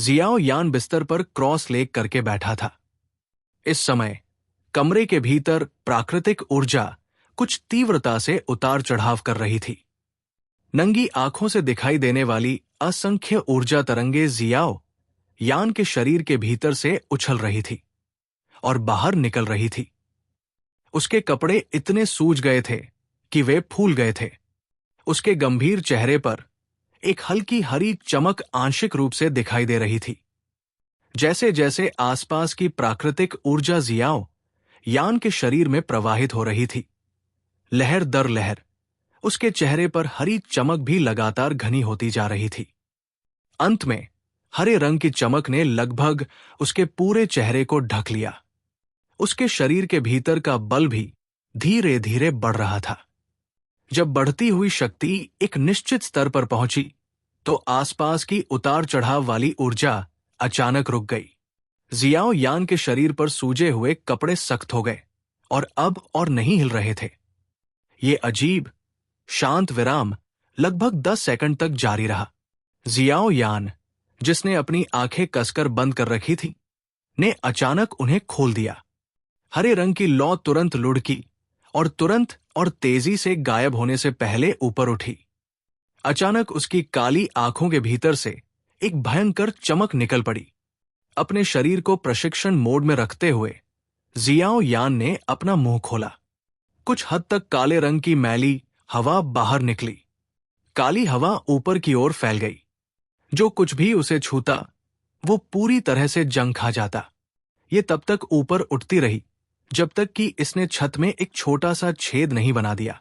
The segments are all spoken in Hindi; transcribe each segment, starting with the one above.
जियाओ यान बिस्तर पर क्रॉस लेग करके बैठा था। इस समय कमरे के भीतर प्राकृतिक ऊर्जा कुछ तीव्रता से उतार चढ़ाव कर रही थी। नंगी आंखों से दिखाई देने वाली असंख्य ऊर्जा तरंगे जियाओ यान के शरीर के भीतर से उछल रही थी और बाहर निकल रही थी। उसके कपड़े इतने सूज गए थे कि वे फूल गए थे। उसके गंभीर चेहरे पर एक हल्की हरी चमक आंशिक रूप से दिखाई दे रही थी। जैसे जैसे आसपास की प्राकृतिक ऊर्जा जियाओ यान के शरीर में प्रवाहित हो रही थी, लहर दर लहर उसके चेहरे पर हरी चमक भी लगातार घनी होती जा रही थी। अंत में हरे रंग की चमक ने लगभग उसके पूरे चेहरे को ढक लिया। उसके शरीर के भीतर का बल भी धीरे धीरे बढ़ रहा था। जब बढ़ती हुई शक्ति एक निश्चित स्तर पर पहुंची तो आसपास की उतार चढ़ाव वाली ऊर्जा अचानक रुक गई। जियाओ यान के शरीर पर सूजे हुए कपड़े सख्त हो गए और अब और नहीं हिल रहे थे। ये अजीब शांत विराम लगभग 10 सेकंड तक जारी रहा। जियाओ यान, जिसने अपनी आंखें कसकर बंद कर रखी थी, ने अचानक उन्हें खोल दिया। हरे रंग की लौ तुरंत लुढ़की और तुरंत और तेजी से गायब होने से पहले ऊपर उठी। अचानक उसकी काली आंखों के भीतर से एक भयंकर चमक निकल पड़ी। अपने शरीर को प्रशिक्षण मोड में रखते हुए जियाओ यान ने अपना मुंह खोला। कुछ हद तक काले रंग की मैली हवा बाहर निकली। काली हवा ऊपर की ओर फैल गई। जो कुछ भी उसे छूता वो पूरी तरह से जंग खा जाता। ये तब तक ऊपर उठती रही जब तक कि इसने छत में एक छोटा सा छेद नहीं बना दिया,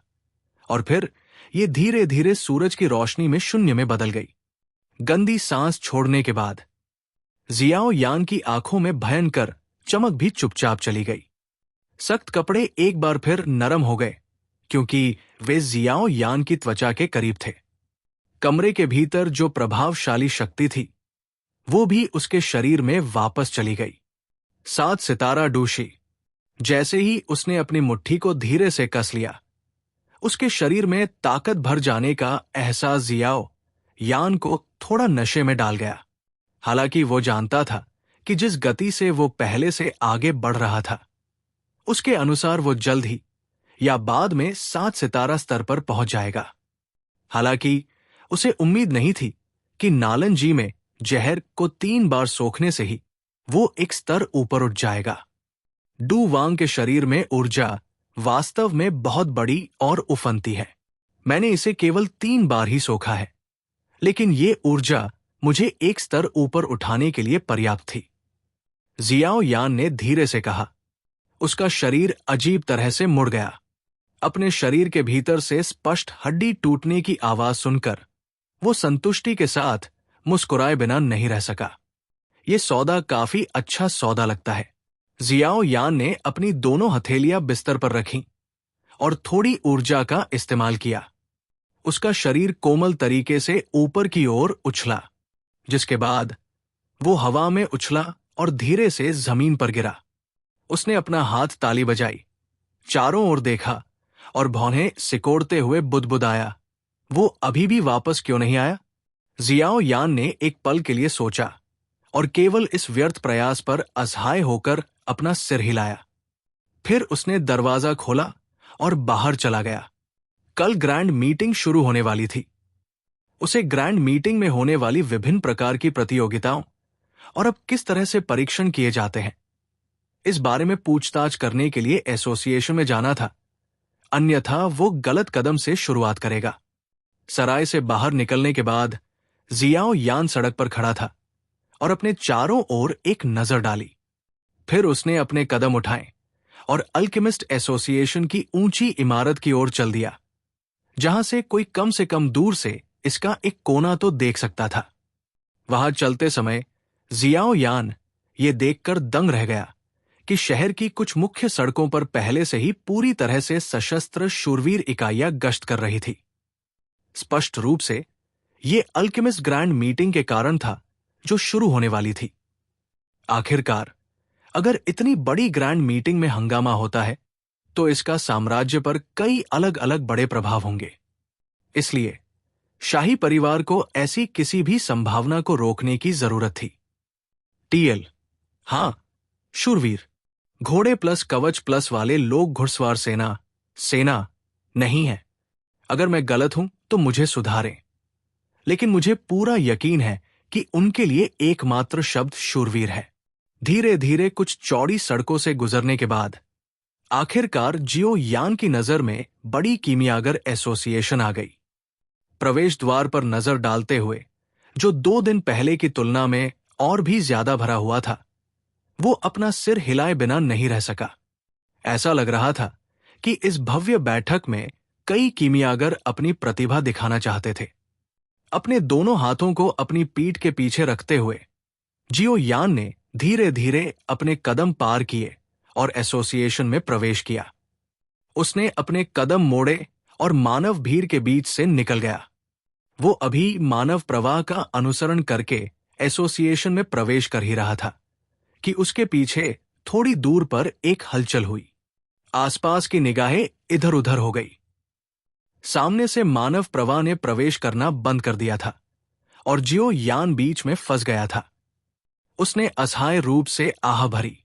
और फिर ये धीरे धीरे सूरज की रोशनी में शून्य में बदल गई। गंदी सांस छोड़ने के बाद जियाओ यान की आंखों में भयंकर चमक भी चुपचाप चली गई। सख्त कपड़े एक बार फिर नरम हो गए क्योंकि वे जियाओ यान की त्वचा के करीब थे। कमरे के भीतर जो प्रभावशाली शक्ति थी वो भी उसके शरीर में वापस चली गई। 7 सितारा डूशी। जैसे ही उसने अपनी मुट्ठी को धीरे से कस लिया, उसके शरीर में ताकत भर जाने का एहसास जियाओ यान को थोड़ा नशे में डाल गया। हालांकि वो जानता था कि जिस गति से वो पहले से आगे बढ़ रहा था उसके अनुसार वो जल्द ही या बाद में 7 सितारा स्तर पर पहुंच जाएगा। हालांकि उसे उम्मीद नहीं थी कि नालन जी में जहर को 3 बार सोखने से ही वो एक स्तर ऊपर उठ जाएगा। डू वांग के शरीर में ऊर्जा वास्तव में बहुत बड़ी और उफनती है। मैंने इसे केवल 3 बार ही सोखा है, लेकिन ये ऊर्जा मुझे एक स्तर ऊपर उठाने के लिए पर्याप्त थी। जियाओ यान ने धीरे से कहा। उसका शरीर अजीब तरह से मुड़ गया। अपने शरीर के भीतर से स्पष्ट हड्डी टूटने की आवाज सुनकर वो संतुष्टि के साथ मुस्कुराए बिना नहीं रह सका। ये सौदा काफी अच्छा सौदा लगता है। जियाओ यान ने अपनी दोनों हथेलियां बिस्तर पर रखीं और थोड़ी ऊर्जा का इस्तेमाल किया। उसका शरीर कोमल तरीके से ऊपर की ओर उछला, जिसके बाद वो हवा में उछला और धीरे से जमीन पर गिरा। उसने अपना हाथ ताली बजाई, चारों ओर देखा और भौहें सिकोड़ते हुए बुदबुदाया, वो अभी भी वापस क्यों नहीं आया? जियाओ यान ने एक पल के लिए सोचा और केवल इस व्यर्थ प्रयास पर असहाय होकर अपना सिर हिलाया। फिर उसने दरवाजा खोला और बाहर चला गया। कल ग्रैंड मीटिंग शुरू होने वाली थी। उसे ग्रैंड मीटिंग में होने वाली विभिन्न प्रकार की प्रतियोगिताओं और अब किस तरह से परीक्षण किए जाते हैं, इस बारे में पूछताछ करने के लिए एसोसिएशन में जाना था। अन्यथा वो गलत कदम से शुरुआत करेगा। सराय से बाहर निकलने के बाद जियाओ यान सड़क पर खड़ा था और अपने चारों ओर एक नजर डाली। फिर उसने अपने कदम उठाए और अल्केमिस्ट एसोसिएशन की ऊंची इमारत की ओर चल दिया, जहां से कोई कम से कम दूर से इसका एक कोना तो देख सकता था। वहां चलते समय जियाओ यान ये देखकर दंग रह गया कि शहर की कुछ मुख्य सड़कों पर पहले से ही पूरी तरह से सशस्त्र शूरवीर इकाइयां गश्त कर रही थी। स्पष्ट रूप से ये अल्केमिस्ट ग्रैंड मीटिंग के कारण था जो शुरू होने वाली थी। आखिरकार अगर इतनी बड़ी ग्रैंड मीटिंग में हंगामा होता है तो इसका साम्राज्य पर कई अलग अलग बड़े प्रभाव होंगे। इसलिए शाही परिवार को ऐसी किसी भी संभावना को रोकने की जरूरत थी। टीएल, हाँ, शूरवीर, घोड़े प्लस कवच प्लस वाले लोग घुड़सवार सेना सेना नहीं है। अगर मैं गलत हूं तो मुझे सुधारें, लेकिन मुझे पूरा यकीन है कि उनके लिए एकमात्र शब्द शूरवीर है। धीरे धीरे कुछ चौड़ी सड़कों से गुजरने के बाद आखिरकार जियो यान की नजर में बड़ी कीमियागर एसोसिएशन आ गई। प्रवेश द्वार पर नजर डालते हुए, जो 2 दिन पहले की तुलना में और भी ज्यादा भरा हुआ था, वो अपना सिर हिलाए बिना नहीं रह सका। ऐसा लग रहा था कि इस भव्य बैठक में कई कीमियागर अपनी प्रतिभा दिखाना चाहते थे। अपने दोनों हाथों को अपनी पीठ के पीछे रखते हुए जियो यान ने धीरे धीरे अपने कदम पार किए और एसोसिएशन में प्रवेश किया। उसने अपने कदम मोड़े और मानव भीड़ के बीच से निकल गया। वो अभी मानव प्रवाह का अनुसरण करके एसोसिएशन में प्रवेश कर ही रहा था कि उसके पीछे थोड़ी दूर पर एक हलचल हुई। आसपास की निगाहें इधर उधर हो गई। सामने से मानव प्रवाह ने प्रवेश करना बंद कर दिया था और जियो यान बीच में फंस गया था। उसने असहाय रूप से आह भरी,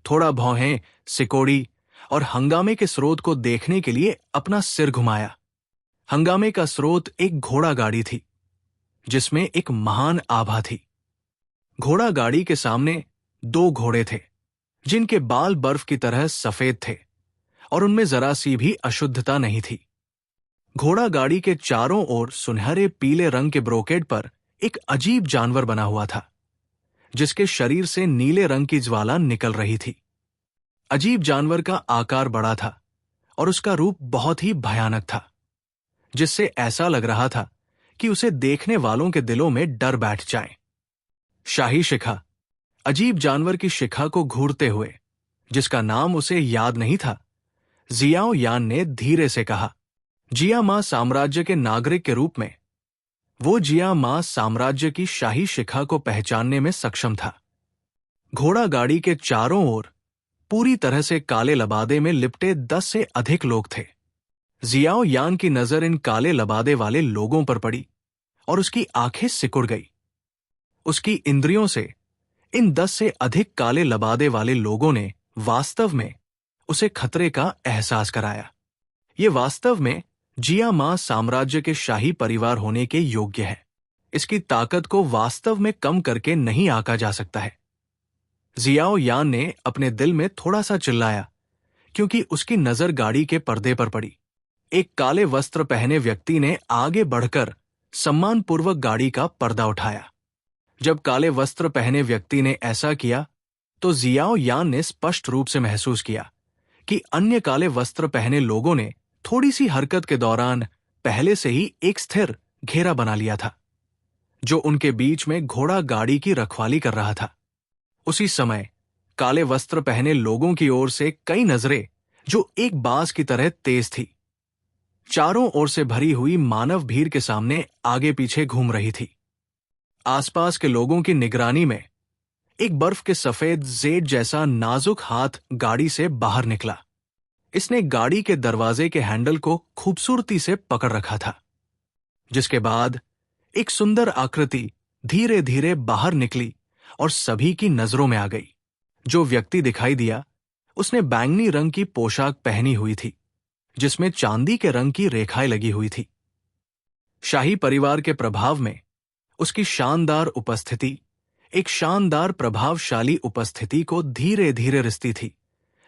थोड़ा भौहें सिकोड़ी और हंगामे के स्रोत को देखने के लिए अपना सिर घुमाया। हंगामे का स्रोत एक घोड़ा गाड़ी थी, जिसमें एक महान आभा थी। घोड़ा गाड़ी के सामने 2 घोड़े थे, जिनके बाल बर्फ की तरह सफेद थे और उनमें जरा सी भी अशुद्धता नहीं थी। घोड़ा गाड़ी के चारों ओर सुनहरे पीले रंग के ब्रोकेड पर एक अजीब जानवर बना हुआ था, जिसके शरीर से नीले रंग की ज्वाला निकल रही थी। अजीब जानवर का आकार बड़ा था और उसका रूप बहुत ही भयानक था, जिससे ऐसा लग रहा था कि उसे देखने वालों के दिलों में डर बैठ जाए। शाही शिखा, अजीब जानवर की शिखा को घूरते हुए, जिसका नाम उसे याद नहीं था, जियाओ यान ने धीरे से कहा। जिया मां साम्राज्य के नागरिक के रूप में वो जिया मां साम्राज्य की शाही शिखा को पहचानने में सक्षम था। घोड़ा गाड़ी के चारों ओर पूरी तरह से काले लबादे में लिपटे 10 से अधिक लोग थे। जियाओ यान की नजर इन काले लबादे वाले लोगों पर पड़ी और उसकी आंखें सिकुड़ गई। उसकी इंद्रियों से इन 10 से अधिक काले लबादे वाले लोगों ने वास्तव में उसे खतरे का एहसास कराया। ये वास्तव में जिया मां साम्राज्य के शाही परिवार होने के योग्य है। इसकी ताकत को वास्तव में कम करके नहीं आंका जा सकता है। जियाओ यान ने अपने दिल में थोड़ा सा चिल्लाया, क्योंकि उसकी नजर गाड़ी के पर्दे पर पड़ी। एक काले वस्त्र पहने व्यक्ति ने आगे बढ़कर सम्मानपूर्वक गाड़ी का पर्दा उठाया। जब काले वस्त्र पहने व्यक्ति ने ऐसा किया, तो जियाओ यान ने स्पष्ट रूप से महसूस किया कि अन्य काले वस्त्र पहने लोगों ने थोड़ी सी हरकत के दौरान पहले से ही एक स्थिर घेरा बना लिया था, जो उनके बीच में घोड़ा गाड़ी की रखवाली कर रहा था। उसी समय काले वस्त्र पहने लोगों की ओर से कई नजरें, जो एक बाज की तरह तेज थी, चारों ओर से भरी हुई मानव भीड़ के सामने आगे पीछे घूम रही थी। आसपास के लोगों की निगरानी में एक बर्फ के सफेद जेड जैसा नाजुक हाथ गाड़ी से बाहर निकला। इसने गाड़ी के दरवाजे के हैंडल को खूबसूरती से पकड़ रखा था, जिसके बाद एक सुंदर आकृति धीरे धीरे बाहर निकली और सभी की नजरों में आ गई। जो व्यक्ति दिखाई दिया, उसने बैंगनी रंग की पोशाक पहनी हुई थी, जिसमें चांदी के रंग की रेखाएं लगी हुई थी। शाही परिवार के प्रभाव में उसकी शानदार उपस्थिति एक शानदार प्रभावशाली उपस्थिति को धीरे धीरे रिश्ती थी,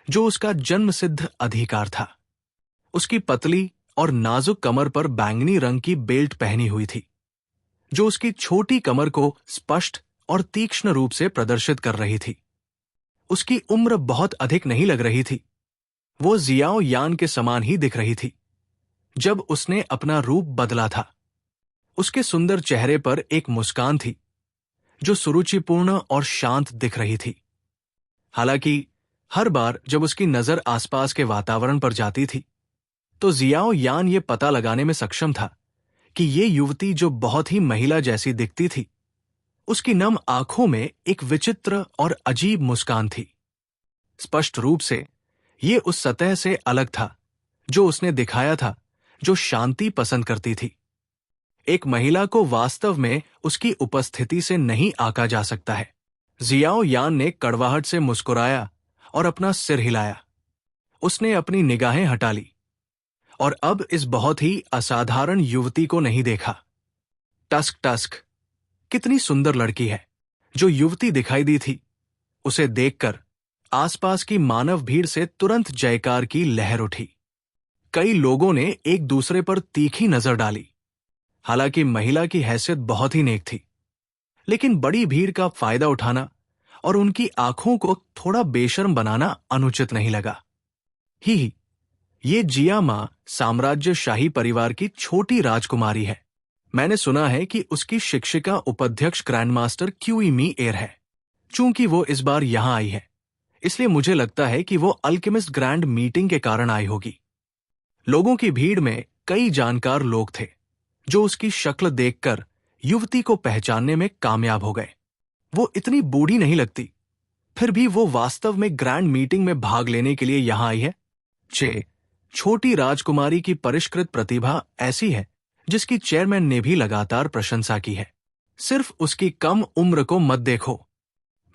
जो उसका जन्मसिद्ध अधिकार था। उसकी पतली और नाजुक कमर पर बैंगनी रंग की बेल्ट पहनी हुई थी, जो उसकी छोटी कमर को स्पष्ट और तीक्ष्ण रूप से प्रदर्शित कर रही थी। उसकी उम्र बहुत अधिक नहीं लग रही थी। वो जियाओ यान के समान ही दिख रही थी जब उसने अपना रूप बदला था। उसके सुंदर चेहरे पर एक मुस्कान थी, जो सुरुचिपूर्ण और शांत दिख रही थी। हालांकि हर बार जब उसकी नजर आसपास के वातावरण पर जाती थी, तो जियाओ यान ये पता लगाने में सक्षम था कि ये युवती जो बहुत ही महिला जैसी दिखती थी, उसकी नम आंखों में एक विचित्र और अजीब मुस्कान थी। स्पष्ट रूप से ये उस सतह से अलग था जो उसने दिखाया था, जो शांति पसंद करती थी। एक महिला को वास्तव में उसकी उपस्थिति से नहीं आंका जा सकता है। जियाओ यान ने कड़वाहट से मुस्कुराया और अपना सिर हिलाया। उसने अपनी निगाहें हटा ली और अब इस बहुत ही असाधारण युवती को नहीं देखा। टस्क टस्क, कितनी सुंदर लड़की है। जो युवती दिखाई दी थी, उसे देखकर आसपास की मानव भीड़ से तुरंत जयकार की लहर उठी। कई लोगों ने एक दूसरे पर तीखी नजर डाली। हालांकि महिला की हैसियत बहुत ही नेक थी, लेकिन बड़ी भीड़ का फायदा उठाना और उनकी आंखों को थोड़ा बेशर्म बनाना अनुचित नहीं लगा। ही ये जिया मां साम्राज्यशाही परिवार की छोटी राजकुमारी है। मैंने सुना है कि उसकी शिक्षिका उपाध्यक्ष ग्रैंडमास्टर क्यूईमी एयर है। चूंकि वो इस बार यहां आई है, इसलिए मुझे लगता है कि वो अल्केमिस्ट ग्रैंड मीटिंग के कारण आई होगी। लोगों की भीड़ में कई जानकार लोग थे जो उसकी शक्ल देखकर युवती को पहचानने में कामयाब हो गए। वो इतनी बूढ़ी नहीं लगती, फिर भी वो वास्तव में ग्रैंड मीटिंग में भाग लेने के लिए यहां आई है। छोटी राजकुमारी की परिष्कृत प्रतिभा ऐसी है जिसकी चेयरमैन ने भी लगातार प्रशंसा की है। सिर्फ उसकी कम उम्र को मत देखो।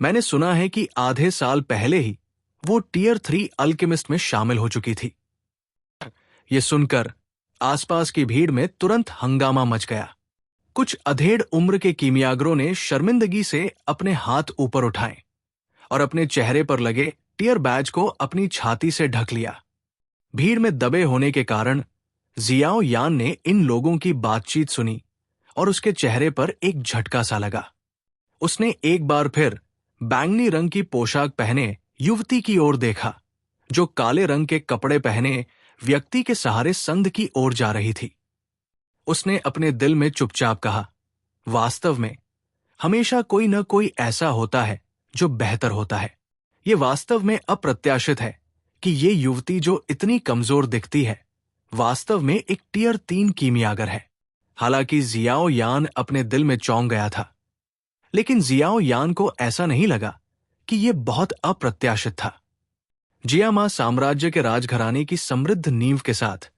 मैंने सुना है कि आधे साल पहले ही वो टियर 3 अल्केमिस्ट में शामिल हो चुकी थी। ये सुनकर आसपास की भीड़ में तुरंत हंगामा मच गया। कुछ अधेड़ उम्र के कीमियागरों ने शर्मिंदगी से अपने हाथ ऊपर उठाए और अपने चेहरे पर लगे टियर बैज को अपनी छाती से ढक लिया। भीड़ में दबे होने के कारण जियाओ यान ने इन लोगों की बातचीत सुनी और उसके चेहरे पर एक झटका सा लगा। उसने एक बार फिर बैंगनी रंग की पोशाक पहने युवती की ओर देखा, जो काले रंग के कपड़े पहने व्यक्ति के सहारे संध की ओर जा रही थी। उसने अपने दिल में चुपचाप कहा, वास्तव में हमेशा कोई न कोई ऐसा होता है जो बेहतर होता है। ये वास्तव में अप्रत्याशित है कि ये युवती जो इतनी कमजोर दिखती है, वास्तव में एक टियर 3 कीमियागर है। हालांकि जियाओ यान अपने दिल में चौंक गया था, लेकिन जियाओ यान को ऐसा नहीं लगा कि यह बहुत अप्रत्याशित था। जिया मां साम्राज्य के राजघराने की समृद्ध नींव के साथ,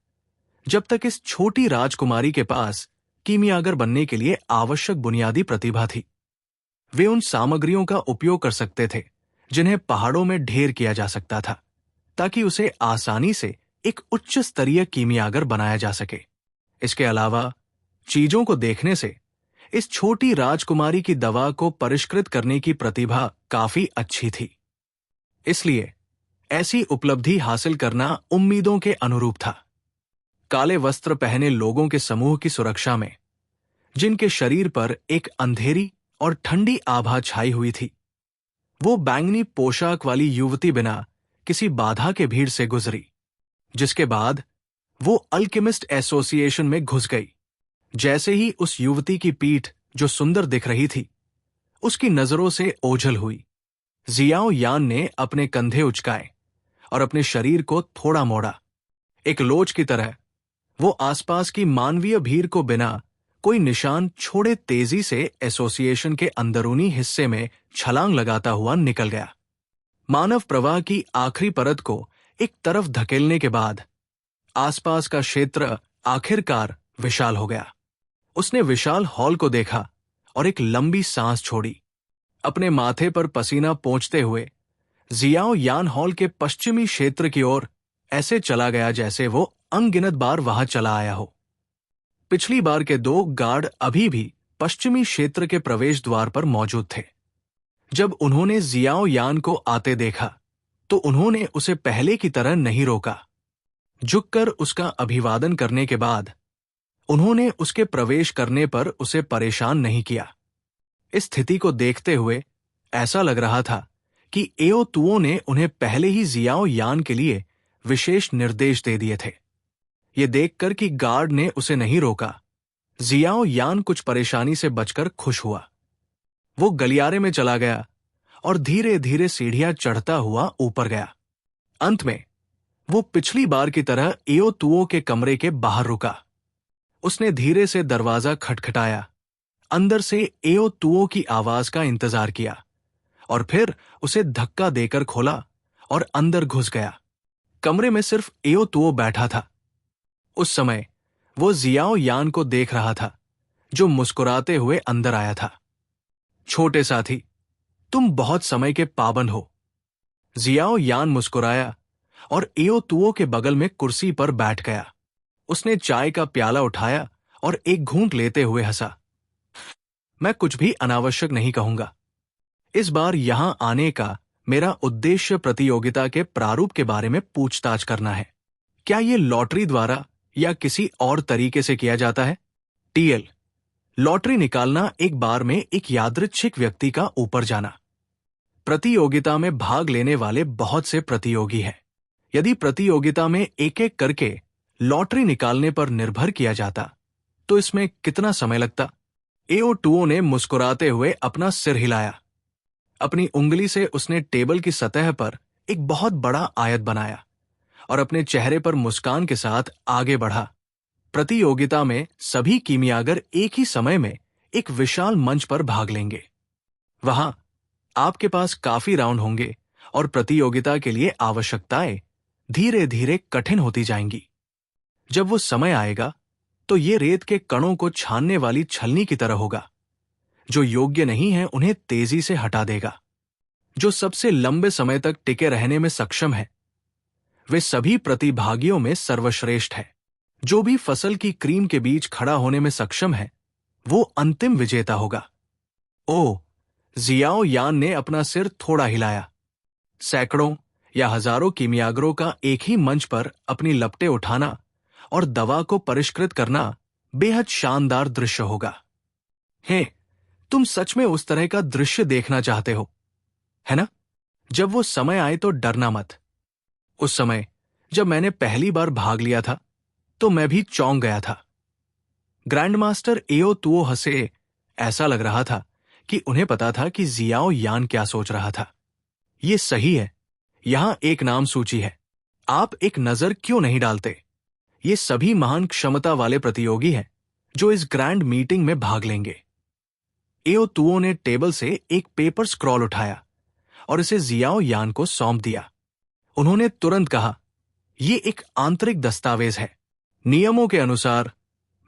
जब तक इस छोटी राजकुमारी के पास कीमियागर बनने के लिए आवश्यक बुनियादी प्रतिभा थी, वे उन सामग्रियों का उपयोग कर सकते थे जिन्हें पहाड़ों में ढेर किया जा सकता था, ताकि उसे आसानी से एक उच्च स्तरीय कीमियागर बनाया जा सके। इसके अलावा चीजों को देखने से इस छोटी राजकुमारी की दवा को परिष्कृत करने की प्रतिभा काफी अच्छी थी। इसलिए ऐसी उपलब्धि हासिल करना उम्मीदों के अनुरूप था। काले वस्त्र पहने लोगों के समूह की सुरक्षा में, जिनके शरीर पर एक अंधेरी और ठंडी आभा छाई हुई थी, वो बैंगनी पोशाक वाली युवती बिना किसी बाधा के भीड़ से गुजरी, जिसके बाद वो अल्केमिस्ट एसोसिएशन में घुस गई। जैसे ही उस युवती की पीठ, जो सुंदर दिख रही थी, उसकी नजरों से ओझल हुई, जियाओ यान ने अपने कंधे उचकाए और अपने शरीर को थोड़ा मोड़ा। एक लोच की तरह वो आसपास की मानवीय भीड़ को बिना कोई निशान छोड़े तेजी से एसोसिएशन के अंदरूनी हिस्से में छलांग लगाता हुआ निकल गया। मानव प्रवाह की आखिरी परत को एक तरफ धकेलने के बाद आसपास का क्षेत्र आखिरकार विशाल हो गया। उसने विशाल हॉल को देखा और एक लंबी सांस छोड़ी। अपने माथे पर पसीना पोंछते हुए जियाओ यान हॉल के पश्चिमी क्षेत्र की ओर ऐसे चला गया जैसे वो अनगिनत बार वहां चला आया हो। पिछली बार के 2 गार्ड अभी भी पश्चिमी क्षेत्र के प्रवेश द्वार पर मौजूद थे। जब उन्होंने जियाओ यान को आते देखा तो उन्होंने उसे पहले की तरह नहीं रोका। झुककर उसका अभिवादन करने के बाद उन्होंने उसके प्रवेश करने पर उसे परेशान नहीं किया। इस स्थिति को देखते हुए ऐसा लग रहा था कि एओ तुओ ने उन्हें पहले ही जियाओ यान के लिए विशेष निर्देश दे दिए थे। ये देखकर कि गार्ड ने उसे नहीं रोका, जियाओ यान कुछ परेशानी से बचकर खुश हुआ। वो गलियारे में चला गया और धीरे धीरे सीढ़ियां चढ़ता हुआ ऊपर गया। अंत में वो पिछली बार की तरह एओ तुओ के कमरे के बाहर रुका। उसने धीरे से दरवाजा खटखटाया, अंदर से एओ तुओ की आवाज का इंतजार किया और फिर उसे धक्का देकर खोला और अंदर घुस गया। कमरे में सिर्फ एओ तुओ बैठा था। उस समय वो जियाओ यान को देख रहा था, जो मुस्कुराते हुए अंदर आया था। छोटे साथी, तुम बहुत समय के पाबंद हो। जियाओ यान मुस्कुराया और एओ तुओ के बगल में कुर्सी पर बैठ गया। उसने चाय का प्याला उठाया और एक घूंट लेते हुए हंसा। मैं कुछ भी अनावश्यक नहीं कहूंगा। इस बार यहां आने का मेरा उद्देश्य प्रतियोगिता के प्रारूप के बारे में पूछताछ करना है। क्या यह लॉटरी द्वारा या किसी और तरीके से किया जाता है? टीएल, लॉटरी निकालना एक बार में एक यादृच्छिक व्यक्ति का ऊपर जाना। प्रतियोगिता में भाग लेने वाले बहुत से प्रतियोगी हैं। यदि प्रतियोगिता में एक एक करके लॉटरी निकालने पर निर्भर किया जाता तो इसमें कितना समय लगता? एओ टुओ ने मुस्कुराते हुए अपना सिर हिलाया। अपनी उंगली से उसने टेबल की सतह पर एक बहुत बड़ा आयत बनाया और अपने चेहरे पर मुस्कान के साथ आगे बढ़ा। प्रतियोगिता में सभी कीमियागर एक ही समय में एक विशाल मंच पर भाग लेंगे। वहां आपके पास काफी राउंड होंगे और प्रतियोगिता के लिए आवश्यकताएं धीरे धीरे कठिन होती जाएंगी। जब वो समय आएगा तो ये रेत के कणों को छानने वाली छलनी की तरह होगा। जो योग्य नहीं है उन्हें तेजी से हटा देगा। जो सबसे लंबे समय तक टिके रहने में सक्षम है वे सभी प्रतिभागियों में सर्वश्रेष्ठ है। जो भी फसल की क्रीम के बीच खड़ा होने में सक्षम है वो अंतिम विजेता होगा। ओ, जियाओ यान ने अपना सिर थोड़ा हिलाया। सैकड़ों या हजारों कीमियागरों का एक ही मंच पर अपनी लपटें उठाना और दवा को परिष्कृत करना बेहद शानदार दृश्य होगा। हे, तुम सच में उस तरह का दृश्य देखना चाहते हो, है ना? जब वो समय आए तो डरना मत। उस समय जब मैंने पहली बार भाग लिया था तो मैं भी चौंक गया था। ग्रैंडमास्टर एओ तुओ हंसे। ऐसा लग रहा था कि उन्हें पता था कि जियाओ यान क्या सोच रहा था। ये सही है, यहां एक नाम सूची है, आप एक नजर क्यों नहीं डालते? ये सभी महान क्षमता वाले प्रतियोगी हैं जो इस ग्रैंड मीटिंग में भाग लेंगे। एओ तुओ ने टेबल से एक पेपर स्क्रॉल उठाया और इसे जियाओ यान को सौंप दिया। उन्होंने तुरंत कहा, यह एक आंतरिक दस्तावेज है। नियमों के अनुसार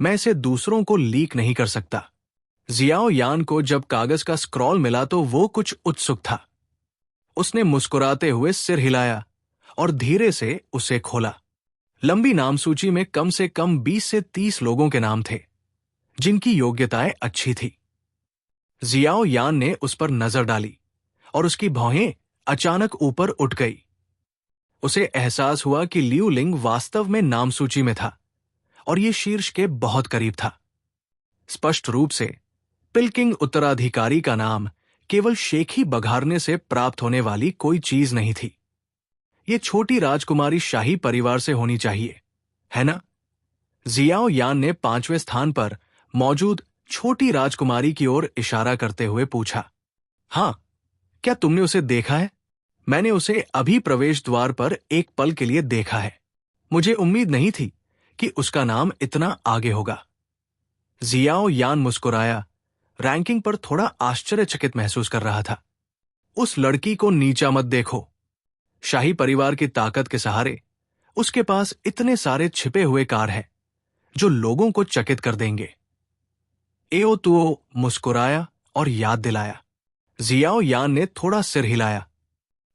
मैं इसे दूसरों को लीक नहीं कर सकता। जियाओ यान को जब कागज का स्क्रॉल मिला तो वो कुछ उत्सुक था। उसने मुस्कुराते हुए सिर हिलाया और धीरे से उसे खोला। लंबी नाम सूची में कम से कम 20 से 30 लोगों के नाम थे जिनकी योग्यताएं अच्छी थी। जियाओ यान ने उस पर नजर डाली और उसकी भौहें अचानक ऊपर उठ गई। उसे एहसास हुआ कि लियू लिंग वास्तव में नाम सूची में था और यह शीर्ष के बहुत करीब था। स्पष्ट रूप से पिलकिंग उत्तराधिकारी का नाम केवल शेखी बघारने से प्राप्त होने वाली कोई चीज नहीं थी। यह छोटी राजकुमारी शाही परिवार से होनी चाहिए, है ना? जियाओ यान ने 5वें स्थान पर मौजूद छोटी राजकुमारी की ओर इशारा करते हुए पूछा। हां, क्या तुमने उसे देखा है? मैंने उसे अभी प्रवेश द्वार पर एक पल के लिए देखा है। मुझे उम्मीद नहीं थी कि उसका नाम इतना आगे होगा। जियाओ यान मुस्कुराया, रैंकिंग पर थोड़ा आश्चर्यचकित महसूस कर रहा था। उस लड़की को नीचा मत देखो। शाही परिवार की ताकत के सहारे उसके पास इतने सारे छिपे हुए कार हैं जो लोगों को चकित कर देंगे। एओ तुओ मुस्कुराया और याद दिलाया। जियाओ यान ने थोड़ा सिर हिलाया।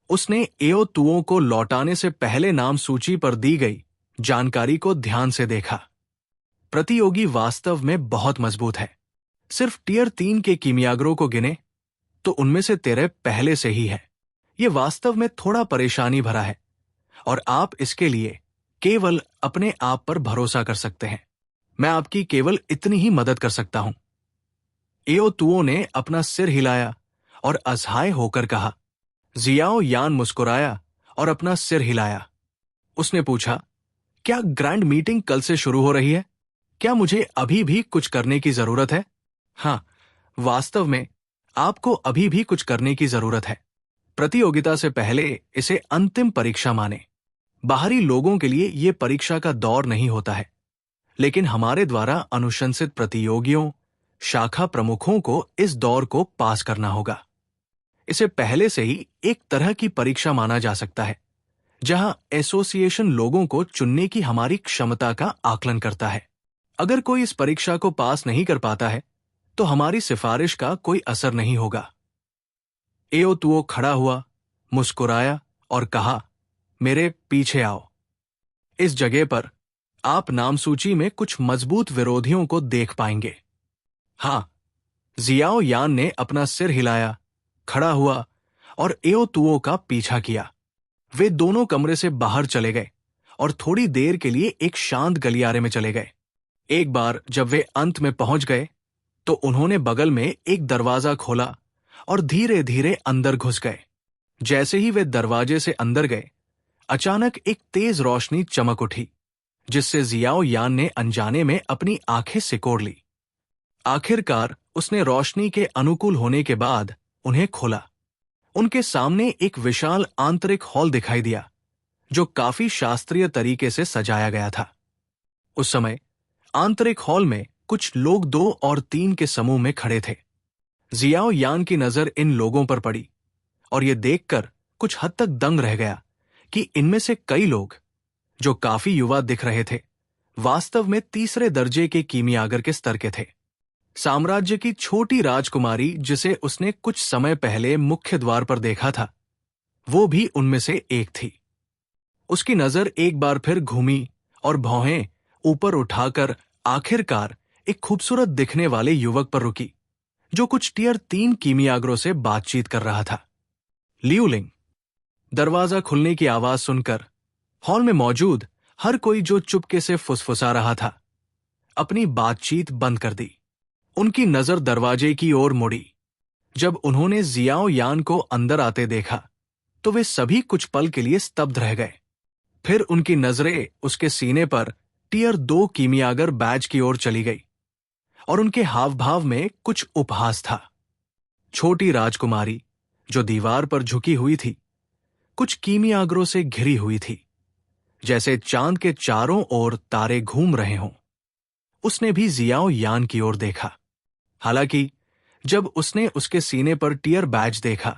उसने एओ तुओ को लौटाने से पहले नाम सूची पर दी गई जानकारी को ध्यान से देखा। प्रतियोगी वास्तव में बहुत मजबूत है। सिर्फ टियर 3 के कीमियागरों को गिने तो उनमें से तेरे पहले से ही है। यह वास्तव में थोड़ा परेशानी भरा है और आप इसके लिए केवल अपने आप पर भरोसा कर सकते हैं। मैं आपकी केवल इतनी ही मदद कर सकता हूं। एओ तुओ ने अपना सिर हिलाया और असहाय होकर कहा। जियाओ यान मुस्कुराया और अपना सिर हिलाया। उसने पूछा, क्या ग्रैंड मीटिंग कल से शुरू हो रही है? क्या मुझे अभी भी कुछ करने की जरूरत है? हां, वास्तव में आपको अभी भी कुछ करने की जरूरत है। प्रतियोगिता से पहले इसे अंतिम परीक्षा माने। बाहरी लोगों के लिए यह परीक्षा का दौर नहीं होता है, लेकिन हमारे द्वारा अनुशंसित प्रतियोगियों, शाखा प्रमुखों को इस दौर को पास करना होगा। इसे पहले से ही एक तरह की परीक्षा माना जा सकता है, जहां एसोसिएशन लोगों को चुनने की हमारी क्षमता का आकलन करता है। अगर कोई इस परीक्षा को पास नहीं कर पाता है, तो हमारी सिफारिश का कोई असर नहीं होगा। एओ तुओ खड़ा हुआ, मुस्कुराया और कहा, मेरे पीछे आओ। इस जगह पर आप नाम सूची में कुछ मजबूत विरोधियों को देख पाएंगे। हाँ, जियाओ यान ने अपना सिर हिलाया, खड़ा हुआ और एओ तुओ का पीछा किया। वे दोनों कमरे से बाहर चले गए और थोड़ी देर के लिए एक शांत गलियारे में चले गए। एक बार जब वे अंत में पहुंच गए तो उन्होंने बगल में एक दरवाजा खोला और धीरे धीरे अंदर घुस गए। जैसे ही वे दरवाजे से अंदर गए, अचानक एक तेज रोशनी चमक उठी, जिससे जियाओ यान ने अनजाने में अपनी आंखें सिकोड़ ली। आखिरकार उसने रोशनी के अनुकूल होने के बाद उन्हें खोला। उनके सामने एक विशाल आंतरिक हॉल दिखाई दिया, जो काफी शास्त्रीय तरीके से सजाया गया था। उस समय आंतरिक हॉल में कुछ लोग 2 और 3 के समूह में खड़े थे। जियाओ यान की नजर इन लोगों पर पड़ी और यह देखकर कुछ हद तक दंग रह गया कि इनमें से कई लोग, जो काफी युवा दिख रहे थे, वास्तव में तीसरे दर्जे के कीमियागर के स्तर के थे। साम्राज्य की छोटी राजकुमारी, जिसे उसने कुछ समय पहले मुख्य द्वार पर देखा था, वो भी उनमें से एक थी। उसकी नजर एक बार फिर घूमी और भौहें ऊपर उठाकर आखिरकार एक खूबसूरत दिखने वाले युवक पर रुकी, जो कुछ टियर 3 कीमियागरों से बातचीत कर रहा था। लियू लिंग। दरवाजा खुलने की आवाज सुनकर हॉल में मौजूद हर कोई, जो चुपके से फुसफुसा रहा था, अपनी बातचीत बंद कर दी। उनकी नजर दरवाजे की ओर मुड़ी। जब उन्होंने जियाओ यान को अंदर आते देखा तो वे सभी कुछ पल के लिए स्तब्ध रह गए। फिर उनकी नजरें उसके सीने पर टियर 2 कीमियागर बैज की ओर चली गई और उनके हाव भाव में कुछ उपहास था। छोटी राजकुमारी, जो दीवार पर झुकी हुई थी, कुछ कीमियागरों से घिरी हुई थी, जैसे चांद के चारों ओर तारे घूम रहे हों। उसने भी जियाओ यान की ओर देखा। हालांकि जब उसने उसके सीने पर टियर बैज देखा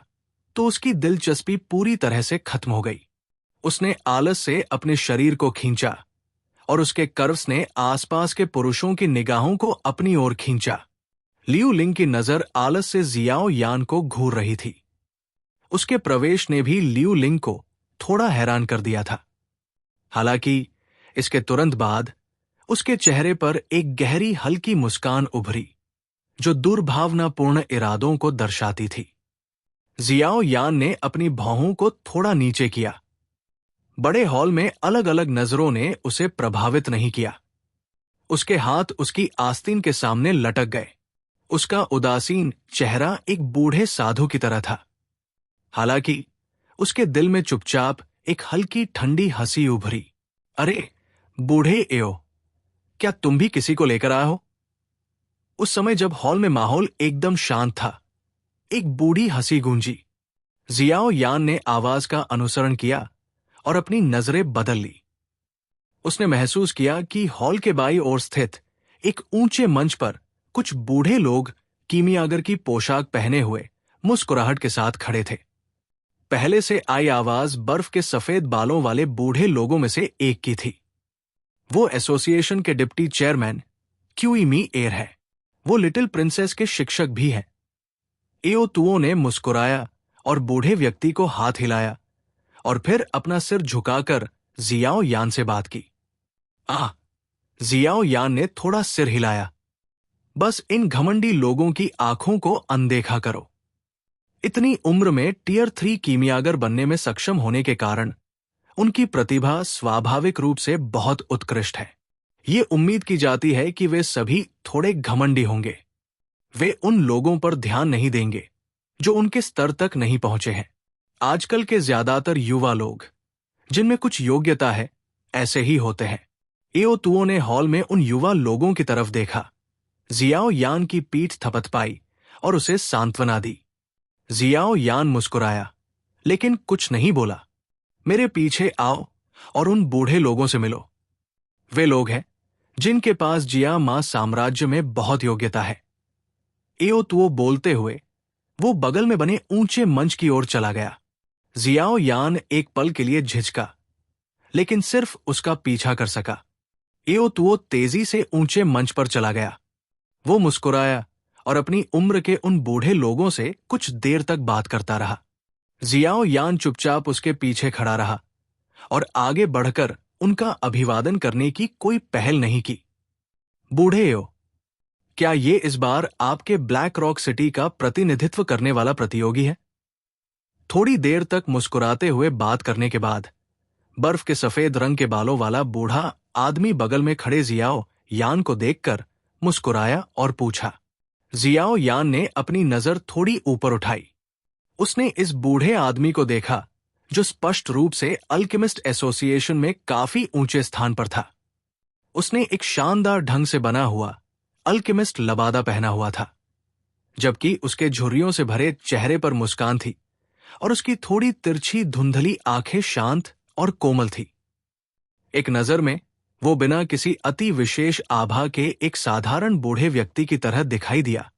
तो उसकी दिलचस्पी पूरी तरह से खत्म हो गई। उसने आलस से अपने शरीर को खींचा और उसके कर्व्स ने आसपास के पुरुषों की निगाहों को अपनी ओर खींचा। लियू लिंग की नजर आलस से जियाओ यान को घूर रही थी। उसके प्रवेश ने भी लियू लिंग को थोड़ा हैरान कर दिया था। हालांकि इसके तुरंत बाद उसके चेहरे पर एक गहरी हल्की मुस्कान उभरी, जो दुर्भावनापूर्ण इरादों को दर्शाती थी। जियाओ यान ने अपनी भौहों को थोड़ा नीचे किया। बड़े हॉल में अलग अलग नजरों ने उसे प्रभावित नहीं किया। उसके हाथ उसकी आस्तीन के सामने लटक गए। उसका उदासीन चेहरा एक बूढ़े साधु की तरह था। हालांकि उसके दिल में चुपचाप एक हल्की ठंडी हंसी उभरी। अरे बूढ़े एओ, क्या तुम भी किसी को लेकर आए हो? उस समय जब हॉल में माहौल एकदम शांत था, एक बूढ़ी हंसी गूंजी। जियाओ यान ने आवाज का अनुसरण किया और अपनी नजरें बदल ली। उसने महसूस किया कि हॉल के बाईं ओर स्थित एक ऊंचे मंच पर कुछ बूढ़े लोग कीमियागर की पोशाक पहने हुए मुस्कुराहट के साथ खड़े थे। पहले से आई आवाज बर्फ के सफेद बालों वाले बूढ़े लोगों में से एक की थी। वो एसोसिएशन के डिप्टी चेयरमैन क्यूईमी एयर है। वो लिटिल प्रिंसेस के शिक्षक भी हैं। एओ तुओ ने मुस्कुराया और बूढ़े व्यक्ति को हाथ हिलाया और फिर अपना सिर झुकाकर जियाओ यान से बात की। जियाओ यान ने थोड़ा सिर हिलाया। बस इन घमंडी लोगों की आंखों को अनदेखा करो। इतनी उम्र में टियर 3 कीमियागर बनने में सक्षम होने के कारण उनकी प्रतिभा स्वाभाविक रूप से बहुत उत्कृष्ट है। ये उम्मीद की जाती है कि वे सभी थोड़े घमंडी होंगे। वे उन लोगों पर ध्यान नहीं देंगे जो उनके स्तर तक नहीं पहुंचे हैं। आजकल के ज्यादातर युवा लोग, जिनमें कुछ योग्यता है, ऐसे ही होते हैं। एओ तुओ ने हॉल में उन युवा लोगों की तरफ देखा। जियाओ यान की पीठ थपथपाई और उसे सांत्वना दी। जियाओ यान मुस्कुराया, लेकिन कुछ नहीं बोला। मेरे पीछे आओ और उन बूढ़े लोगों से मिलो। वे लोग हैं जिनके पास जिया मा साम्राज्य में बहुत योग्यता है। एओ तुओ बोलते हुए वो बगल में बने ऊंचे मंच की ओर चला गया। जियाओ यान एक पल के लिए झिझका, लेकिन सिर्फ उसका पीछा कर सका। एओ तुओ तेजी से ऊंचे मंच पर चला गया। वो मुस्कुराया और अपनी उम्र के उन बूढ़े लोगों से कुछ देर तक बात करता रहा। जियाओ यान चुपचाप उसके पीछे खड़ा रहा और आगे बढ़कर उनका अभिवादन करने की कोई पहल नहीं की। बूढ़े हो, क्या ये इस बार आपके ब्लैक रॉक सिटी का प्रतिनिधित्व करने वाला प्रतियोगी है? थोड़ी देर तक मुस्कुराते हुए बात करने के बाद बर्फ के सफेद रंग के बालों वाला बूढ़ा आदमी बगल में खड़े जियाओ यान को देखकर मुस्कुराया और पूछा। जियाओ यान ने अपनी नजर थोड़ी ऊपर उठाई। उसने इस बूढ़े आदमी को देखा जो स्पष्ट रूप से अल्केमिस्ट एसोसिएशन में काफी ऊंचे स्थान पर था। उसने एक शानदार ढंग से बना हुआ अल्केमिस्ट लबादा पहना हुआ था, जबकि उसके झुर्रियों से भरे चेहरे पर मुस्कान थी और उसकी थोड़ी तिरछी धुंधली आंखें शांत और कोमल थी। एक नजर में वो बिना किसी अति विशेष आभा के एक साधारण बूढ़े व्यक्ति की तरह दिखाई दिया,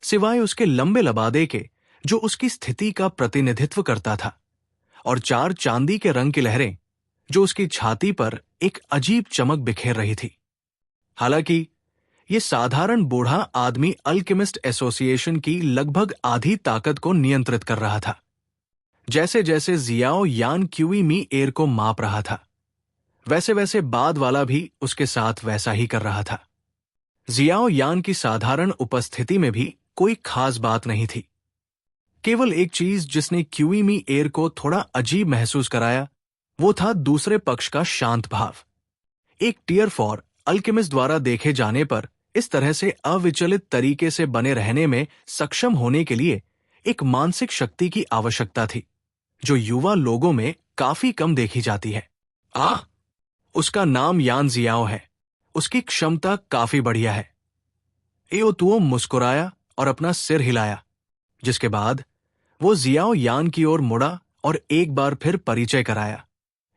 सिवाय उसके लंबे लबादे के जो उसकी स्थिति का प्रतिनिधित्व करता था, और 4 चांदी के रंग की लहरें जो उसकी छाती पर एक अजीब चमक बिखेर रही थी। हालांकि ये साधारण बूढ़ा आदमी अल्केमिस्ट एसोसिएशन की लगभग आधी ताकत को नियंत्रित कर रहा था। जैसे जैसे जियाओ यान क्यूई मी एयर को माप रहा था, वैसे वैसे बाद वाला भी उसके साथ वैसा ही कर रहा था। जियाओ यान की साधारण उपस्थिति में भी कोई खास बात नहीं थी। केवल एक चीज जिसने क्यूई मी एयर को थोड़ा अजीब महसूस कराया, वो था दूसरे पक्ष का शांत भाव। एक टियर 4 अल्केमिस्ट द्वारा देखे जाने पर इस तरह से अविचलित तरीके से बने रहने में सक्षम होने के लिए एक मानसिक शक्ति की आवश्यकता थी, जो युवा लोगों में काफी कम देखी जाती है। उसका नाम यान जियाओ है। उसकी क्षमता काफी बढ़िया है। एओतुओ मुस्कुराया और अपना सिर हिलाया, जिसके बाद वो जियाओ यान की ओर मुड़ा और एक बार फिर परिचय कराया।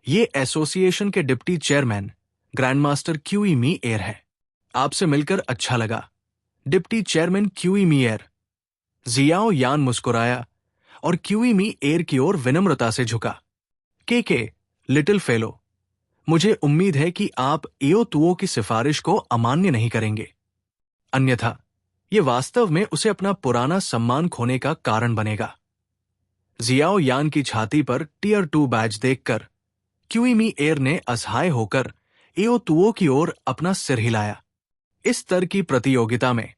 ये एसोसिएशन के डिप्टी चेयरमैन ग्रैंडमास्टर क्यूई मी एयर है। आपसे मिलकर अच्छा लगा, डिप्टी चेयरमैन क्यूई मी एयर। जियाओ यान मुस्कुराया और क्यूई मी एयर की ओर विनम्रता से झुका। के लिटिल फेलो, मुझे उम्मीद है कि आप एओतुओ की सिफारिश को अमान्य नहीं करेंगे, अन्यथा ये वास्तव में उसे अपना पुराना सम्मान खोने का कारण बनेगा। जियाओ यान की छाती पर टियर 2 बैज देखकर क्यूई मी एयर ने असहाय होकर एओतुओ की ओर अपना सिर हिलाया। इस स्तर की प्रतियोगिता में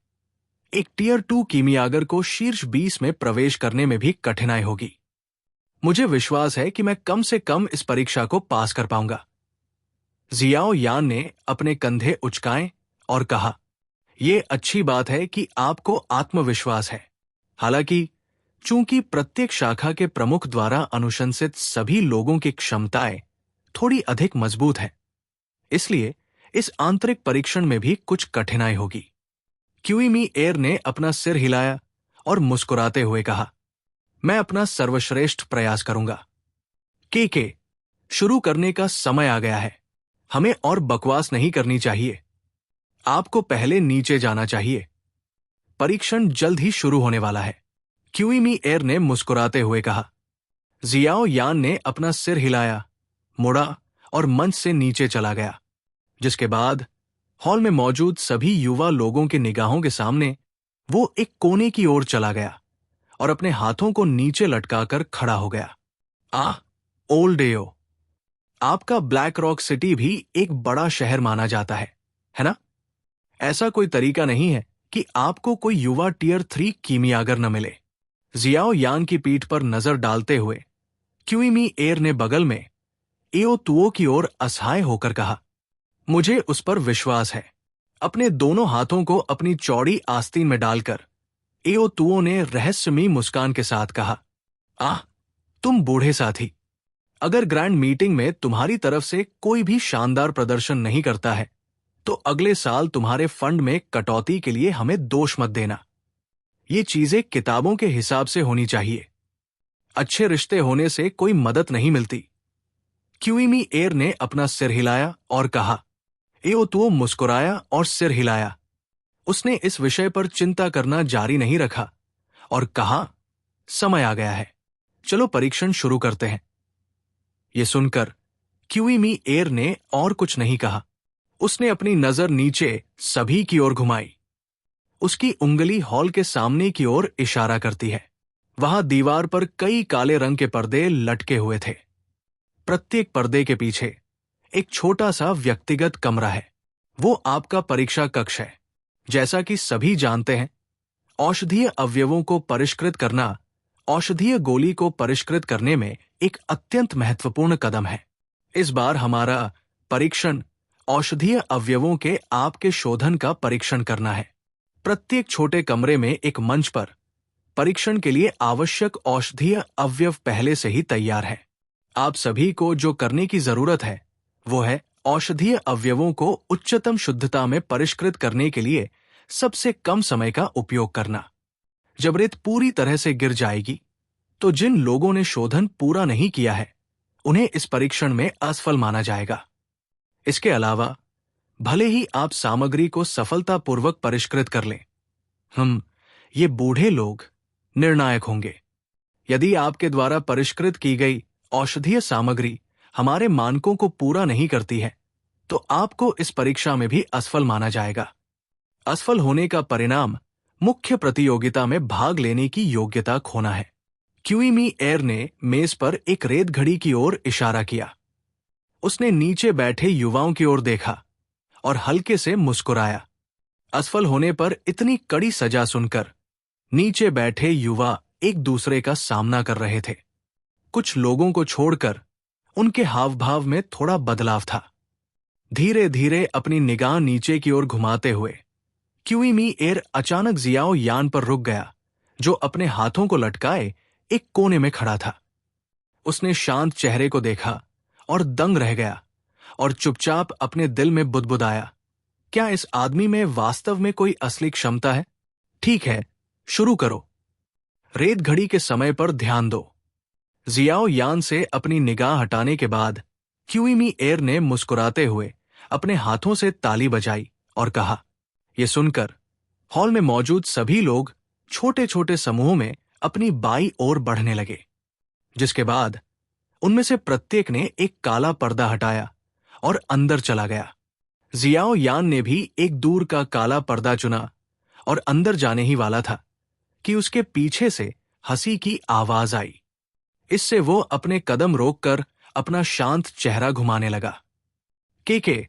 एक टियर 2 कीमियागर को शीर्ष 20 में प्रवेश करने में भी कठिनाई होगी। मुझे विश्वास है कि मैं कम से कम इस परीक्षा को पास कर पाऊंगा। जियाओ यान ने अपने कंधे उचकाए और कहा, यह अच्छी बात है कि आपको आत्मविश्वास है। हालांकि चूंकि प्रत्येक शाखा के प्रमुख द्वारा अनुशंसित सभी लोगों की क्षमताएं थोड़ी अधिक मजबूत हैं, इसलिए इस आंतरिक परीक्षण में भी कुछ कठिनाई होगी। क्यूई मी एयर ने अपना सिर हिलाया और मुस्कुराते हुए कहा, मैं अपना सर्वश्रेष्ठ प्रयास करूंगा। के शुरू करने का समय आ गया है। हमें और बकवास नहीं करनी चाहिए। आपको पहले नीचे जाना चाहिए। परीक्षण जल्द ही शुरू होने वाला है, क्यूई मी एयर ने मुस्कुराते हुए कहा। जियाओ यान ने अपना सिर हिलाया, मुड़ा और मंच से नीचे चला गया, जिसके बाद हॉल में मौजूद सभी युवा लोगों की निगाहों के सामने वो एक कोने की ओर चला गया और अपने हाथों को नीचे लटकाकर खड़ा हो गया। ओल्ड एओ, आपका ब्लैक रॉक सिटी भी एक बड़ा शहर माना जाता है ना? ऐसा कोई तरीका नहीं है कि आपको कोई युवा टियर 3 कीमियागर न मिले। जियाओ यान की पीठ पर नजर डालते हुए क्यूई मी एयर ने बगल में एओतुओ की ओर असहाय होकर कहा, मुझे उस पर विश्वास है। अपने दोनों हाथों को अपनी चौड़ी आस्तीन में डालकर एओतुओ ने रहस्यमयी मुस्कान के साथ कहा, तुम बूढ़े साथी, अगर ग्रैंड मीटिंग में तुम्हारी तरफ से कोई भी शानदार प्रदर्शन नहीं करता है तो अगले साल तुम्हारे फंड में कटौती के लिए हमें दोष मत देना। ये चीजें किताबों के हिसाब से होनी चाहिए। अच्छे रिश्ते होने से कोई मदद नहीं मिलती। क्यूई मी एयर ने अपना सिर हिलाया और कहा। एओतुओ मुस्कुराया और सिर हिलाया। उसने इस विषय पर चिंता करना जारी नहीं रखा और कहा, समय आ गया है, चलो परीक्षण शुरू करते हैं। यह सुनकर क्यूई मी एयर ने और कुछ नहीं कहा। उसने अपनी नजर नीचे सभी की ओर घुमाई। उसकी उंगली हॉल के सामने की ओर इशारा करती है। वहां दीवार पर कई काले रंग के पर्दे लटके हुए थे। प्रत्येक पर्दे के पीछे एक छोटा सा व्यक्तिगत कमरा है। वो आपका परीक्षा कक्ष है। जैसा कि सभी जानते हैं, औषधीय अवयवों को परिष्कृत करना औषधीय गोली को परिष्कृत करने में एक अत्यंत महत्वपूर्ण कदम है। इस बार हमारा परीक्षण औषधीय अवयवों के आपके शोधन का परीक्षण करना है। प्रत्येक छोटे कमरे में एक मंच पर परीक्षण के लिए आवश्यक औषधीय अवयव पहले से ही तैयार है। आप सभी को जो करने की जरूरत है वो है औषधीय अवयवों को उच्चतम शुद्धता में परिष्कृत करने के लिए सबसे कम समय का उपयोग करना। जब रेत पूरी तरह से गिर जाएगी तो जिन लोगों ने शोधन पूरा नहीं किया है उन्हें इस परीक्षण में असफल माना जाएगा। इसके अलावा भले ही आप सामग्री को सफलतापूर्वक परिष्कृत कर लें, ये बूढ़े लोग निर्णायक होंगे। यदि आपके द्वारा परिष्कृत की गई औषधीय सामग्री हमारे मानकों को पूरा नहीं करती है तो आपको इस परीक्षा में भी असफल माना जाएगा। असफल होने का परिणाम मुख्य प्रतियोगिता में भाग लेने की योग्यता खोना है। क्यूईमी एयर ने मेज पर एक रेत घड़ी की ओर इशारा किया। उसने नीचे बैठे युवाओं की ओर देखा और हल्के से मुस्कुराया। असफल होने पर इतनी कड़ी सजा सुनकर नीचे बैठे युवा एक दूसरे का सामना कर रहे थे। कुछ लोगों को छोड़कर उनके हाव भाव में थोड़ा बदलाव था। धीरे धीरे अपनी निगाह नीचे की ओर घुमाते हुए क्यूईमी एयर अचानक जियाओ यान पर रुक गया, जो अपने हाथों को लटकाए एक कोने में खड़ा था। उसने शांत चेहरे को देखा और दंग रह गया और चुपचाप अपने दिल में बुदबुदाया, क्या इस आदमी में वास्तव में कोई असली क्षमता है? ठीक है, शुरू करो। रेत घड़ी के समय पर ध्यान दो। जियाओ यान से अपनी निगाह हटाने के बाद क्यूईमी एयर ने मुस्कुराते हुए अपने हाथों से ताली बजाई और कहा। यह सुनकर हॉल में मौजूद सभी लोग छोटे छोटे समूहों में अपनी बाई ओर बढ़ने लगे, जिसके बाद उनमें से प्रत्येक ने एक काला पर्दा हटाया और अंदर चला गया। जियाओ यान ने भी एक दूर का काला पर्दा चुना और अंदर जाने ही वाला था कि उसके पीछे से हंसी की आवाज आई। इससे वो अपने कदम रोककर अपना शांत चेहरा घुमाने लगा। के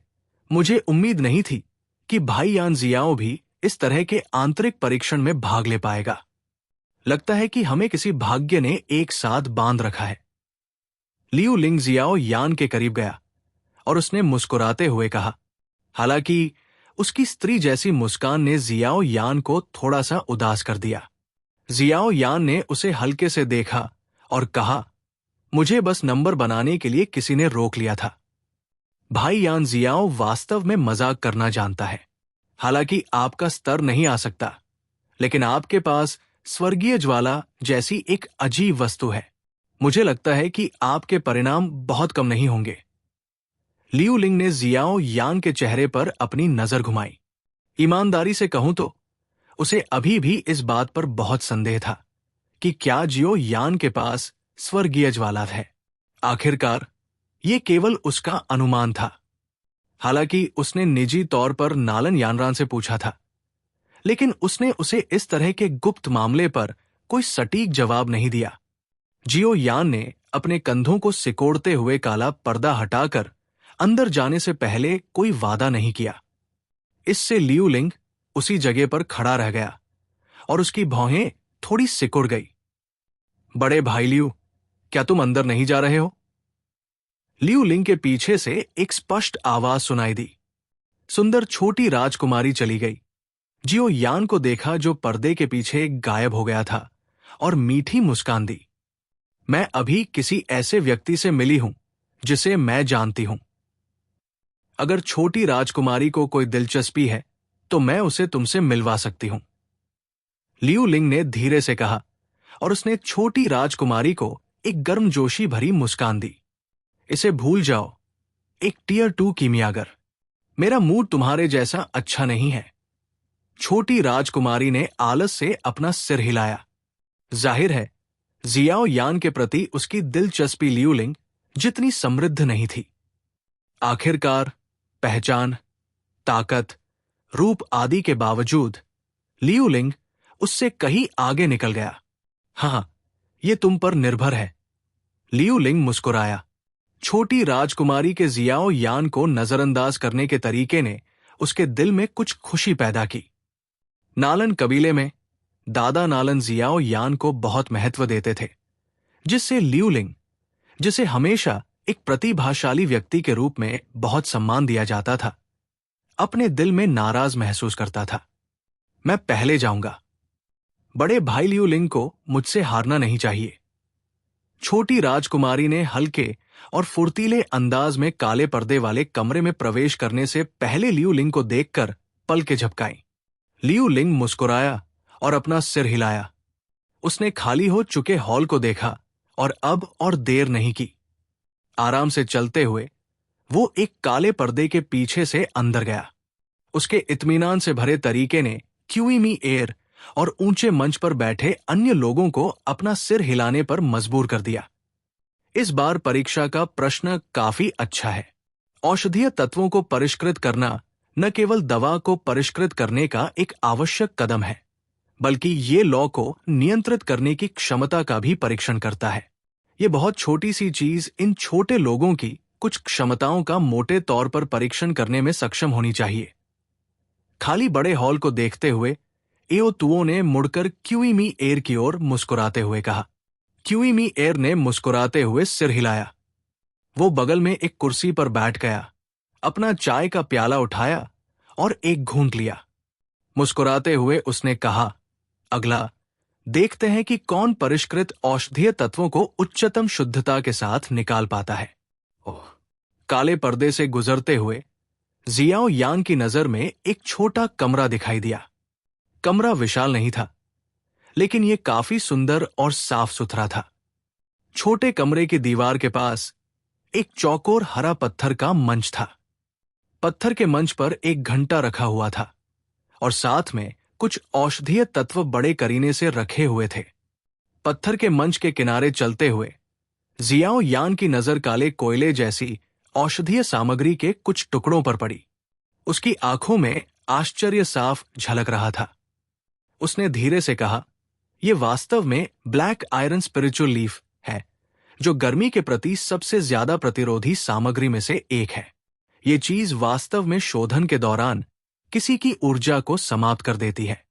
मुझे उम्मीद नहीं थी कि भाई यान जियाओ भी इस तरह के आंतरिक परीक्षण में भाग ले पाएगा। लगता है कि हमें किसी भाग्य ने एक साथ बांध रखा है। लियू लिंग जियाओ यान के करीब गया और उसने मुस्कुराते हुए कहा। हालांकि उसकी स्त्री जैसी मुस्कान ने जियाओ यान को थोड़ा सा उदास कर दिया। जियाओ यान ने उसे हल्के से देखा और कहा, मुझे बस नंबर बनाने के लिए किसी ने रोक लिया था। भाई यान जियाओ वास्तव में मजाक करना जानता है। हालांकि आपका स्तर नहीं आ सकता, लेकिन आपके पास स्वर्गीय ज्वाला जैसी एक अजीब वस्तु है। मुझे लगता है कि आपके परिणाम बहुत कम नहीं होंगे। लियू लिंग ने जियाओ यान के चेहरे पर अपनी नजर घुमाई। ईमानदारी से कहूं तो उसे अभी भी इस बात पर बहुत संदेह था कि क्या जियो यान के पास स्वर्गीय ज्वाला है। आखिरकार ये केवल उसका अनुमान था। हालांकि उसने निजी तौर पर नालन यानरान से पूछा था, लेकिन उसने उसे इस तरह के गुप्त मामले पर कोई सटीक जवाब नहीं दिया। जियो यान ने अपने कंधों को सिकोड़ते हुए काला पर्दा हटाकर अंदर जाने से पहले कोई वादा नहीं किया। इससे लियू लिंग उसी जगह पर खड़ा रह गया और उसकी भौहें थोड़ी सिकुड़ गई। बड़े भाई लियू, क्या तुम अंदर नहीं जा रहे हो? लियू लिंग के पीछे से एक स्पष्ट आवाज सुनाई दी। सुंदर छोटी राजकुमारी चली गई। जियो यान को देखा जो पर्दे के पीछे गायब हो गया था और मीठी मुस्कान दी। मैं अभी किसी ऐसे व्यक्ति से मिली हूं जिसे मैं जानती हूं। अगर छोटी राजकुमारी को कोई दिलचस्पी है तो मैं उसे तुमसे मिलवा सकती हूं। लियू लिंग ने धीरे से कहा और उसने छोटी राजकुमारी को एक गर्मजोशी भरी मुस्कान दी। इसे भूल जाओ, एक टियर 2 कीमियागर। मेरा मूड तुम्हारे जैसा अच्छा नहीं है। छोटी राजकुमारी ने आलस से अपना सिर हिलाया। जाहिर है जियाओ यान के प्रति उसकी दिलचस्पी लियू लिंग जितनी समृद्ध नहीं थी। आखिरकार पहचान, ताकत, रूप आदि के बावजूद लियूलिंग उससे कहीं आगे निकल गया। हाँ, ये तुम पर निर्भर है। लियूलिंग मुस्कुराया। छोटी राजकुमारी के जियाओ यान को नजरअंदाज करने के तरीके ने उसके दिल में कुछ खुशी पैदा की। नालन कबीले में दादा नालन जियाओ यान को बहुत महत्व देते थे, जिससे लियूलिंग, जिसे हमेशा एक प्रतिभाशाली व्यक्ति के रूप में बहुत सम्मान दिया जाता था, अपने दिल में नाराज महसूस करता था। मैं पहले जाऊंगा। बड़े भाई लियूलिंग को मुझसे हारना नहीं चाहिए। छोटी राजकुमारी ने हल्के और फुर्तीले अंदाज में काले पर्दे वाले कमरे में प्रवेश करने से पहले लियूलिंग को देखकर पलकें झपकाईं। लियूलिंग मुस्कुराया और अपना सिर हिलाया। उसने खाली हो चुके हॉल को देखा और अब और देर नहीं की। आराम से चलते हुए वो एक काले पर्दे के पीछे से अंदर गया। उसके इत्मीनान से भरे तरीके ने क्यूइमी एयर और ऊंचे मंच पर बैठे अन्य लोगों को अपना सिर हिलाने पर मजबूर कर दिया। इस बार परीक्षा का प्रश्न काफी अच्छा है। औषधीय तत्वों को परिष्कृत करना न केवल दवा को परिष्कृत करने का एक आवश्यक कदम है, बल्कि ये लॉ को नियंत्रित करने की क्षमता का भी परीक्षण करता है। ये बहुत छोटी सी चीज इन छोटे लोगों की कुछ क्षमताओं का मोटे तौर पर परीक्षण करने में सक्षम होनी चाहिए। खाली बड़े हॉल को देखते हुए एओतुओ ने मुड़कर क्यूइमी एयर की ओर मुस्कुराते हुए कहा। क्यूइमी एयर ने मुस्कुराते हुए सिर हिलाया। वो बगल में एक कुर्सी पर बैठ गया, अपना चाय का प्याला उठाया और एक घूंट लिया। मुस्कुराते हुए उसने कहा, अगला देखते हैं कि कौन परिष्कृत औषधीय तत्वों को उच्चतम शुद्धता के साथ निकाल पाता है। ओह! काले पर्दे से गुजरते हुए जियाओ यान की नजर में एक छोटा कमरा दिखाई दिया। कमरा विशाल नहीं था, लेकिन यह काफी सुंदर और साफ सुथरा था। छोटे कमरे की दीवार के पास एक चौकोर हरा पत्थर का मंच था। पत्थर के मंच पर एक घंटा रखा हुआ था और साथ में कुछ औषधीय तत्व बड़े करीने से रखे हुए थे। पत्थर के मंच के किनारे चलते हुए जियाओ यान की नजर काले कोयले जैसी औषधीय सामग्री के कुछ टुकड़ों पर पड़ी। उसकी आंखों में आश्चर्य साफ झलक रहा था। उसने धीरे से कहा, यह वास्तव में ब्लैक आयरन स्पिरिचुअल लीफ है, जो गर्मी के प्रति सबसे ज्यादा प्रतिरोधी सामग्री में से एक है। ये चीज वास्तव में शोधन के दौरान किसी की ऊर्जा को समाप्त कर देती है।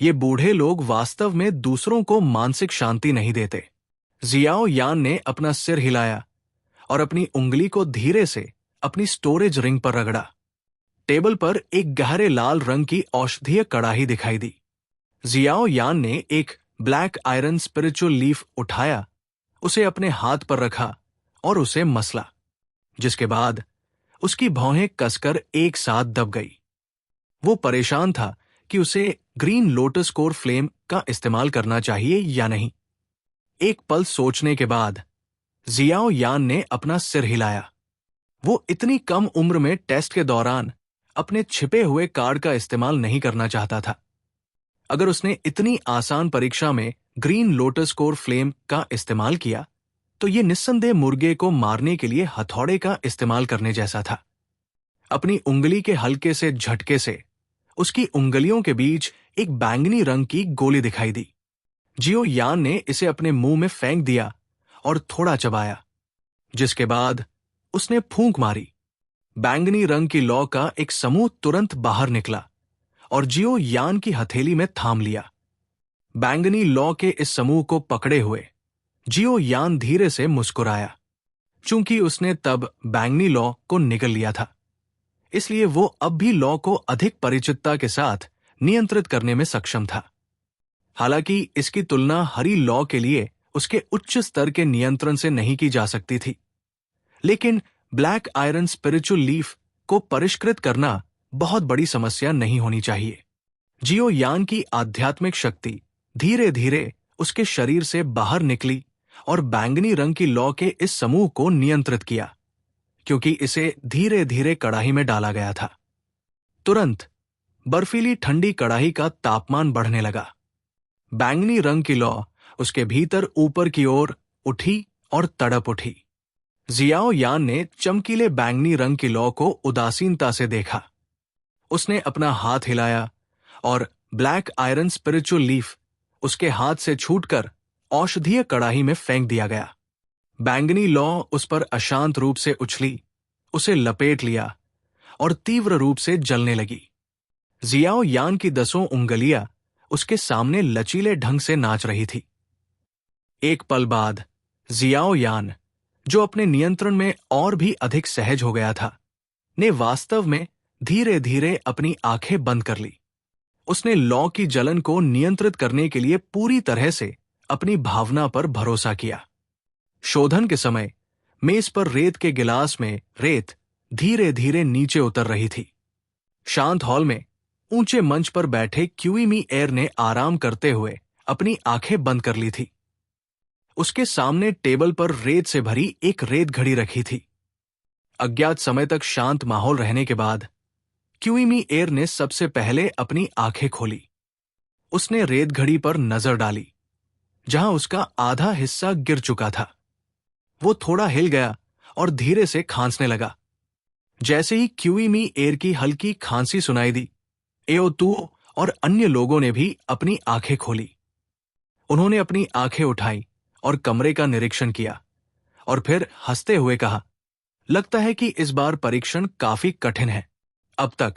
ये बूढ़े लोग वास्तव में दूसरों को मानसिक शांति नहीं देते। जियाओ यान ने अपना सिर हिलाया और अपनी उंगली को धीरे से अपनी स्टोरेज रिंग पर रगड़ा। टेबल पर एक गहरे लाल रंग की औषधीय कड़ाही दिखाई दी। जियाओ यान ने एक ब्लैक आयरन स्पिरिचुअल लीफ उठाया, उसे अपने हाथ पर रखा और उसे मसला, जिसके बाद उसकी भौहें कसकर एक साथ दब गई। वो परेशान था कि उसे ग्रीन लोटस कोर फ्लेम का इस्तेमाल करना चाहिए या नहीं। एक पल सोचने के बाद जियाओ यान ने अपना सिर हिलाया। वो इतनी कम उम्र में टेस्ट के दौरान अपने छिपे हुए कार्ड का इस्तेमाल नहीं करना चाहता था। अगर उसने इतनी आसान परीक्षा में ग्रीन लोटस कोर फ्लेम का इस्तेमाल किया, तो ये निस्संदेह मुर्गे को मारने के लिए हथौड़े का इस्तेमाल करने जैसा था। अपनी उंगली के हल्के से झटके से उसकी उंगलियों के बीच एक बैंगनी रंग की गोली दिखाई दी। जियो यान ने इसे अपने मुंह में फेंक दिया और थोड़ा चबाया, जिसके बाद उसने फूंक मारी। बैंगनी रंग की लौ का एक समूह तुरंत बाहर निकला और जियो यान की हथेली में थाम लिया। बैंगनी लौ के इस समूह को पकड़े हुए जियो यान धीरे से मुस्कुराया। चूंकि उसने तब बैंगनी लौ को निगल लिया था, इसलिए वो अब भी लौ को अधिक परिचितता के साथ नियंत्रित करने में सक्षम था। हालांकि इसकी तुलना हरी लौ के लिए उसके उच्च स्तर के नियंत्रण से नहीं की जा सकती थी, लेकिन ब्लैक आयरन स्पिरिचुअल लीफ को परिष्कृत करना बहुत बड़ी समस्या नहीं होनी चाहिए। जियो यान की आध्यात्मिक शक्ति धीरे धीरे उसके शरीर से बाहर निकली और बैंगनी रंग की लौ के इस समूह को नियंत्रित किया, क्योंकि इसे धीरे धीरे कड़ाही में डाला गया था। तुरंत बर्फीली ठंडी कड़ाही का तापमान बढ़ने लगा। बैंगनी रंग की लौ उसके भीतर ऊपर की ओर उठी और तड़प उठी। जियाओ यान ने चमकीले बैंगनी रंग की लौ को उदासीनता से देखा। उसने अपना हाथ हिलाया और ब्लैक आयरन स्पिरिचुअल लीफ उसके हाथ से छूटकर औषधीय कड़ाही में फेंक दिया गया। बैंगनी लौ उस पर अशांत रूप से उछली, उसे लपेट लिया और तीव्र रूप से जलने लगी। जियाओ यान की 10 उंगलियां उसके सामने लचीले ढंग से नाच रही थी। एक पल बाद जियाओ यान, जो अपने नियंत्रण में और भी अधिक सहज हो गया था, ने वास्तव में धीरे धीरे अपनी आंखें बंद कर ली। उसने लौ की जलन को नियंत्रित करने के लिए पूरी तरह से अपनी भावना पर भरोसा किया। शोधन के समय मेज पर रेत के गिलास में रेत धीरे धीरे नीचे उतर रही थी। शांत हॉल में ऊंचे मंच पर बैठे क्यूइमी एयर ने आराम करते हुए अपनी आंखें बंद कर ली थी। उसके सामने टेबल पर रेत से भरी एक रेत घड़ी रखी थी। अज्ञात समय तक शांत माहौल रहने के बाद क्यूइमी एयर ने सबसे पहले अपनी आंखें खोली। उसने रेत घड़ी पर नजर डाली, जहां उसका आधा हिस्सा गिर चुका था। वो थोड़ा हिल गया और धीरे से खांसने लगा। जैसे ही क्यूइमी एयर की हल्की खांसी सुनाई दी, एओ तुओ और अन्य लोगों ने भी अपनी आंखें खोली। उन्होंने अपनी आंखें उठाई और कमरे का निरीक्षण किया और फिर हंसते हुए कहा, लगता है कि इस बार परीक्षण काफी कठिन है। अब तक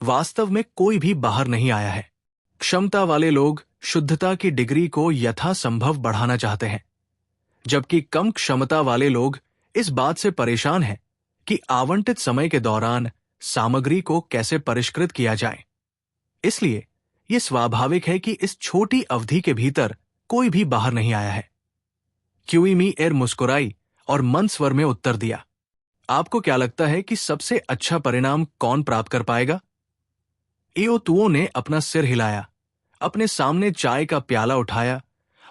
वास्तव में कोई भी बाहर नहीं आया है। क्षमता वाले लोग शुद्धता की डिग्री को यथासंभव बढ़ाना चाहते हैं, जबकि कम क्षमता वाले लोग इस बात से परेशान हैं कि आवंटित समय के दौरान सामग्री को कैसे परिष्कृत किया जाए। इसलिए यह स्वाभाविक है कि इस छोटी अवधि के भीतर कोई भी बाहर नहीं आया है। क्यूइमी एयर मुस्कुराई और मंद स्वर में उत्तर दिया, आपको क्या लगता है कि सबसे अच्छा परिणाम कौन प्राप्त कर पाएगा? एओ तुओ ने अपना सिर हिलाया, अपने सामने चाय का प्याला उठाया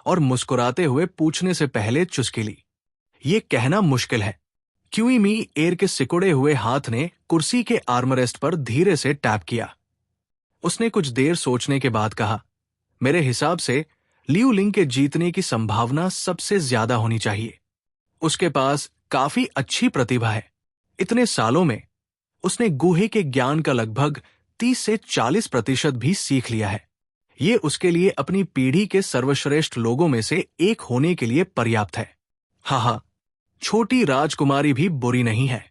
और मुस्कुराते हुए पूछने से पहले चुस्की ली। ये कहना मुश्किल है। क्यूइमी एयर के सिकुड़े हुए हाथ ने कुर्सी के आर्मरेस्ट पर धीरे से टैप किया। उसने कुछ देर सोचने के बाद कहा, मेरे हिसाब से लियू लिंग के जीतने की संभावना सबसे ज्यादा होनी चाहिए। उसके पास काफी अच्छी प्रतिभा है। इतने सालों में उसने गुहे के ज्ञान का लगभग 30 से 40% भी सीख लिया है। ये उसके लिए अपनी पीढ़ी के सर्वश्रेष्ठ लोगों में से एक होने के लिए पर्याप्त है। हाँ, छोटी राजकुमारी भी बुरी नहीं है।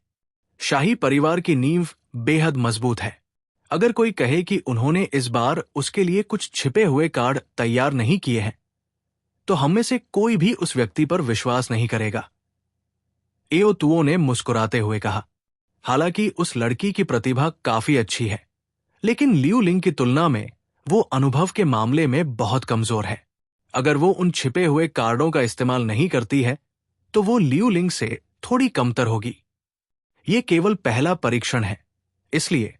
शाही परिवार की नींव बेहद मजबूत है। अगर कोई कहे कि उन्होंने इस बार उसके लिए कुछ छिपे हुए कार्ड तैयार नहीं किए हैं, तो हम में से कोई भी उस व्यक्ति पर विश्वास नहीं करेगा। एओ तुओ ने मुस्कुराते हुए कहा, हालांकि उस लड़की की प्रतिभा काफी अच्छी है, लेकिन लियू लिंग की तुलना में वो अनुभव के मामले में बहुत कमजोर है। अगर वो उन छिपे हुए कार्डों का इस्तेमाल नहीं करती है, तो वो लियू लिंग से थोड़ी कमतर होगी। ये केवल पहला परीक्षण है, इसलिए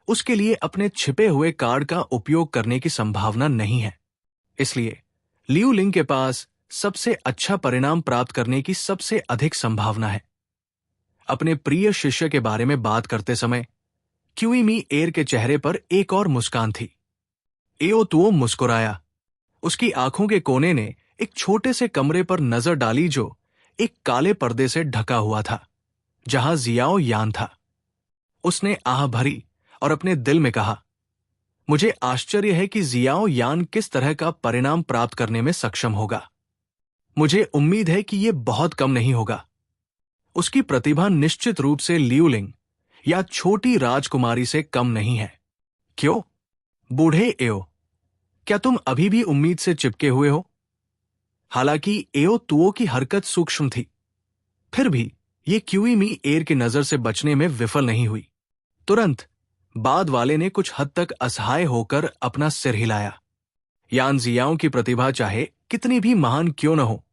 उसके लिए अपने छिपे हुए कार्ड का उपयोग करने की संभावना नहीं है। इसलिए लियू लिंग के पास सबसे अच्छा परिणाम प्राप्त करने की सबसे अधिक संभावना है। अपने प्रिय शिष्य के बारे में बात करते समय क्यूइमी एयर के चेहरे पर एक और मुस्कान थी। एओ तुओ मुस्कुराया। उसकी आंखों के कोने ने एक छोटे से कमरे पर नजर डाली जो एक काले पर्दे से ढका हुआ था, जहां जियाओ यान था। उसने आह भरी और अपने दिल में कहा, मुझे आश्चर्य है कि जियाओ यान किस तरह का परिणाम प्राप्त करने में सक्षम होगा। मुझे उम्मीद है कि यह बहुत कम नहीं होगा। उसकी प्रतिभा निश्चित रूप से लियू लिंग या छोटी राजकुमारी से कम नहीं है। क्यों बूढ़े एओ, क्या तुम अभी भी उम्मीद से चिपके हुए हो? हालांकि एओ तुओ की हरकत सूक्ष्म थी, फिर भी ये क्यूइमी एयर की नजर से बचने में विफल नहीं हुई। तुरंत बाद वाले ने कुछ हद तक असहाय होकर अपना सिर हिलाया। यान जियाओ की प्रतिभा चाहे कितनी भी महान क्यों न हो,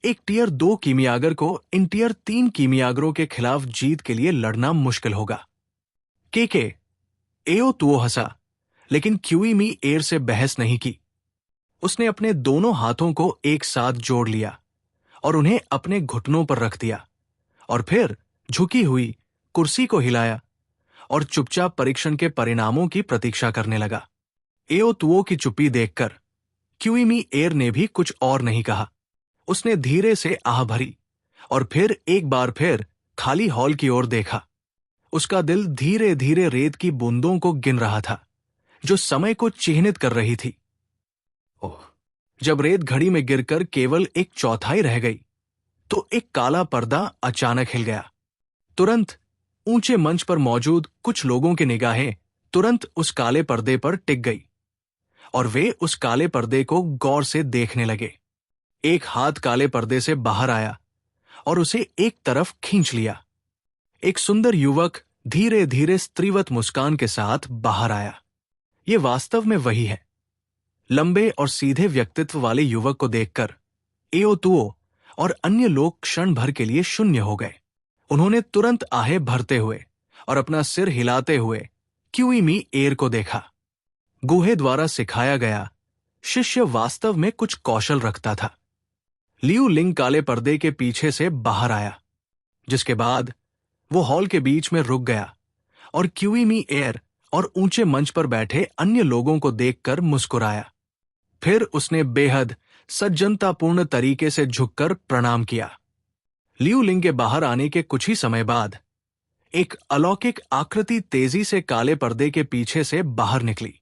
एक टियर 2 कीमियागर को इन टियर 3 कीमियागरों के खिलाफ जीत के लिए लड़ना मुश्किल होगा। के एओ तुओ हंसा, लेकिन क्यूइमी एयर से बहस नहीं की। उसने अपने दोनों हाथों को एक साथ जोड़ लिया और उन्हें अपने घुटनों पर रख दिया और फिर झुकी हुई कुर्सी को हिलाया और चुपचाप परीक्षण के परिणामों की प्रतीक्षा करने लगा। एओ तुओ की चुप्पी देखकर क्यूइमी एयर ने भी कुछ और नहीं कहा। उसने धीरे से आह भरी और फिर एक बार फिर खाली हॉल की ओर देखा। उसका दिल धीरे धीरे रेत की बूंदों को गिन रहा था, जो समय को चिह्नित कर रही थी। ओह, जब रेत घड़ी में गिरकर केवल एक चौथाई रह गई तो एक काला पर्दा अचानक हिल गया। तुरंत ऊंचे मंच पर मौजूद कुछ लोगों की निगाहें तुरंत उस काले पर्दे पर टिक गई और वे उस काले पर्दे को गौर से देखने लगे। एक हाथ काले पर्दे से बाहर आया और उसे एक तरफ खींच लिया। एक सुंदर युवक धीरे धीरे स्त्रीवत मुस्कान के साथ बाहर आया। ये वास्तव में वही है। लंबे और सीधे व्यक्तित्व वाले युवक को देखकर एओ तुओ और अन्य लोग क्षण भर के लिए शून्य हो गए। उन्होंने तुरंत आहें भरते हुए और अपना सिर हिलाते हुए क्यूइमी एर को देखा। गुहे द्वारा सिखाया गया शिष्य वास्तव में कुछ कौशल रखता था। लियू लिंग काले पर्दे के पीछे से बाहर आया, जिसके बाद वो हॉल के बीच में रुक गया और क्यूइमी एर और ऊंचे मंच पर बैठे अन्य लोगों को देखकर मुस्कुराया। फिर उसने बेहद सज्जनतापूर्ण तरीके से झुककर प्रणाम किया। लियू लिंग के बाहर आने के कुछ ही समय बाद एक अलौकिक आकृति तेजी से काले पर्दे के पीछे से बाहर निकली।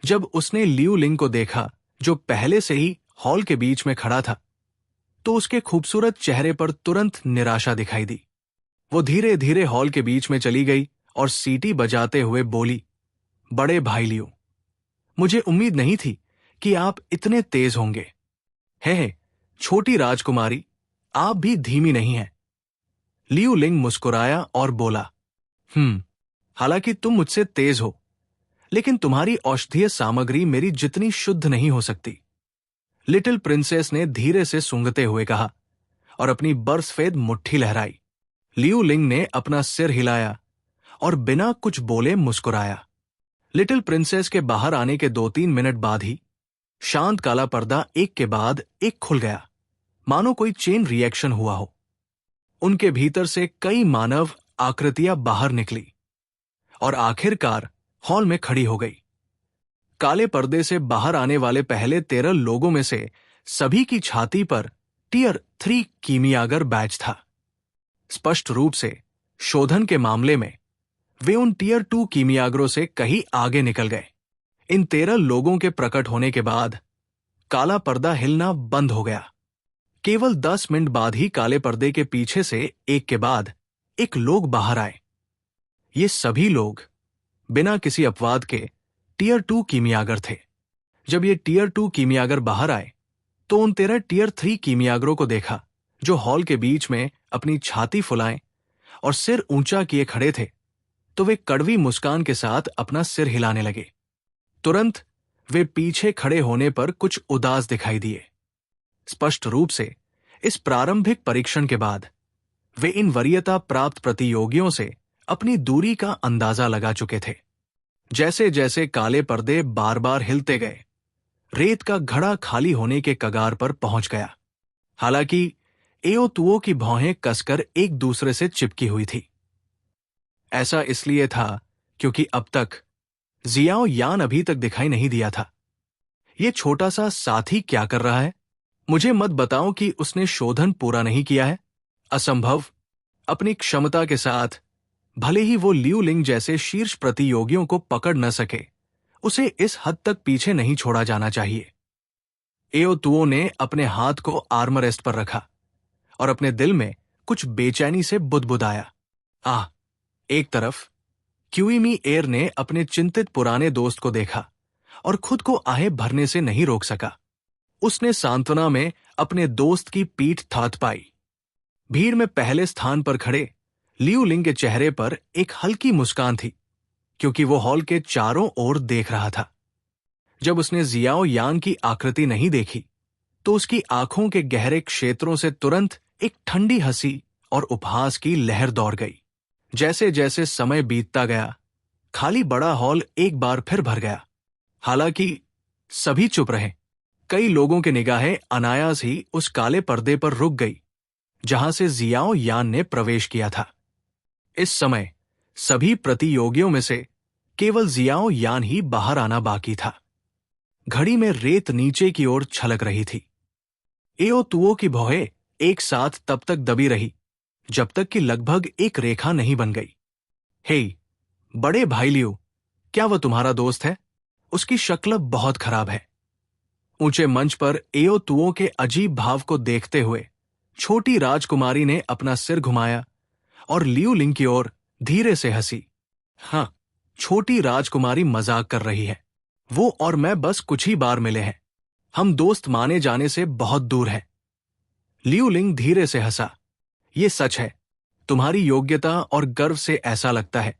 जब उसने लियू लिंग को देखा, जो पहले से ही हॉल के बीच में खड़ा था, तो उसके खूबसूरत चेहरे पर तुरंत निराशा दिखाई दी। वो धीरे धीरे हॉल के बीच में चली गई और सीटी बजाते हुए बोली, बड़े भाई लियू, मुझे उम्मीद नहीं थी कि आप इतने तेज होंगे। हे छोटी राजकुमारी, आप भी धीमी नहीं हैं। लियू लिंग मुस्कुराया और बोला, हालांकि तुम मुझसे तेज हो, लेकिन तुम्हारी औषधीय सामग्री मेरी जितनी शुद्ध नहीं हो सकती। लिटिल प्रिंसेस ने धीरे से सूंघते हुए कहा और अपनी बर्सफेद मुट्ठी लहराई। लियू लिंग ने अपना सिर हिलाया और बिना कुछ बोले मुस्कुराया। लिटिल प्रिंसेस के बाहर आने के 2-3 मिनट बाद ही शांत काला पर्दा एक के बाद एक खुल गया, मानो कोई चेन रिएक्शन हुआ हो। उनके भीतर से कई मानव आकृतियां बाहर निकली और आखिरकार हॉल में खड़ी हो गई। काले पर्दे से बाहर आने वाले पहले 13 लोगों में से सभी की छाती पर टियर 3 कीमियागर बैज था। स्पष्ट रूप से शोधन के मामले में वे उन टियर 2 कीमियागरों से कहीं आगे निकल गए। इन 13 लोगों के प्रकट होने के बाद काला पर्दा हिलना बंद हो गया। केवल 10 मिनट बाद ही काले पर्दे के पीछे से एक के बाद एक लोग बाहर आए। ये सभी लोग बिना किसी अपवाद के टियर 2 कीमियागर थे। जब ये टियर 2 कीमियागर बाहर आए तो उन 13 टियर 3 कीमियागरों को देखा, जो हॉल के बीच में अपनी छाती फुलाएं और सिर ऊंचा किए खड़े थे। तो वे कड़वी मुस्कान के साथ अपना सिर हिलाने लगे। तुरंत वे पीछे खड़े होने पर कुछ उदास दिखाई दिए। स्पष्ट रूप से इस प्रारंभिक परीक्षण के बाद वे इन वरीयता प्राप्त प्रतियोगियों से अपनी दूरी का अंदाजा लगा चुके थे। जैसे जैसे काले पर्दे बार बार हिलते गए, रेत का घड़ा खाली होने के कगार पर पहुंच गया। हालांकि एओ तुओ की भौहें कसकर एक दूसरे से चिपकी हुई थी। ऐसा इसलिए था क्योंकि अब तक जियाओ यान अभी तक दिखाई नहीं दिया था। ये छोटा सा साथी क्या कर रहा है? मुझे मत बताओ कि उसने शोधन पूरा नहीं किया है। असंभव। अपनी क्षमता के साथ भले ही वो लियू लिंग जैसे शीर्ष प्रतियोगियों को पकड़ न सके, उसे इस हद तक पीछे नहीं छोड़ा जाना चाहिए। एओ तुओ ने अपने हाथ को आर्मर रेस्ट पर रखा और अपने दिल में कुछ बेचैनी से बुदबुदाया। एक तरफ क्यूइमी एर ने अपने चिंतित पुराने दोस्त को देखा और खुद को आहें भरने से नहीं रोक सका। उसने सांत्वना में अपने दोस्त की पीठ थपथपाई। भीड़ में पहले स्थान पर खड़े लियू लिंग के चेहरे पर एक हल्की मुस्कान थी, क्योंकि वो हॉल के चारों ओर देख रहा था। जब उसने जियाओ यान की आकृति नहीं देखी तो उसकी आंखों के गहरे क्षेत्रों से तुरंत एक ठंडी हंसी और उपहास की लहर दौड़ गई। जैसे जैसे समय बीतता गया, खाली बड़ा हॉल एक बार फिर भर गया। हालांकि सभी चुप रहे। कई लोगों की निगाहें अनायास ही उस काले पर्दे पर रुक गई जहां से जियाओ यान ने प्रवेश किया था। इस समय सभी प्रतियोगियों में से केवल जियाओ यान ही बाहर आना बाकी था। घड़ी में रेत नीचे की ओर छलक रही थी। एओ तुओ की भौहें एक साथ तब तक दबी रही जब तक कि लगभग एक रेखा नहीं बन गई। हे बड़े भाई लियू, क्या वह तुम्हारा दोस्त है? उसकी शक्ल बहुत खराब है। ऊंचे मंच पर एओ तुओ के अजीब भाव को देखते हुए छोटी राजकुमारी ने अपना सिर घुमाया और लियू लिंग की ओर धीरे से हंसी। हाँ, छोटी राजकुमारी मजाक कर रही है। वो और मैं बस कुछ ही बार मिले हैं। हम दोस्त माने जाने से बहुत दूर हैं। लियू लिंग धीरे से हंसा। ये सच है। तुम्हारी योग्यता और गर्व से ऐसा लगता है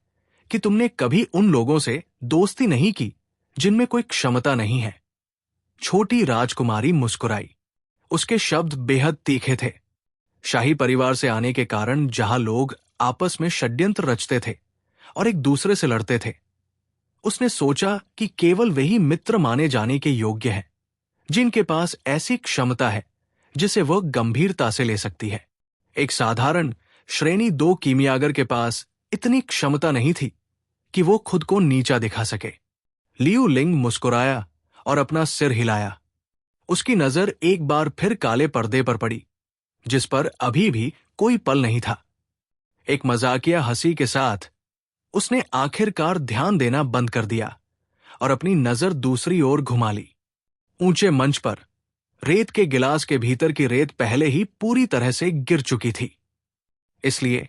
कि तुमने कभी उन लोगों से दोस्ती नहीं की जिनमें कोई क्षमता नहीं है। छोटी राजकुमारी मुस्कुराई। उसके शब्द बेहद तीखे थे। शाही परिवार से आने के कारण जहां लोग आपस में षड्यंत्र रचते थे और एक दूसरे से लड़ते थे, उसने सोचा कि केवल वही मित्र माने जाने के योग्य हैं जिनके पास ऐसी क्षमता है जिसे वह गंभीरता से ले सकती है। एक साधारण श्रेणी 2 कीमियागर के पास इतनी क्षमता नहीं थी कि वो खुद को नीचा दिखा सके। लियू लिंग मुस्कुराया और अपना सिर हिलाया। उसकी नजर एक बार फिर काले पर्दे पर पड़ी, जिस पर अभी भी कोई पल नहीं था। एक मजाकिया हंसी के साथ उसने आखिरकार ध्यान देना बंद कर दिया और अपनी नजर दूसरी ओर घुमा ली। ऊंचे मंच पर रेत के गिलास के भीतर की रेत पहले ही पूरी तरह से गिर चुकी थी। इसलिए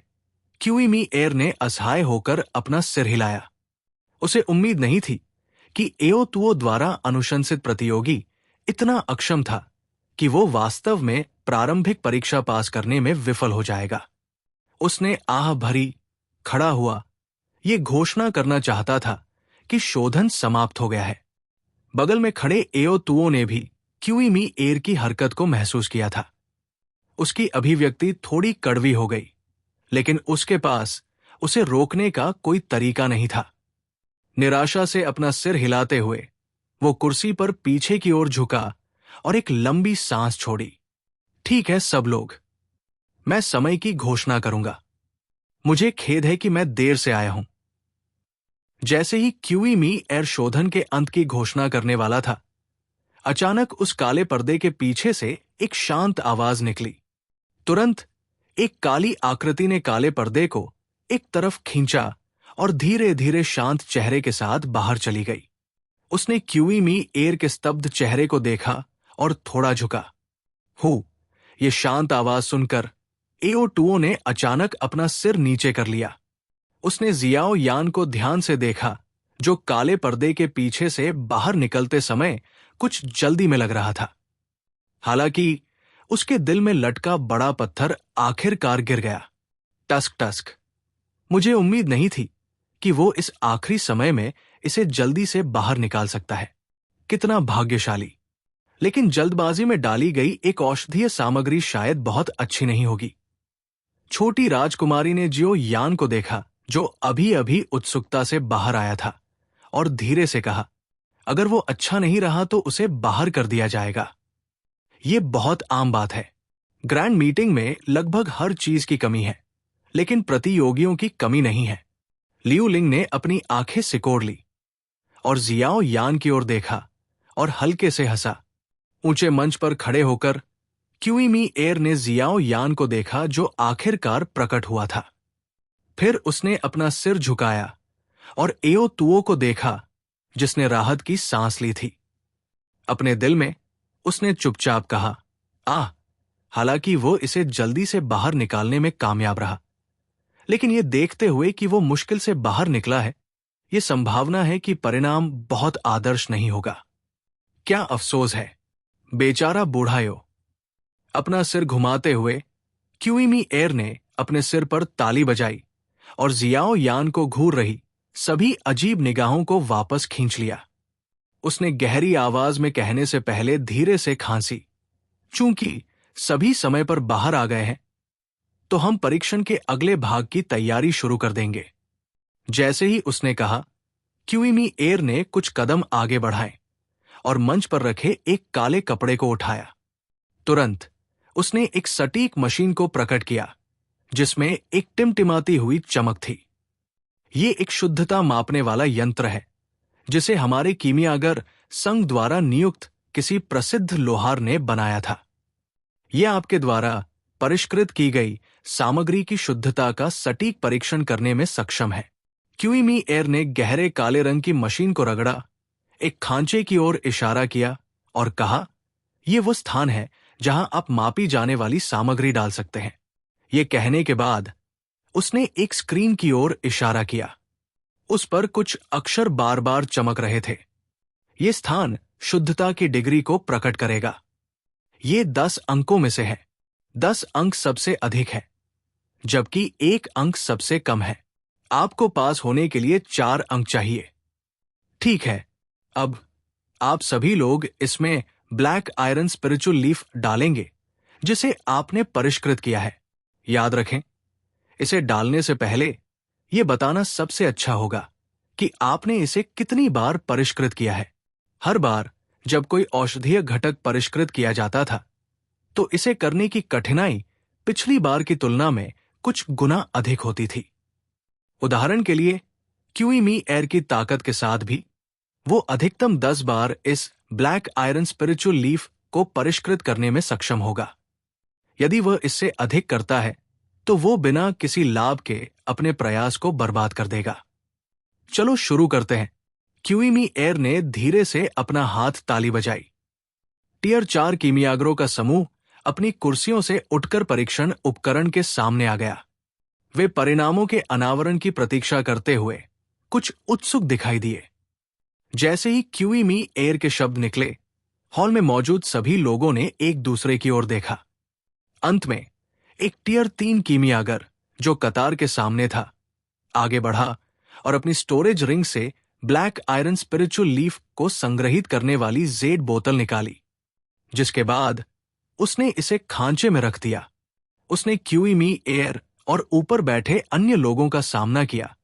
क्यूई एयर ने असहाय होकर अपना सिर हिलाया। उसे उम्मीद नहीं थी कि एओ तुओ द्वारा अनुशंसित प्रतियोगी इतना अक्षम था कि वो वास्तव में प्रारंभिक परीक्षा पास करने में विफल हो जाएगा। उसने आह भरी खड़ा हुआ ये घोषणा करना चाहता था कि शोधन समाप्त हो गया है। बगल में खड़े एओ तुओ ने भी क्यूई एयर की हरकत को महसूस किया था। उसकी अभिव्यक्ति थोड़ी कड़वी हो गई, लेकिन उसके पास उसे रोकने का कोई तरीका नहीं था। निराशा से अपना सिर हिलाते हुए वो कुर्सी पर पीछे की ओर झुका और एक लंबी सांस छोड़ी। ठीक है सब लोग, मैं समय की घोषणा करूंगा। मुझे खेद है कि मैं देर से आया हूं। जैसे ही क्यूई एयर शोधन के अंत की घोषणा करने वाला था, अचानक उस काले पर्दे के पीछे से एक शांत आवाज निकली। तुरंत एक काली आकृति ने काले पर्दे को एक तरफ खींचा और धीरे धीरे शांत चेहरे के साथ बाहर चली गई। उसने क्यूई एयर के स्तब्ध चेहरे को देखा और थोड़ा झुका। ये शांत आवाज सुनकर एओ टुओ ने अचानक अपना सिर नीचे कर लिया। उसने जियाओ यान को ध्यान से देखा, जो काले पर्दे के पीछे से बाहर निकलते समय कुछ जल्दी में लग रहा था। हालांकि उसके दिल में लटका बड़ा पत्थर आखिरकार गिर गया। Tusk tusk. मुझे उम्मीद नहीं थी कि वो इस आखिरी समय में इसे जल्दी से बाहर निकाल सकता है। कितना भाग्यशाली। लेकिन जल्दबाजी में डाली गई एक औषधीय सामग्री शायद बहुत अच्छी नहीं होगी। छोटी राजकुमारी ने जियो यान को देखा, जो अभी अभी उत्सुकता से बाहर आया था, और धीरे से कहा, अगर वो अच्छा नहीं रहा तो उसे बाहर कर दिया जाएगा। ये बहुत आम बात है। ग्रैंड मीटिंग में लगभग हर चीज की कमी है, लेकिन प्रतियोगियों की कमी नहीं है। लियू लिंग ने अपनी आंखें सिकोड़ ली और जियाओ यान की ओर देखा और हल्के से हंसा। ऊंचे मंच पर खड़े होकर क्यूई एयर ने जियाओ यान को देखा, जो आखिरकार प्रकट हुआ था। फिर उसने अपना सिर झुकाया और एओ तुओ को देखा, जिसने राहत की सांस ली थी। अपने दिल में उसने चुपचाप कहा, हालांकि वो इसे जल्दी से बाहर निकालने में कामयाब रहा। लेकिन ये देखते हुए कि वो मुश्किल से बाहर निकला है, ये संभावना है कि परिणाम बहुत आदर्श नहीं होगा। क्या अफसोस है, बेचारा बूढ़ायो। अपना सिर घुमाते हुए क्यूई एयर ने अपने सिर पर ताली बजाई और जियाओ यान को घूर रही सभी अजीब निगाहों को वापस खींच लिया। उसने गहरी आवाज में कहने से पहले धीरे से खांसी। चूंकि सभी समय पर बाहर आ गए हैं, तो हम परीक्षण के अगले भाग की तैयारी शुरू कर देंगे। जैसे ही उसने कहा, क्यूई एयर ने कुछ कदम आगे बढ़ाए और मंच पर रखे एक काले कपड़े को उठाया। तुरंत उसने एक सटीक मशीन को प्रकट किया, जिसमें एक टिमटिमाती हुई चमक थी। ये एक शुद्धता मापने वाला यंत्र है, जिसे हमारे कीमियागर संघ द्वारा नियुक्त किसी प्रसिद्ध लोहार ने बनाया था। यह आपके द्वारा परिष्कृत की गई सामग्री की शुद्धता का सटीक परीक्षण करने में सक्षम है। क्यूई एयर ने गहरे काले रंग की मशीन को रगड़ा, एक खांचे की ओर इशारा किया और कहा, यह वो स्थान है जहां आप मापी जाने वाली सामग्री डाल सकते हैं। ये कहने के बाद उसने एक स्क्रीन की ओर इशारा किया। उस पर कुछ अक्षर बार बार चमक रहे थे। ये स्थान शुद्धता की डिग्री को प्रकट करेगा। ये 10 अंकों में से है। 10 अंक सबसे अधिक है, जबकि 1 अंक सबसे कम है। आपको पास होने के लिए 4 अंक चाहिए। ठीक है, अब आप सभी लोग इसमें ब्लैक आयरन स्पिरिचुअल लीफ डालेंगे, जिसे आपने परिष्कृत किया है। याद रखें, इसे डालने से पहले यह बताना सबसे अच्छा होगा कि आपने इसे कितनी बार परिष्कृत किया है। हर बार जब कोई औषधीय घटक परिष्कृत किया जाता था, तो इसे करने की कठिनाई पिछली बार की तुलना में कुछ गुना अधिक होती थी। उदाहरण के लिए, क्यूईमी एयर की ताकत के साथ भी वो अधिकतम 10 बार इस ब्लैक आयरन स्पिरिचुअल लीफ को परिष्कृत करने में सक्षम होगा। यदि वह इससे अधिक करता है, तो वो बिना किसी लाभ के अपने प्रयास को बर्बाद कर देगा। चलो शुरू करते हैं। क्यूईमी एयर ने धीरे से अपना हाथ ताली बजाई। टियर 4 कीमियागरों का समूह अपनी कुर्सियों से उठकर परीक्षण उपकरण के सामने आ गया। वे परिणामों के अनावरण की प्रतीक्षा करते हुए कुछ उत्सुक दिखाई दिए। जैसे ही क्यूईमी एयर के शब्द निकले, हॉल में मौजूद सभी लोगों ने एक दूसरे की ओर देखा। अंत में एक टियर 3 कीमियागर, जो कतार के सामने था, आगे बढ़ा और अपनी स्टोरेज रिंग से ब्लैक आयरन स्पिरिचुअल लीफ को संग्रहित करने वाली जेड बोतल निकाली, जिसके बाद उसने इसे खांचे में रख दिया। उसने क्यूईमी एयर और ऊपर बैठे अन्य लोगों का सामना किया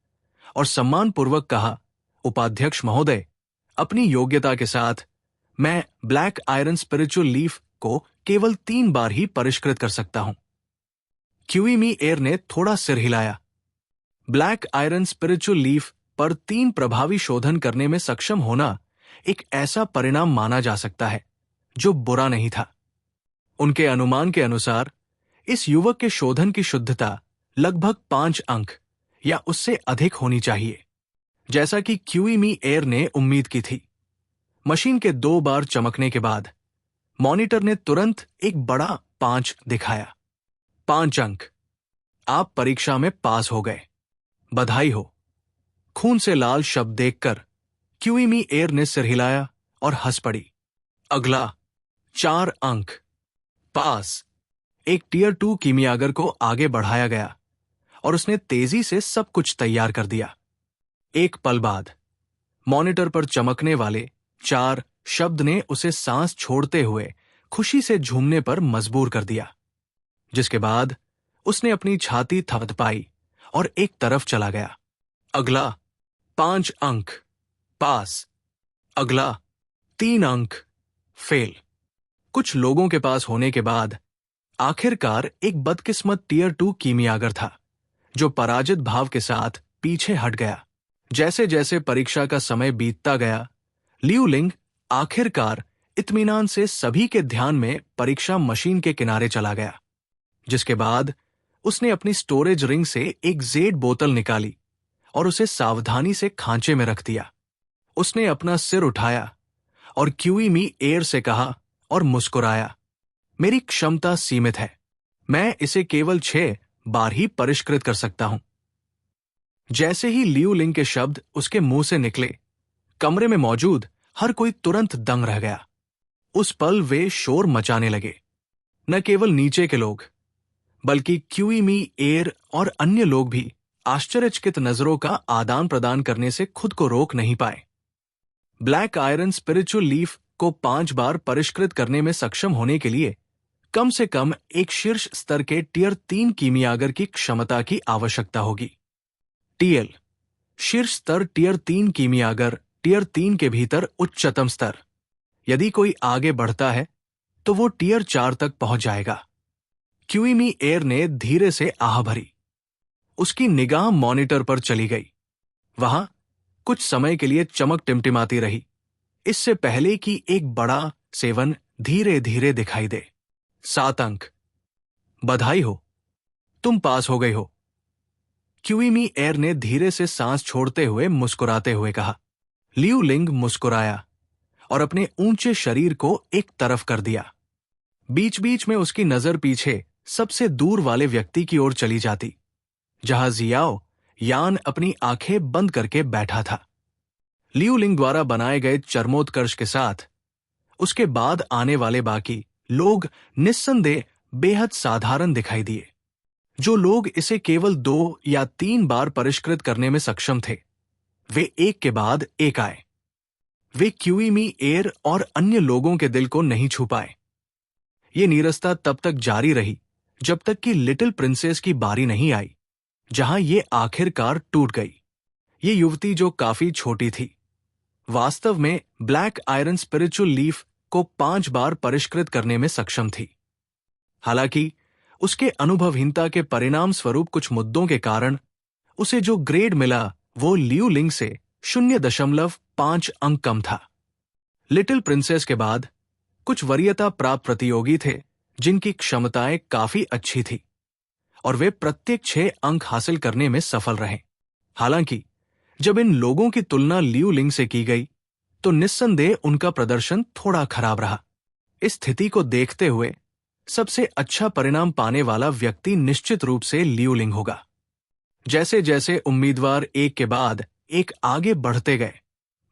और सम्मानपूर्वक कहा, उपाध्यक्ष महोदय, अपनी योग्यता के साथ मैं ब्लैक आयरन स्पिरिचुअल लीफ को केवल 3 बार ही परिष्कृत कर सकता हूं। क्यूईमी एयर ने थोड़ा सिर हिलाया। ब्लैक आयरन स्पिरिचुअल लीफ पर 3 प्रभावी शोधन करने में सक्षम होना एक ऐसा परिणाम माना जा सकता है जो बुरा नहीं था। उनके अनुमान के अनुसार इस युवक के शोधन की शुद्धता लगभग 5 अंक या उससे अधिक होनी चाहिए, जैसा कि क्यूईमी एयर ने उम्मीद की थी। मशीन के 2 बार चमकने के बाद मॉनिटर ने तुरंत एक बड़ा 5 दिखाया। 5 अंक। आप परीक्षा में पास हो गए। बधाई हो। खून से लाल शब्द देखकर क्यूईमी एयर ने सिर हिलाया और हंस पड़ी। अगला 4 अंक। पास। एक टियर 2 कीमियागर को आगे बढ़ाया गया और उसने तेजी से सब कुछ तैयार कर दिया। एक पल बाद मॉनिटर पर चमकने वाले 4 शब्द ने उसे सांस छोड़ते हुए खुशी से झूमने पर मजबूर कर दिया, जिसके बाद उसने अपनी छाती थपथपाई और एक तरफ चला गया। अगला 5 अंक। पास। अगला 3 अंक। फेल। कुछ लोगों के पास होने के बाद आखिरकार एक बदकिस्मत टियर 2 कीमियागर था, जो पराजित भाव के साथ पीछे हट गया। जैसे जैसे परीक्षा का समय बीतता गया, लियू लिंग आखिरकार इत्मीनान से सभी के ध्यान में परीक्षा मशीन के किनारे चला गया, जिसके बाद उसने अपनी स्टोरेज रिंग से एक जेड बोतल निकाली और उसे सावधानी से खांचे में रख दिया। उसने अपना सिर उठाया और क्यूईमी एयर से कहा और मुस्कुराया, मेरी क्षमता सीमित है, मैं इसे केवल 6 बार ही परिष्कृत कर सकता हूं। जैसे ही लियू लिंग के शब्द उसके मुंह से निकले, कमरे में मौजूद हर कोई तुरंत दंग रह गया। उस पल वे शोर मचाने लगे। न केवल नीचे के लोग, बल्कि क्यूईमी एयर और अन्य लोग भी आश्चर्यचकित नजरों का आदान प्रदान करने से खुद को रोक नहीं पाए। ब्लैक आयरन स्पिरिचुअल लीफ को 5 बार परिष्कृत करने में सक्षम होने के लिए कम से कम एक शीर्ष स्तर के टियर 3 कीमियागर की क्षमता की आवश्यकता होगी। टीएल शीर्ष स्तर टियर 3 कीमियागर, टियर 3 के भीतर उच्चतम स्तर। यदि कोई आगे बढ़ता है तो वो टियर 4 तक पहुंच जाएगा। क्यूईमी एयर ने धीरे से आह भरी। उसकी निगाह मॉनिटर पर चली गई। वहां कुछ समय के लिए चमक टिमटिमाती रही, इससे पहले कि एक बड़ा 7 धीरे धीरे दिखाई दे। 7 अंक। बधाई हो, तुम पास हो गई हो। क्यूईमी एयर ने धीरे से सांस छोड़ते हुए मुस्कुराते हुए कहा। लियू लिंग मुस्कुराया और अपने ऊंचे शरीर को एक तरफ कर दिया। बीच बीच में उसकी नजर पीछे सबसे दूर वाले व्यक्ति की ओर चली जाती, जहां जियाओ यान अपनी आंखें बंद करके बैठा था। लियू लिंग द्वारा बनाए गए चरमोत्कर्ष के साथ उसके बाद आने वाले बाकी लोग निस्संदेह बेहद साधारण दिखाई दिए। जो लोग इसे केवल 2 या 3 बार परिष्कृत करने में सक्षम थे, वे एक के बाद एक आए। वे क्यूइमी एयर और अन्य लोगों के दिल को नहीं छू पाए। ये नीरसता तब तक जारी रही जब तक कि लिटिल प्रिंसेस की बारी नहीं आई, जहां ये आखिरकार टूट गई। ये युवती जो काफी छोटी थी, वास्तव में ब्लैक आयरन स्पिरिचुअल लीफ को 5 बार परिष्कृत करने में सक्षम थी। हालांकि उसके अनुभवहीनता के परिणाम स्वरूप कुछ मुद्दों के कारण उसे जो ग्रेड मिला वो लियू लिंग से 0.5 अंक कम था। लिटिल प्रिंसेस के बाद कुछ वरीयता प्राप्त प्रतियोगी थे जिनकी क्षमताएं काफी अच्छी थी और वे प्रत्येक 6 अंक हासिल करने में सफल रहे। हालांकि जब इन लोगों की तुलना लियू लिंग से की गई तो निस्संदेह उनका प्रदर्शन थोड़ा खराब रहा। इस स्थिति को देखते हुए सबसे अच्छा परिणाम पाने वाला व्यक्ति निश्चित रूप से लियू लिंग होगा। जैसे जैसे उम्मीदवार एक के बाद एक आगे बढ़ते गए,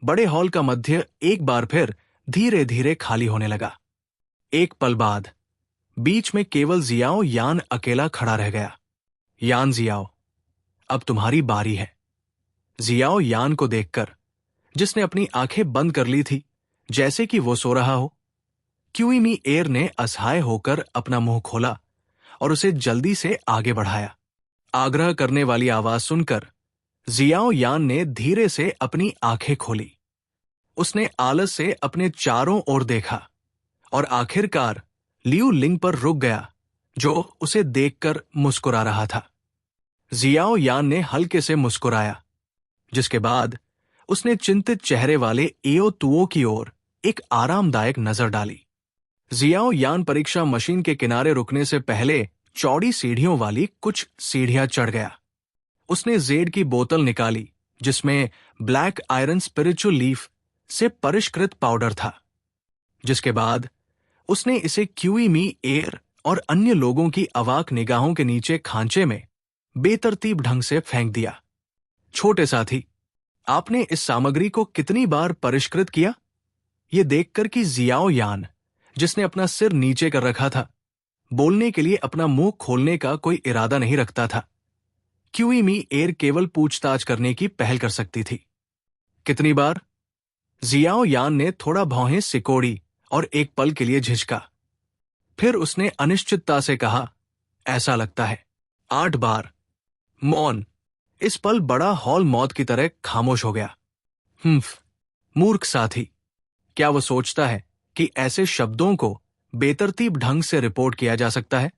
बड़े हॉल का मध्य एक बार फिर धीरे धीरे खाली होने लगा। एक पल बाद बीच में केवल जियाओ यान अकेला खड़ा रह गया। यान जियाओ, अब तुम्हारी बारी है। जियाओ यान को देखकर, जिसने अपनी आंखें बंद कर ली थी जैसे कि वो सो रहा हो, क्यूइमी एयर ने असहाय होकर अपना मुंह खोला और उसे जल्दी से आगे बढ़ाया। आग्रह करने वाली आवाज सुनकर जियाओ यान ने धीरे से अपनी आंखें खोली। उसने आलस से अपने चारों ओर देखा और आखिरकार लियू लिंग पर रुक गया, जो उसे देखकर मुस्कुरा रहा था। जियाओ यान ने हल्के से मुस्कुराया, जिसके बाद उसने चिंतित चेहरे वाले एओ तुओ की ओर एक आरामदायक नजर डाली। जियाओ यान परीक्षा मशीन के किनारे रुकने से पहले चौड़ी सीढ़ियों वाली कुछ सीढ़ियां चढ़ गया। उसने जेड की बोतल निकाली जिसमें ब्लैक आयरन स्पिरिचुअल लीफ से परिष्कृत पाउडर था, जिसके बाद उसने इसे क्यूइमी एयर और अन्य लोगों की अवाक निगाहों के नीचे खांचे में बेतरतीब ढंग से फेंक दिया। छोटे साथी, आपने इस सामग्री को कितनी बार परिष्कृत किया? ये देखकर कि जियाओ यान, जिसने अपना सिर नीचे कर रखा था, बोलने के लिए अपना मुंह खोलने का कोई इरादा नहीं रखता था, क्यूइमी एयर केवल पूछताछ करने की पहल कर सकती थी। कितनी बार? जियाओ यान ने थोड़ा भौहें सिकोड़ी और एक पल के लिए झिझका। फिर उसने अनिश्चितता से कहा, ऐसा लगता है 8 बार। मौन। इस पल बड़ा हॉल मौत की तरह खामोश हो गया। मूर्ख साथी, क्या वो सोचता है कि ऐसे शब्दों को बेतरतीब ढंग से रिपोर्ट किया जा सकता है?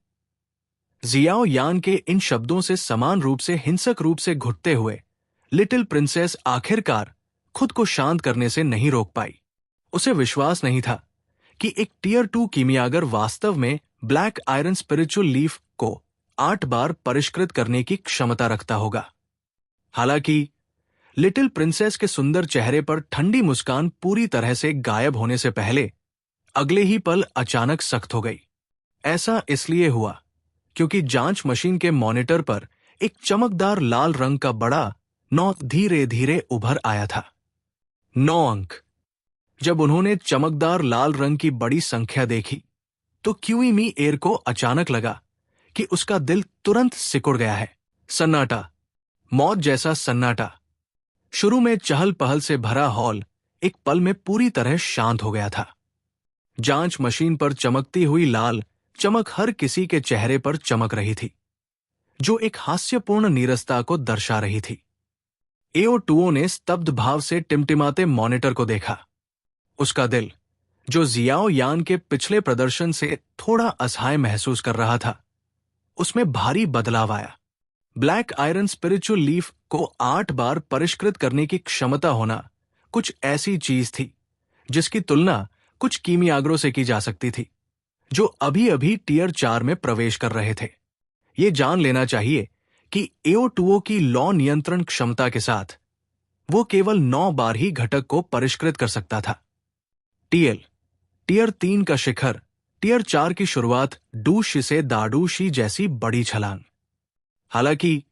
जियाओ यान के इन शब्दों से समान रूप से हिंसक रूप से घुटते हुए लिटिल प्रिंसेस आखिरकार खुद को शांत करने से नहीं रोक पाई। उसे विश्वास नहीं था कि एक टियर 2 कीमियागर वास्तव में ब्लैक आयरन स्पिरिचुअल लीफ को 8 बार परिष्कृत करने की क्षमता रखता होगा। हालांकि लिटिल प्रिंसेस के सुंदर चेहरे पर ठंडी मुस्कान पूरी तरह से गायब होने से पहले अगले ही पल अचानक सख्त हो गई। ऐसा इसलिए हुआ क्योंकि जांच मशीन के मॉनिटर पर एक चमकदार लाल रंग का बड़ा 9 धीरे धीरे उभर आया था। 9 अंक। जब उन्होंने चमकदार लाल रंग की बड़ी संख्या देखी तो क्यूइमी एयर को अचानक लगा कि उसका दिल तुरंत सिकुड़ गया है। सन्नाटा, मौत जैसा सन्नाटा। शुरू में चहल पहल से भरा हॉल एक पल में पूरी तरह शांत हो गया था। जांच मशीन पर चमकती हुई लाल चमक हर किसी के चेहरे पर चमक रही थी, जो एक हास्यपूर्ण नीरसता को दर्शा रही थी। एओ टुओ ने स्तब्ध भाव से टिमटिमाते मॉनिटर को देखा। उसका दिल, जो जियाओ यान के पिछले प्रदर्शन से थोड़ा असहाय महसूस कर रहा था, उसमें भारी बदलाव आया। ब्लैक आयरन स्पिरिचुअल लीफ को 8 बार परिष्कृत करने की क्षमता होना कुछ ऐसी चीज थी जिसकी तुलना कुछ कीमियागरों से की जा सकती थी, जो अभी अभी टियर 4 में प्रवेश कर रहे थे। ये जान लेना चाहिए कि एओ टुओ की लौ नियंत्रण क्षमता के साथ वो केवल 9 बार ही घटक को परिष्कृत कर सकता था। टीएल, टियर 3 का शिखर, टियर 4 की शुरुआत डूशी से दाडूशी जैसी बड़ी छलांग। हालांकि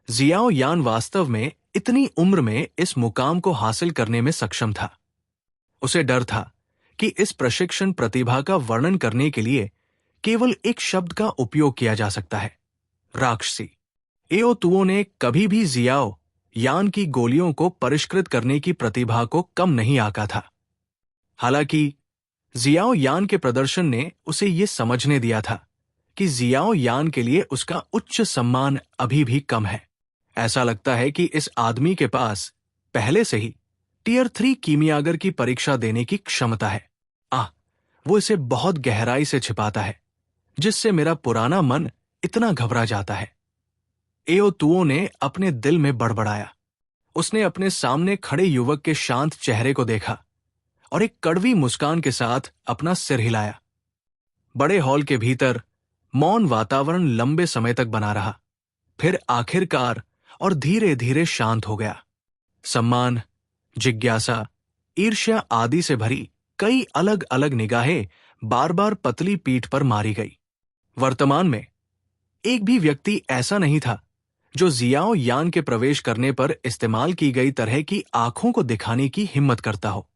जियाओ यान वास्तव में इतनी उम्र में इस मुकाम को हासिल करने में सक्षम था। उसे डर था कि इस प्रशिक्षण प्रतिभा का वर्णन करने के लिए केवल एक शब्द का उपयोग किया जा सकता है, राक्षसी। एओ तुओ ने कभी भी जियाओ यान की गोलियों को परिष्कृत करने की प्रतिभा को कम नहीं आंका था। हालांकि जियाओ यान के प्रदर्शन ने उसे यह समझने दिया था कि जियाओ यान के लिए उसका उच्च सम्मान अभी भी कम है। ऐसा लगता है कि इस आदमी के पास पहले से ही टियर 3 कीमियागर की परीक्षा देने की क्षमता है। वो इसे बहुत गहराई से छिपाता है, जिससे मेरा पुराना मन इतना घबरा जाता है। एओ तुओ ने अपने दिल में बड़बड़ाया। उसने अपने सामने खड़े युवक के शांत चेहरे को देखा और एक कड़वी मुस्कान के साथ अपना सिर हिलाया। बड़े हॉल के भीतर मौन वातावरण लंबे समय तक बना रहा, फिर आखिरकार और धीरे धीरे शांत हो गया। सम्मान, जिज्ञासा, ईर्ष्या आदि से भरी कई अलग अलग निगाहें बार बार पतली पीठ पर मारी गई। वर्तमान में एक भी व्यक्ति ऐसा नहीं था जो जियाओ यान के प्रवेश करने पर इस्तेमाल की गई तरह की आंखों को दिखाने की हिम्मत करता हो।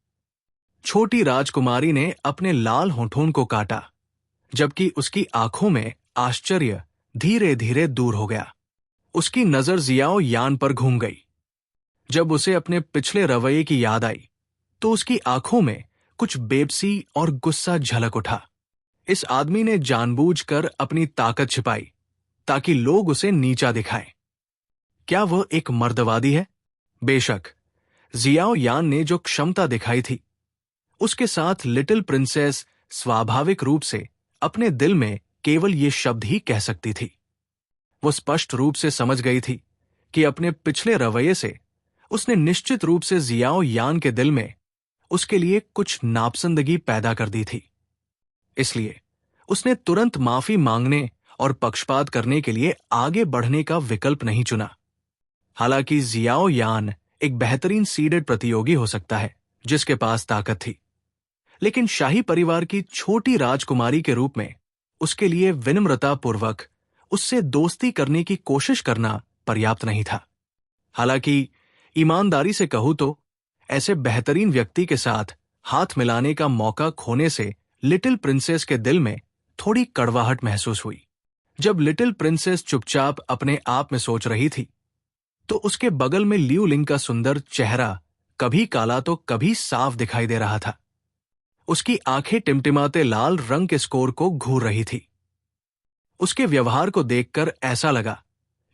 छोटी राजकुमारी ने अपने लाल होठों को काटा, जबकि उसकी आंखों में आश्चर्य धीरे धीरे दूर हो गया। उसकी नजर जियाओ यान पर घूम गई। जब उसे अपने पिछले रवैये की याद आई तो उसकी आंखों में कुछ बेबसी और गुस्सा झलक उठा। इस आदमी ने जानबूझकर अपनी ताकत छिपाई ताकि लोग उसे नीचा दिखाएं। क्या वह एक मर्दवादी है? बेशक, जियाओ यान ने जो क्षमता दिखाई थी, उसके साथ लिटिल प्रिंसेस स्वाभाविक रूप से अपने दिल में केवल ये शब्द ही कह सकती थी। वो स्पष्ट रूप से समझ गई थी कि अपने पिछले रवैये से उसने निश्चित रूप से जियाओ यान के दिल में उसके लिए कुछ नापसंदगी पैदा कर दी थी। इसलिए उसने तुरंत माफी मांगने और पक्षपात करने के लिए आगे बढ़ने का विकल्प नहीं चुना। हालांकि जियाओ यान एक बेहतरीन सीडेड प्रतियोगी हो सकता है जिसके पास ताकत थी, लेकिन शाही परिवार की छोटी राजकुमारी के रूप में उसके लिए विनम्रतापूर्वक उससे दोस्ती करने की कोशिश करना पर्याप्त नहीं था। हालांकि ईमानदारी से कहूं तो ऐसे बेहतरीन व्यक्ति के साथ हाथ मिलाने का मौका खोने से लिटिल प्रिंसेस के दिल में थोड़ी कड़वाहट महसूस हुई। जब लिटिल प्रिंसेस चुपचाप अपने आप में सोच रही थी तो उसके बगल में लियू लिंग का सुंदर चेहरा कभी काला तो कभी साफ दिखाई दे रहा था। उसकी आंखें टिमटिमाते लाल रंग के स्कोर को घूर रही थी। उसके व्यवहार को देखकर ऐसा लगा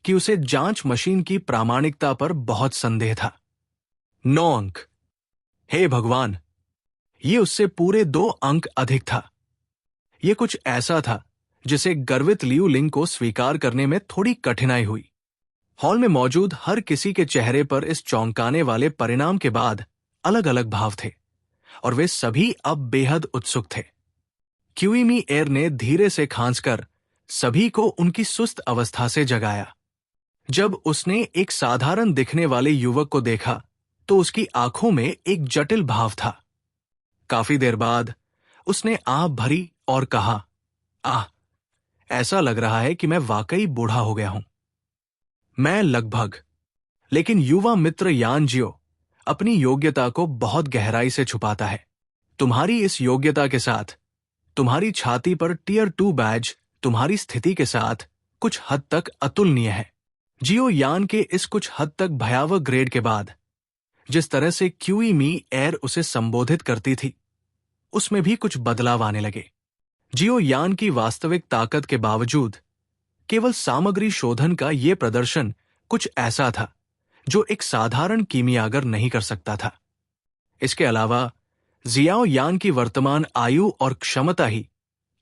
कि उसे जांच मशीन की प्रामाणिकता पर बहुत संदेह था। 9 अंक। हे भगवान, ये उससे पूरे 2 अंक अधिक था। ये कुछ ऐसा था जिसे गर्वित लियू लिंग को स्वीकार करने में थोड़ी कठिनाई हुई। हॉल में मौजूद हर किसी के चेहरे पर इस चौंकाने वाले परिणाम के बाद अलग अलग भाव थे और वे सभी अब बेहद उत्सुक थे। क्यूइमी एयर ने धीरे से खांसकर सभी को उनकी सुस्त अवस्था से जगाया। जब उसने एक साधारण दिखने वाले युवक को देखा तो उसकी आंखों में एक जटिल भाव था। काफी देर बाद उसने आह भरी और कहा, ऐसा लग रहा है कि मैं वाकई बूढ़ा हो गया हूं। मैं लगभग, लेकिन युवा मित्र यान जियो अपनी योग्यता को बहुत गहराई से छुपाता है। तुम्हारी इस योग्यता के साथ तुम्हारी छाती पर टियर 2 बैज तुम्हारी स्थिति के साथ कुछ हद तक अतुलनीय है। जियो यान के इस कुछ हद तक भयावह ग्रेड के बाद जिस तरह से क्यूइमी एयर उसे संबोधित करती थी, उसमें भी कुछ बदलाव आने लगे। जियो यान की वास्तविक ताकत के बावजूद केवल सामग्री शोधन का यह प्रदर्शन कुछ ऐसा था जो एक साधारण कीमियागर नहीं कर सकता था। इसके अलावा जियाओ यान की वर्तमान आयु और क्षमता ही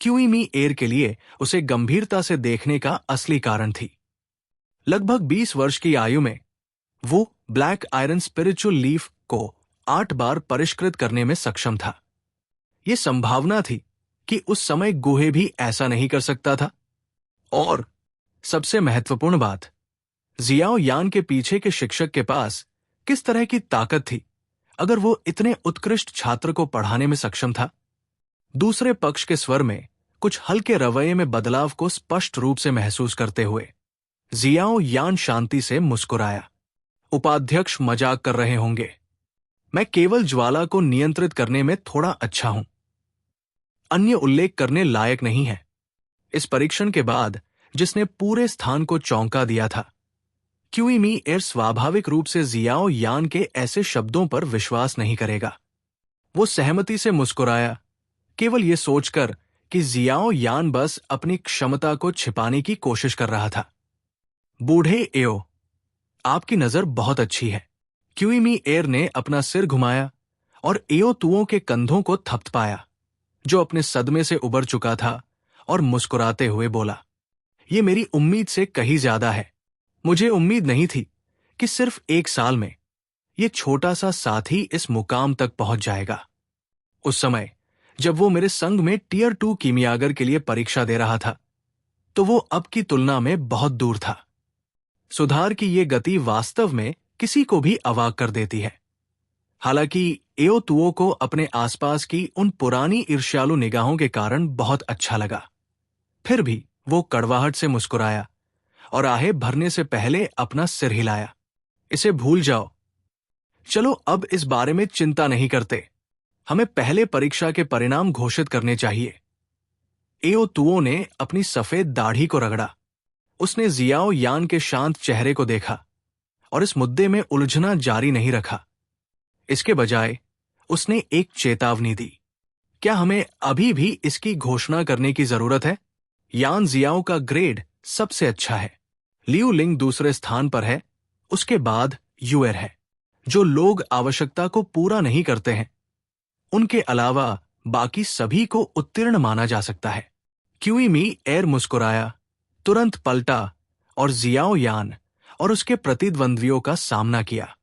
क्यूइमी एयर के लिए उसे गंभीरता से देखने का असली कारण थी। लगभग 20 वर्ष की आयु में वो ब्लैक आयरन स्पिरिचुअल लीफ को 8 बार परिष्कृत करने में सक्षम था। यह संभावना थी कि उस समय गुहे भी ऐसा नहीं कर सकता था। और सबसे महत्वपूर्ण बात, जियाओ यान के पीछे के शिक्षक के पास किस तरह की ताकत थी अगर वो इतने उत्कृष्ट छात्र को पढ़ाने में सक्षम था। दूसरे पक्ष के स्वर में कुछ हल्के रवैये में बदलाव को स्पष्ट रूप से महसूस करते हुए जियाओ यान शांति से मुस्कुराया। उपाध्यक्ष मजाक कर रहे होंगे। मैं केवल ज्वाला को नियंत्रित करने में थोड़ा अच्छा हूं, अन्य उल्लेख करने लायक नहीं है। इस परीक्षण के बाद जिसने पूरे स्थान को चौंका दिया था, क्यूई एर स्वाभाविक रूप से जियाओ यान के ऐसे शब्दों पर विश्वास नहीं करेगा। वो सहमति से मुस्कुराया, केवल ये सोचकर कि जियाओ यान बस अपनी क्षमता को छिपाने की कोशिश कर रहा था। बूढ़े एओ, आपकी नजर बहुत अच्छी है। क्यूई एर ने अपना सिर घुमाया और एओ तुओं के कंधों को थपथपाया, जो अपने सदमे से उबर चुका था, और मुस्कुराते हुए बोला, ये मेरी उम्मीद से कहीं ज्यादा है। मुझे उम्मीद नहीं थी कि सिर्फ 1 साल में ये छोटा सा साथी इस मुकाम तक पहुंच जाएगा। उस समय जब वो मेरे संग में टियर 2 कीमियागर के लिए परीक्षा दे रहा था, तो वो अब की तुलना में बहुत दूर था। सुधार की ये गति वास्तव में किसी को भी अवाक कर देती है। हालांकि एओ तुओ को अपने आसपास की उन पुरानी ईर्ष्यालु निगाहों के कारण बहुत अच्छा लगा। फिर भी वो कड़वाहट से मुस्कुराया और आहें भरने से पहले अपना सिर हिलाया। इसे भूल जाओ। चलो अब इस बारे में चिंता नहीं करते। हमें पहले परीक्षा के परिणाम घोषित करने चाहिए। एओ तुओ ने अपनी सफेद दाढ़ी को रगड़ा। उसने जियाओ यान के शांत चेहरे को देखा और इस मुद्दे में उलझना जारी नहीं रखा। इसके बजाय उसने एक चेतावनी दी। क्या हमें अभी भी इसकी घोषणा करने की जरूरत है? यान जियाओ का ग्रेड सबसे अच्छा है। लियू लिंग दूसरे स्थान पर है। उसके बाद यूएर है। जो लोग आवश्यकता को पूरा नहीं करते हैं, उनके अलावा बाकी सभी को उत्तीर्ण माना जा सकता है। क्यूई एर मुस्कुराया, तुरंत पलटा और जियाओ यान और उसके प्रतिद्वंद्वियों का सामना किया।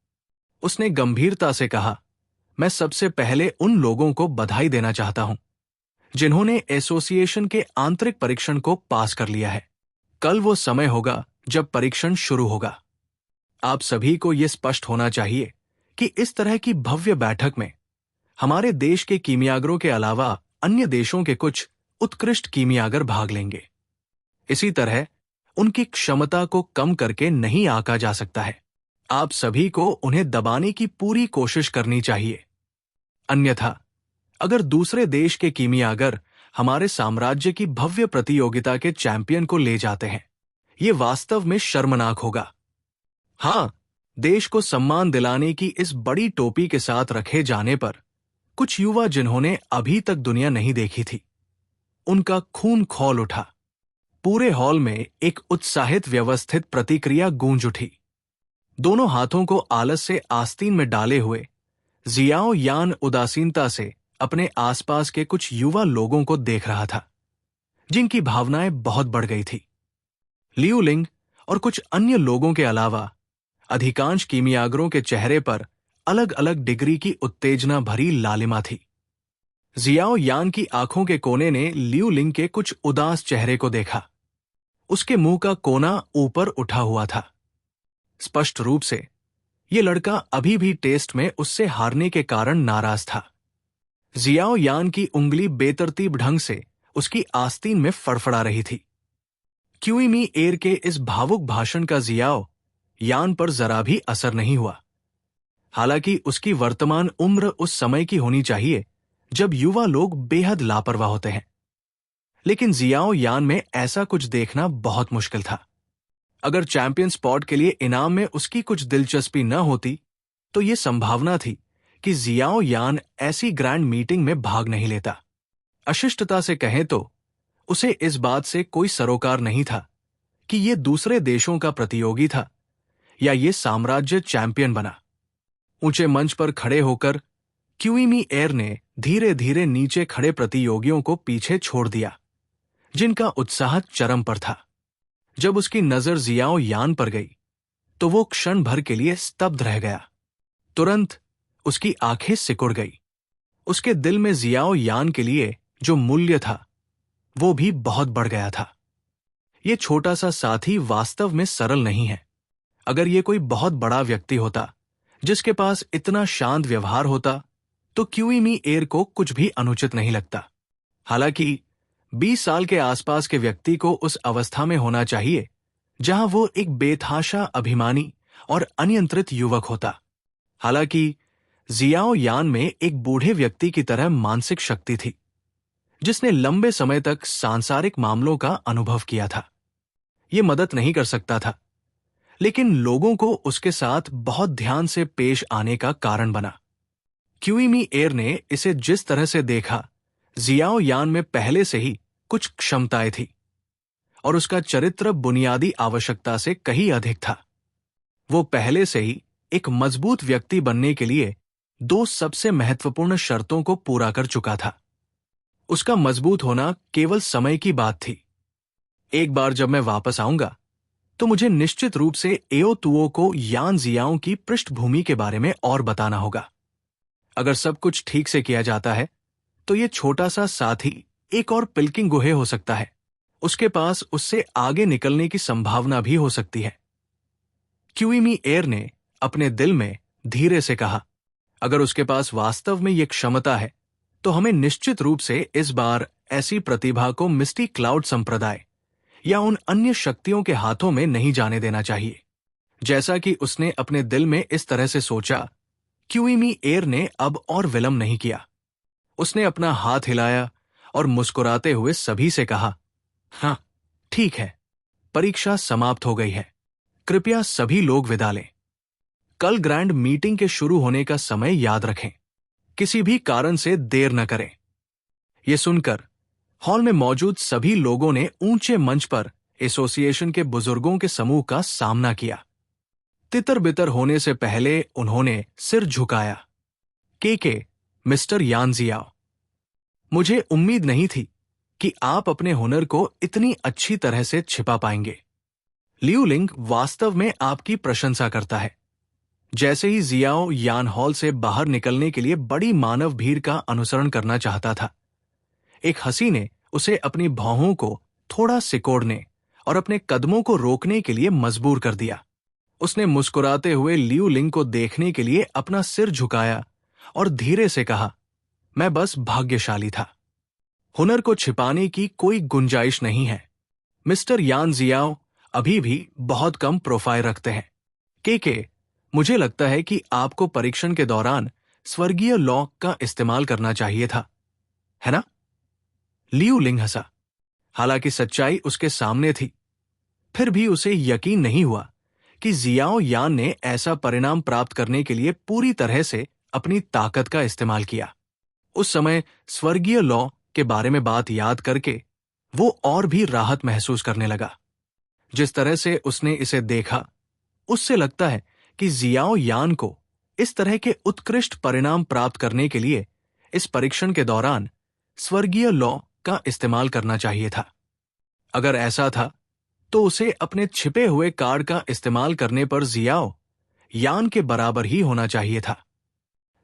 उसने गंभीरता से कहा, मैं सबसे पहले उन लोगों को बधाई देना चाहता हूं जिन्होंने एसोसिएशन के आंतरिक परीक्षण को पास कर लिया है। कल वो समय होगा जब परीक्षण शुरू होगा। आप सभी को यह स्पष्ट होना चाहिए कि इस तरह की भव्य बैठक में हमारे देश के कीमियागरों के अलावा अन्य देशों के कुछ उत्कृष्ट कीमियागर भाग लेंगे। इसी तरह उनकी क्षमता को कम करके नहीं आंका जा सकता है। आप सभी को उन्हें दबाने की पूरी कोशिश करनी चाहिए। अन्यथा अगर दूसरे देश के कीमियागर हमारे साम्राज्य की भव्य प्रतियोगिता के चैंपियन को ले जाते हैं, ये वास्तव में शर्मनाक होगा। हां, देश को सम्मान दिलाने की इस बड़ी टोपी के साथ रखे जाने पर कुछ युवा जिन्होंने अभी तक दुनिया नहीं देखी थी, उनका खून खौल उठा। पूरे हॉल में एक उत्साहित व्यवस्थित प्रतिक्रिया गूंज उठी। दोनों हाथों को आलस से आस्तीन में डाले हुए जियाओ यान उदासीनता से अपने आसपास के कुछ युवा लोगों को देख रहा था, जिनकी भावनाएं बहुत बढ़ गई थी। लियू लिंग और कुछ अन्य लोगों के अलावा अधिकांश कीमियागरों के चेहरे पर अलग अलग डिग्री की उत्तेजना भरी लालिमा थी। जियाओ यान की आंखों के कोने ने लियू लिंग के कुछ उदास चेहरे को देखा। उसके मुंह का कोना ऊपर उठा हुआ था। स्पष्ट रूप से ये लड़का अभी भी टेस्ट में उससे हारने के कारण नाराज था। जियाओ यान की उंगली बेतरतीब ढंग से उसकी आस्तीन में फड़फड़ा रही थी। क्यूई एर के इस भावुक भाषण का जियाओ यान पर जरा भी असर नहीं हुआ। हालांकि उसकी वर्तमान उम्र उस समय की होनी चाहिए जब युवा लोग बेहद लापरवाह होते हैं, लेकिन जियाओ यान में ऐसा कुछ देखना बहुत मुश्किल था। अगर चैंपियन स्पॉट के लिए इनाम में उसकी कुछ दिलचस्पी न होती, तो ये संभावना थी कि जियाओ यान ऐसी ग्रैंड मीटिंग में भाग नहीं लेता। अशिष्टता से कहें तो उसे इस बात से कोई सरोकार नहीं था कि ये दूसरे देशों का प्रतियोगी था या ये साम्राज्य चैंपियन बना। ऊंचे मंच पर खड़े होकर क्यूई एर ने धीरे धीरे नीचे खड़े प्रतियोगियों को पीछे छोड़ दिया, जिनका उत्साह चरम पर था। जब उसकी नजर जियाओ यान पर गई, तो वो क्षण भर के लिए स्तब्ध रह गया। तुरंत उसकी आंखें सिकुड़ गई। उसके दिल में जियाओ यान के लिए जो मूल्य था, वो भी बहुत बढ़ गया था। ये छोटा सा साथी वास्तव में सरल नहीं है। अगर ये कोई बहुत बड़ा व्यक्ति होता जिसके पास इतना शांत व्यवहार होता तो क्यूइमी एयर को कुछ भी अनुचित नहीं लगता। हालांकि 20 साल के आसपास के व्यक्ति को उस अवस्था में होना चाहिए जहां वो एक बेतहाशा, अभिमानी और अनियंत्रित युवक होता। हालांकि जियाओ यान में एक बूढ़े व्यक्ति की तरह मानसिक शक्ति थी, जिसने लंबे समय तक सांसारिक मामलों का अनुभव किया था। ये मदद नहीं कर सकता था, लेकिन लोगों को उसके साथ बहुत ध्यान से पेश आने का कारण बना। क्यूइमी एयर ने इसे जिस तरह से देखा, जियाओ यान में पहले से ही कुछ क्षमताएं थी और उसका चरित्र बुनियादी आवश्यकता से कहीं अधिक था। वो पहले से ही एक मजबूत व्यक्ति बनने के लिए 2 सबसे महत्वपूर्ण शर्तों को पूरा कर चुका था। उसका मजबूत होना केवल समय की बात थी। एक बार जब मैं वापस आऊंगा तो मुझे निश्चित रूप से एओ तुओ को यान जियाओ की पृष्ठभूमि के बारे में और बताना होगा। अगर सब कुछ ठीक से किया जाता है तो ये छोटा सा साथी एक और पिल्किंग गुहे हो सकता है। उसके पास उससे आगे निकलने की संभावना भी हो सकती है। क्यूइमी एयर ने अपने दिल में धीरे से कहा, अगर उसके पास वास्तव में ये क्षमता है तो हमें निश्चित रूप से इस बार ऐसी प्रतिभा को मिस्टी क्लाउड संप्रदाय या उन अन्य शक्तियों के हाथों में नहीं जाने देना चाहिए। जैसा कि उसने अपने दिल में इस तरह से सोचा, क्यूइमी एयर ने अब और विलंब नहीं किया। उसने अपना हाथ हिलाया और मुस्कुराते हुए सभी से कहा, हाँ ठीक है, परीक्षा समाप्त हो गई है, कृपया सभी लोग विदा लें। कल ग्रैंड मीटिंग के शुरू होने का समय याद रखें, किसी भी कारण से देर न करें। यह सुनकर हॉल में मौजूद सभी लोगों ने ऊंचे मंच पर एसोसिएशन के बुजुर्गों के समूह का सामना किया। तितर बितर होने से पहले उन्होंने सिर झुकाया। के मिस्टर यान जियाओ, मुझे उम्मीद नहीं थी कि आप अपने हुनर को इतनी अच्छी तरह से छिपा पाएंगे। लियू लिंग वास्तव में आपकी प्रशंसा करता है। जैसे ही जियाओ यान हॉल से बाहर निकलने के लिए बड़ी मानव भीड़ का अनुसरण करना चाहता था, एक हंसी ने उसे अपनी भौहों को थोड़ा सिकोड़ने और अपने कदमों को रोकने के लिए मजबूर कर दिया। उसने मुस्कुराते हुए लियू लिंग को देखने के लिए अपना सिर झुकाया और धीरे से कहा, मैं बस भाग्यशाली था। हुनर को छिपाने की कोई गुंजाइश नहीं है। मिस्टर यान जियाओ अभी भी बहुत कम प्रोफाइल रखते हैं। के मुझे लगता है कि आपको परीक्षण के दौरान स्वर्गीय लॉक का इस्तेमाल करना चाहिए था, है ना? लियू लिंग हंसा। हालांकि सच्चाई उसके सामने थी, फिर भी उसे यकीन नहीं हुआ कि जियाओ यान ने ऐसा परिणाम प्राप्त करने के लिए पूरी तरह से अपनी ताकत का इस्तेमाल किया। उस समय स्वर्गीय लॉ के बारे में बात याद करके वो और भी राहत महसूस करने लगा। जिस तरह से उसने इसे देखा, उससे लगता है कि जियाओ यान को इस तरह के उत्कृष्ट परिणाम प्राप्त करने के लिए इस परीक्षण के दौरान स्वर्गीय लॉ का इस्तेमाल करना चाहिए था। अगर ऐसा था तो उसे अपने छिपे हुए कार्ड का इस्तेमाल करने पर जियाओ यान के बराबर ही होना चाहिए था।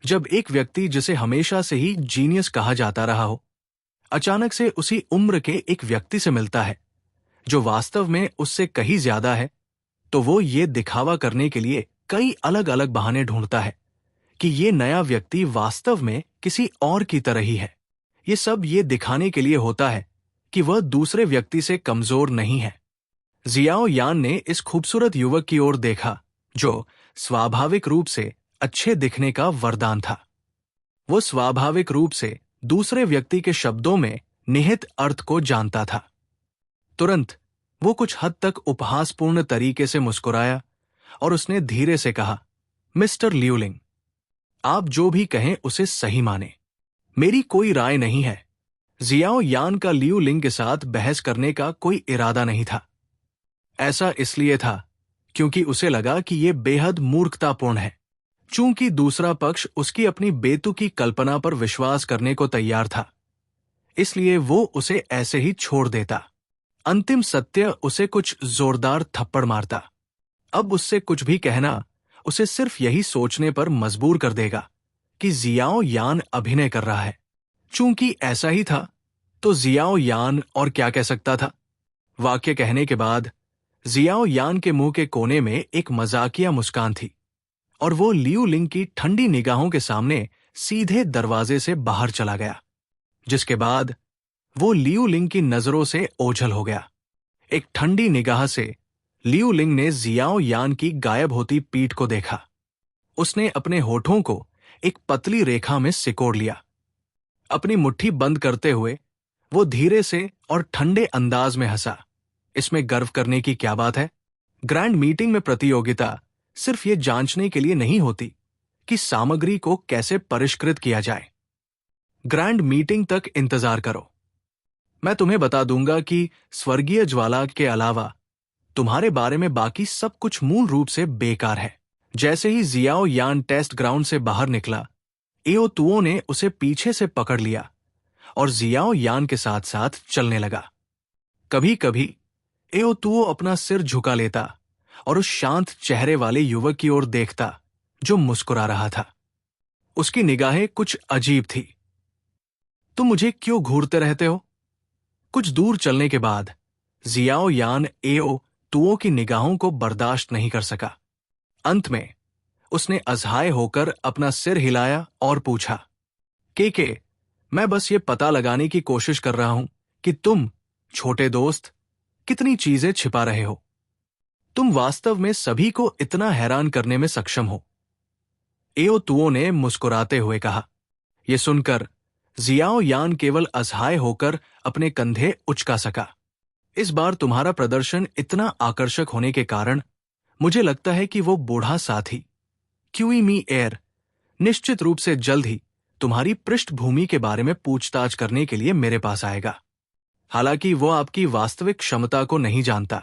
जब एक व्यक्ति जिसे हमेशा से ही जीनियस कहा जाता रहा हो, अचानक से उसी उम्र के एक व्यक्ति से मिलता है जो वास्तव में उससे कहीं ज्यादा है, तो वो ये दिखावा करने के लिए कई अलग अलग बहाने ढूंढता है कि ये नया व्यक्ति वास्तव में किसी और की तरह ही है। ये सब ये दिखाने के लिए होता है कि वह दूसरे व्यक्ति से कमजोर नहीं है। जियाओ यान ने इस खूबसूरत युवक की ओर देखा जो स्वाभाविक रूप से अच्छे दिखने का वरदान था। वो स्वाभाविक रूप से दूसरे व्यक्ति के शब्दों में निहित अर्थ को जानता था। तुरंत वो कुछ हद तक उपहासपूर्ण तरीके से मुस्कुराया और उसने धीरे से कहा, मिस्टर लियू लिंग, आप जो भी कहें उसे सही माने, मेरी कोई राय नहीं है। जियाओ यान का लियू लिंग के साथ बहस करने का कोई इरादा नहीं था। ऐसा इसलिए था क्योंकि उसे लगा कि यह बेहद मूर्खतापूर्ण है। चूंकि दूसरा पक्ष उसकी अपनी बेतुकी कल्पना पर विश्वास करने को तैयार था, इसलिए वो उसे ऐसे ही छोड़ देता। अंतिम सत्य उसे कुछ जोरदार थप्पड़ मारता। अब उससे कुछ भी कहना उसे सिर्फ यही सोचने पर मजबूर कर देगा कि जियाओ यान अभिनय कर रहा है। चूंकि ऐसा ही था, तो जियाओ यान और क्या कह सकता था? वाक्य कहने के बाद जियाओ यान के मुंह के कोने में एक मजाकिया मुस्कान थी और वो लियू लिंग की ठंडी निगाहों के सामने सीधे दरवाजे से बाहर चला गया, जिसके बाद वो लियू लिंग की नजरों से ओझल हो गया। एक ठंडी निगाह से लियू लिंग ने जियाओ यान की गायब होती पीठ को देखा। उसने अपने होठों को एक पतली रेखा में सिकोड़ लिया। अपनी मुट्ठी बंद करते हुए वो धीरे से और ठंडे अंदाज में हंसा। इसमें गर्व करने की क्या बात है? ग्रैंड मीटिंग में प्रतियोगिता सिर्फ ये जांचने के लिए नहीं होती कि सामग्री को कैसे परिष्कृत किया जाए। ग्रैंड मीटिंग तक इंतजार करो। मैं तुम्हें बता दूंगा कि स्वर्गीय ज्वाला के अलावा तुम्हारे बारे में बाकी सब कुछ मूल रूप से बेकार है। जैसे ही जियाओ यान टेस्ट ग्राउंड से बाहर निकला, एओ तुओ ने उसे पीछे से पकड़ लिया और जियाओ यान के साथ साथ चलने लगा। कभी कभी एओ तुओ अपना सिर झुका लेता और उस शांत चेहरे वाले युवक की ओर देखता जो मुस्कुरा रहा था। उसकी निगाहें कुछ अजीब थी। तुम मुझे क्यों घूरते रहते हो? कुछ दूर चलने के बाद जियाओ यान एओ तुओ की निगाहों को बर्दाश्त नहीं कर सका। अंत में उसने असहाय होकर अपना सिर हिलाया और पूछा, के, मैं बस ये पता लगाने की कोशिश कर रहा हूं कि तुम, छोटे दोस्त, कितनी चीजें छिपा रहे हो। तुम वास्तव में सभी को इतना हैरान करने में सक्षम हो। एओ तुओ ने मुस्कुराते हुए कहा। यह सुनकर जियाओ यान केवल असहाय होकर अपने कंधे उचका सका। इस बार तुम्हारा प्रदर्शन इतना आकर्षक होने के कारण मुझे लगता है कि वो बूढ़ा साथी क्यूई मी एयर निश्चित रूप से जल्द ही तुम्हारी पृष्ठभूमि के बारे में पूछताछ करने के लिए मेरे पास आएगा। हालांकि वो आपकी वास्तविक क्षमता को नहीं जानता,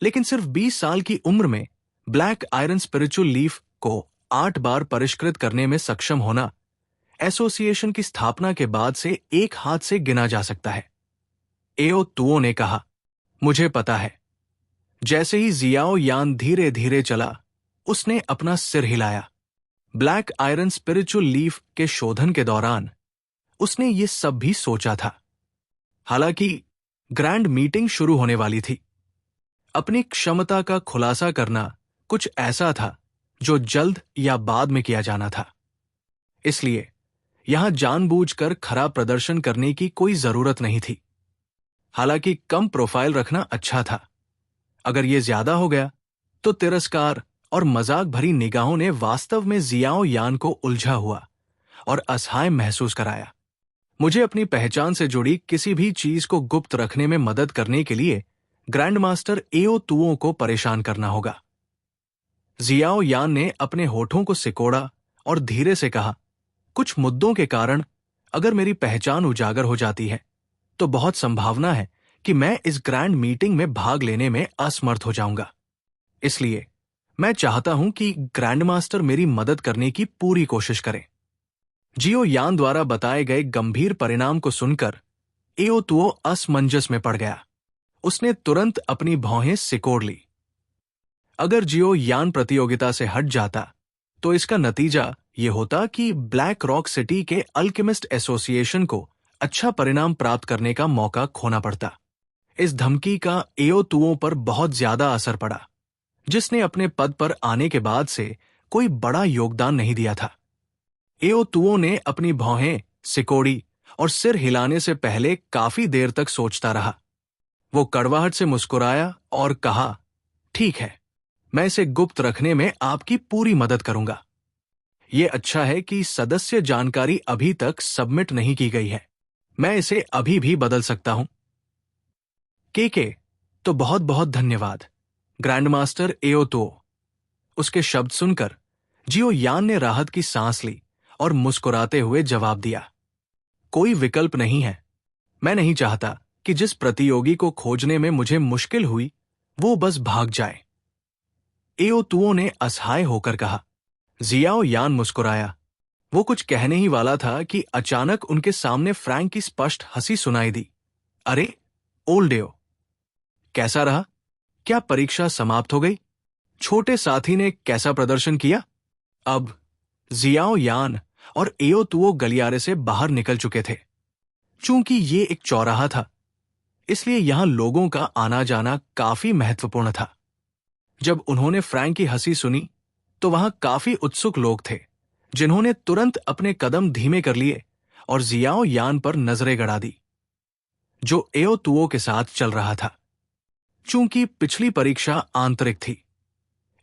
लेकिन सिर्फ 20 साल की उम्र में ब्लैक आयरन स्पिरिचुअल लीफ को 8 बार परिष्कृत करने में सक्षम होना एसोसिएशन की स्थापना के बाद से एक हाथ से गिना जा सकता है। एओ तुओ ने कहा, मुझे पता है। जैसे ही जियाओ यान धीरे धीरे चला, उसने अपना सिर हिलाया। ब्लैक आयरन स्पिरिचुअल लीफ के शोधन के दौरान उसने ये सब भी सोचा था। हालांकि ग्रैंड मीटिंग शुरू होने वाली थी। अपनी क्षमता का खुलासा करना कुछ ऐसा था जो जल्द या बाद में किया जाना था। इसलिए यहां जानबूझकर खराब प्रदर्शन करने की कोई जरूरत नहीं थी। हालांकि कम प्रोफाइल रखना अच्छा था। अगर यह ज्यादा हो गया तो तिरस्कार और मजाक भरी निगाहों ने वास्तव में जियाओ यान को उलझा हुआ और असहाय महसूस कराया। मुझे अपनी पहचान से जुड़ी किसी भी चीज को गुप्त रखने में मदद करने के लिए ग्रैंड मास्टर एओ तुओ को परेशान करना होगा। जियाओ यान ने अपने होठों को सिकोड़ा और धीरे से कहा, कुछ मुद्दों के कारण अगर मेरी पहचान उजागर हो जाती है तो बहुत संभावना है कि मैं इस ग्रैंड मीटिंग में भाग लेने में असमर्थ हो जाऊंगा। इसलिए मैं चाहता हूं कि ग्रैंड मास्टर मेरी मदद करने की पूरी कोशिश करें। जियो यान द्वारा बताए गए गंभीर परिणाम को सुनकर एओ तुओ असमंजस में पड़ गया। उसने तुरंत अपनी भौहें सिकोड़ ली। अगर जियो यान प्रतियोगिता से हट जाता तो इसका नतीजा ये होता कि ब्लैक रॉक सिटी के अल्केमिस्ट एसोसिएशन को अच्छा परिणाम प्राप्त करने का मौका खोना पड़ता। इस धमकी का एओ तुओ पर बहुत ज्यादा असर पड़ा, जिसने अपने पद पर आने के बाद से कोई बड़ा योगदान नहीं दिया था। एओ तुओ ने अपनी भौहें सिकोड़ी और सिर हिलाने से पहले काफी देर तक सोचता रहा। वो कड़वाहट से मुस्कुराया और कहा, ठीक है, मैं इसे गुप्त रखने में आपकी पूरी मदद करूंगा। ये अच्छा है कि सदस्य जानकारी अभी तक सबमिट नहीं की गई है। मैं इसे अभी भी बदल सकता हूं। के तो बहुत बहुत धन्यवाद, ग्रैंड मास्टर एओ तुओ। उसके शब्द सुनकर जियो यान ने राहत की सांस ली और मुस्कुराते हुए जवाब दिया, कोई विकल्प नहीं है। मैं नहीं चाहता कि जिस प्रतियोगी को खोजने में मुझे मुश्किल हुई वो बस भाग जाए। एओ तुओ ने असहाय होकर कहा। जियाओ यान मुस्कुराया। वो कुछ कहने ही वाला था कि अचानक उनके सामने फ्रैंक की स्पष्ट हंसी सुनाई दी। अरे ओल्डेओ, कैसा रहा? क्या परीक्षा समाप्त हो गई? छोटे साथी ने कैसा प्रदर्शन किया? अब जियाओ यान और एओ तुओ गलियारे से बाहर निकल चुके थे। चूंकि ये एक चौराहा था, इसलिए यहां लोगों का आना जाना काफी महत्वपूर्ण था। जब उन्होंने फ्रैंक की हंसी सुनी तो वहां काफी उत्सुक लोग थे, जिन्होंने तुरंत अपने कदम धीमे कर लिए और जियाओ यान पर नजरें गड़ा दी, जो एओ तुओ के साथ चल रहा था। चूंकि पिछली परीक्षा आंतरिक थी,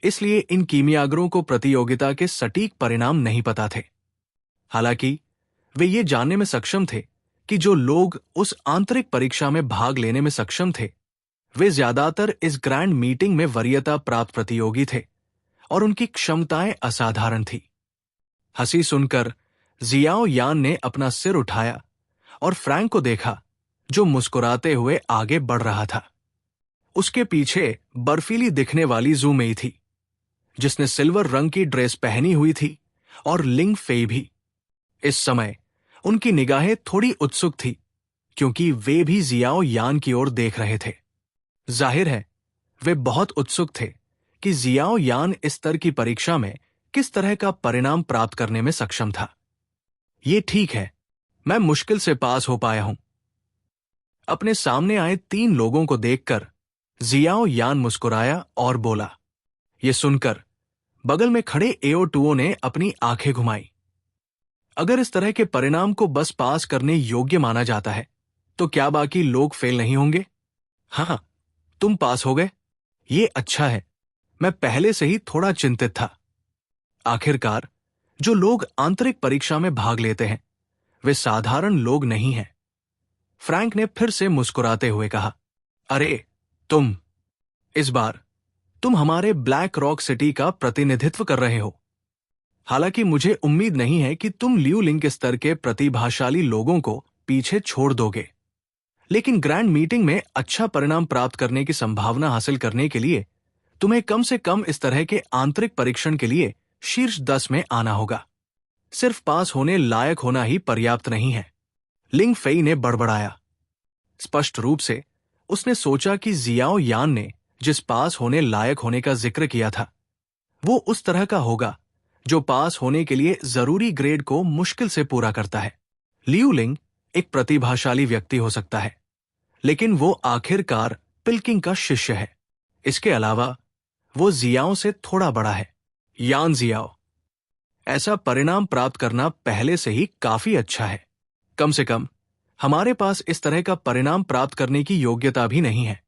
इसलिए इन कीमियागरों को प्रतियोगिता के सटीक परिणाम नहीं पता थे। हालांकि वे ये जानने में सक्षम थे कि जो लोग उस आंतरिक परीक्षा में भाग लेने में सक्षम थे, वे ज्यादातर इस ग्रैंड मीटिंग में वरीयता प्राप्त प्रतियोगी थे और उनकी क्षमताएं असाधारण थी। हंसी सुनकर जियाओ यान ने अपना सिर उठाया और फ्रैंक को देखा, जो मुस्कुराते हुए आगे बढ़ रहा था। उसके पीछे बर्फीली दिखने वाली जू मेई थी, जिसने सिल्वर रंग की ड्रेस पहनी हुई थी, और लिंग फेई भी। इस समय उनकी निगाहें थोड़ी उत्सुक थी, क्योंकि वे भी जियाओ यान की ओर देख रहे थे। जाहिर है, वे बहुत उत्सुक थे कि जियाओ यान इस स्तर की परीक्षा में किस तरह का परिणाम प्राप्त करने में सक्षम था। ये ठीक है, मैं मुश्किल से पास हो पाया हूं। अपने सामने आए 3 लोगों को देखकर जियाओ यान मुस्कुराया और बोला। ये सुनकर बगल में खड़े एओ टुओ ने अपनी आंखें घुमाई। अगर इस तरह के परिणाम को बस पास करने योग्य माना जाता है, तो क्या बाकी लोग फेल नहीं होंगे? हाँ, तुम पास हो गए। ये अच्छा है, मैं पहले से ही थोड़ा चिंतित था। आखिरकार जो लोग आंतरिक परीक्षा में भाग लेते हैं, वे साधारण लोग नहीं हैं। फ्रैंक ने फिर से मुस्कुराते हुए कहा, अरे तुम, इस बार तुम हमारे ब्लैक रॉक सिटी का प्रतिनिधित्व कर रहे हो। हालांकि मुझे उम्मीद नहीं है कि तुम लियू लिंग के स्तर के प्रतिभाशाली लोगों को पीछे छोड़ दोगे, लेकिन ग्रैंड मीटिंग में अच्छा परिणाम प्राप्त करने की संभावना हासिल करने के लिए तुम्हें कम से कम इस तरह के आंतरिक परीक्षण के लिए शीर्ष 10 में आना होगा। सिर्फ पास होने लायक होना ही पर्याप्त नहीं है, लिंग फेई ने बड़बड़ाया। स्पष्ट रूप से उसने सोचा कि जियाओ यान ने जिस पास होने लायक होने का जिक्र किया था, वो उस तरह का होगा जो पास होने के लिए जरूरी ग्रेड को मुश्किल से पूरा करता है। लियू लिंग एक प्रतिभाशाली व्यक्ति हो सकता है, लेकिन वो आखिरकार पिल्किंग का शिष्य है। इसके अलावा वो जियाओ से थोड़ा बड़ा है। यान जियाओ, ऐसा परिणाम प्राप्त करना पहले से ही काफी अच्छा है। कम से कम हमारे पास इस तरह का परिणाम प्राप्त करने की योग्यता भी नहीं है।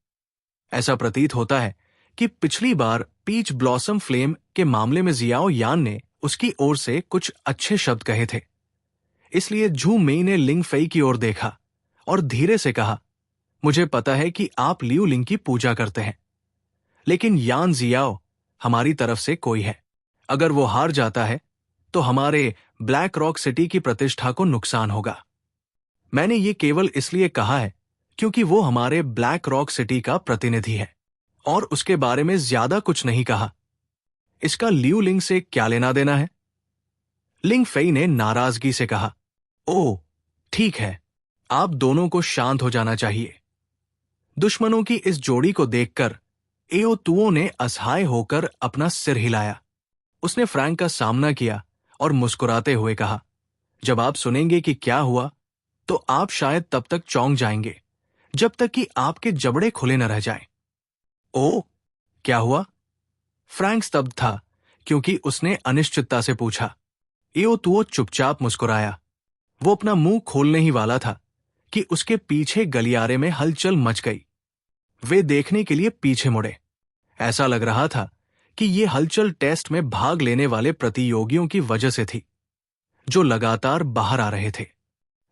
ऐसा प्रतीत होता है कि पिछली बार पीच ब्लॉसम फ्लेम के मामले में जियाओ यान ने उसकी ओर से कुछ अच्छे शब्द कहे थे। इसलिए झू मेई ने लिंग फेई की ओर देखा और धीरे से कहा, मुझे पता है कि आप लियू लिंग की पूजा करते हैं, लेकिन यान जियाओ हमारी तरफ से कोई है। अगर वो हार जाता है तो हमारे ब्लैक रॉक सिटी की प्रतिष्ठा को नुकसान होगा। मैंने ये केवल इसलिए कहा है क्योंकि वो हमारे ब्लैक रॉक सिटी का प्रतिनिधि है, और उसके बारे में ज्यादा कुछ नहीं कहा। इसका लियू लिंग से क्या लेना देना है? लिंग फेई ने नाराजगी से कहा, ओह ठीक है, आप दोनों को शांत हो जाना चाहिए। दुश्मनों की इस जोड़ी को देखकर एओ तुओ ने असहाय होकर अपना सिर हिलाया। उसने फ्रैंक का सामना किया और मुस्कुराते हुए कहा, जब आप सुनेंगे कि क्या हुआ, तो आप शायद तब तक चौंक जाएंगे जब तक कि आपके जबड़े खुले न रह जाएं। ओह, क्या हुआ? फ्रैंक स्तब्ध था, क्योंकि उसने अनिश्चितता से पूछा। एओ तुओ चुपचाप मुस्कुराया। वो अपना मुंह खोलने ही वाला था कि उसके पीछे गलियारे में हलचल मच गई। वे देखने के लिए पीछे मुड़े। ऐसा लग रहा था कि ये हलचल टेस्ट में भाग लेने वाले प्रतियोगियों की वजह से थी, जो लगातार बाहर आ रहे थे।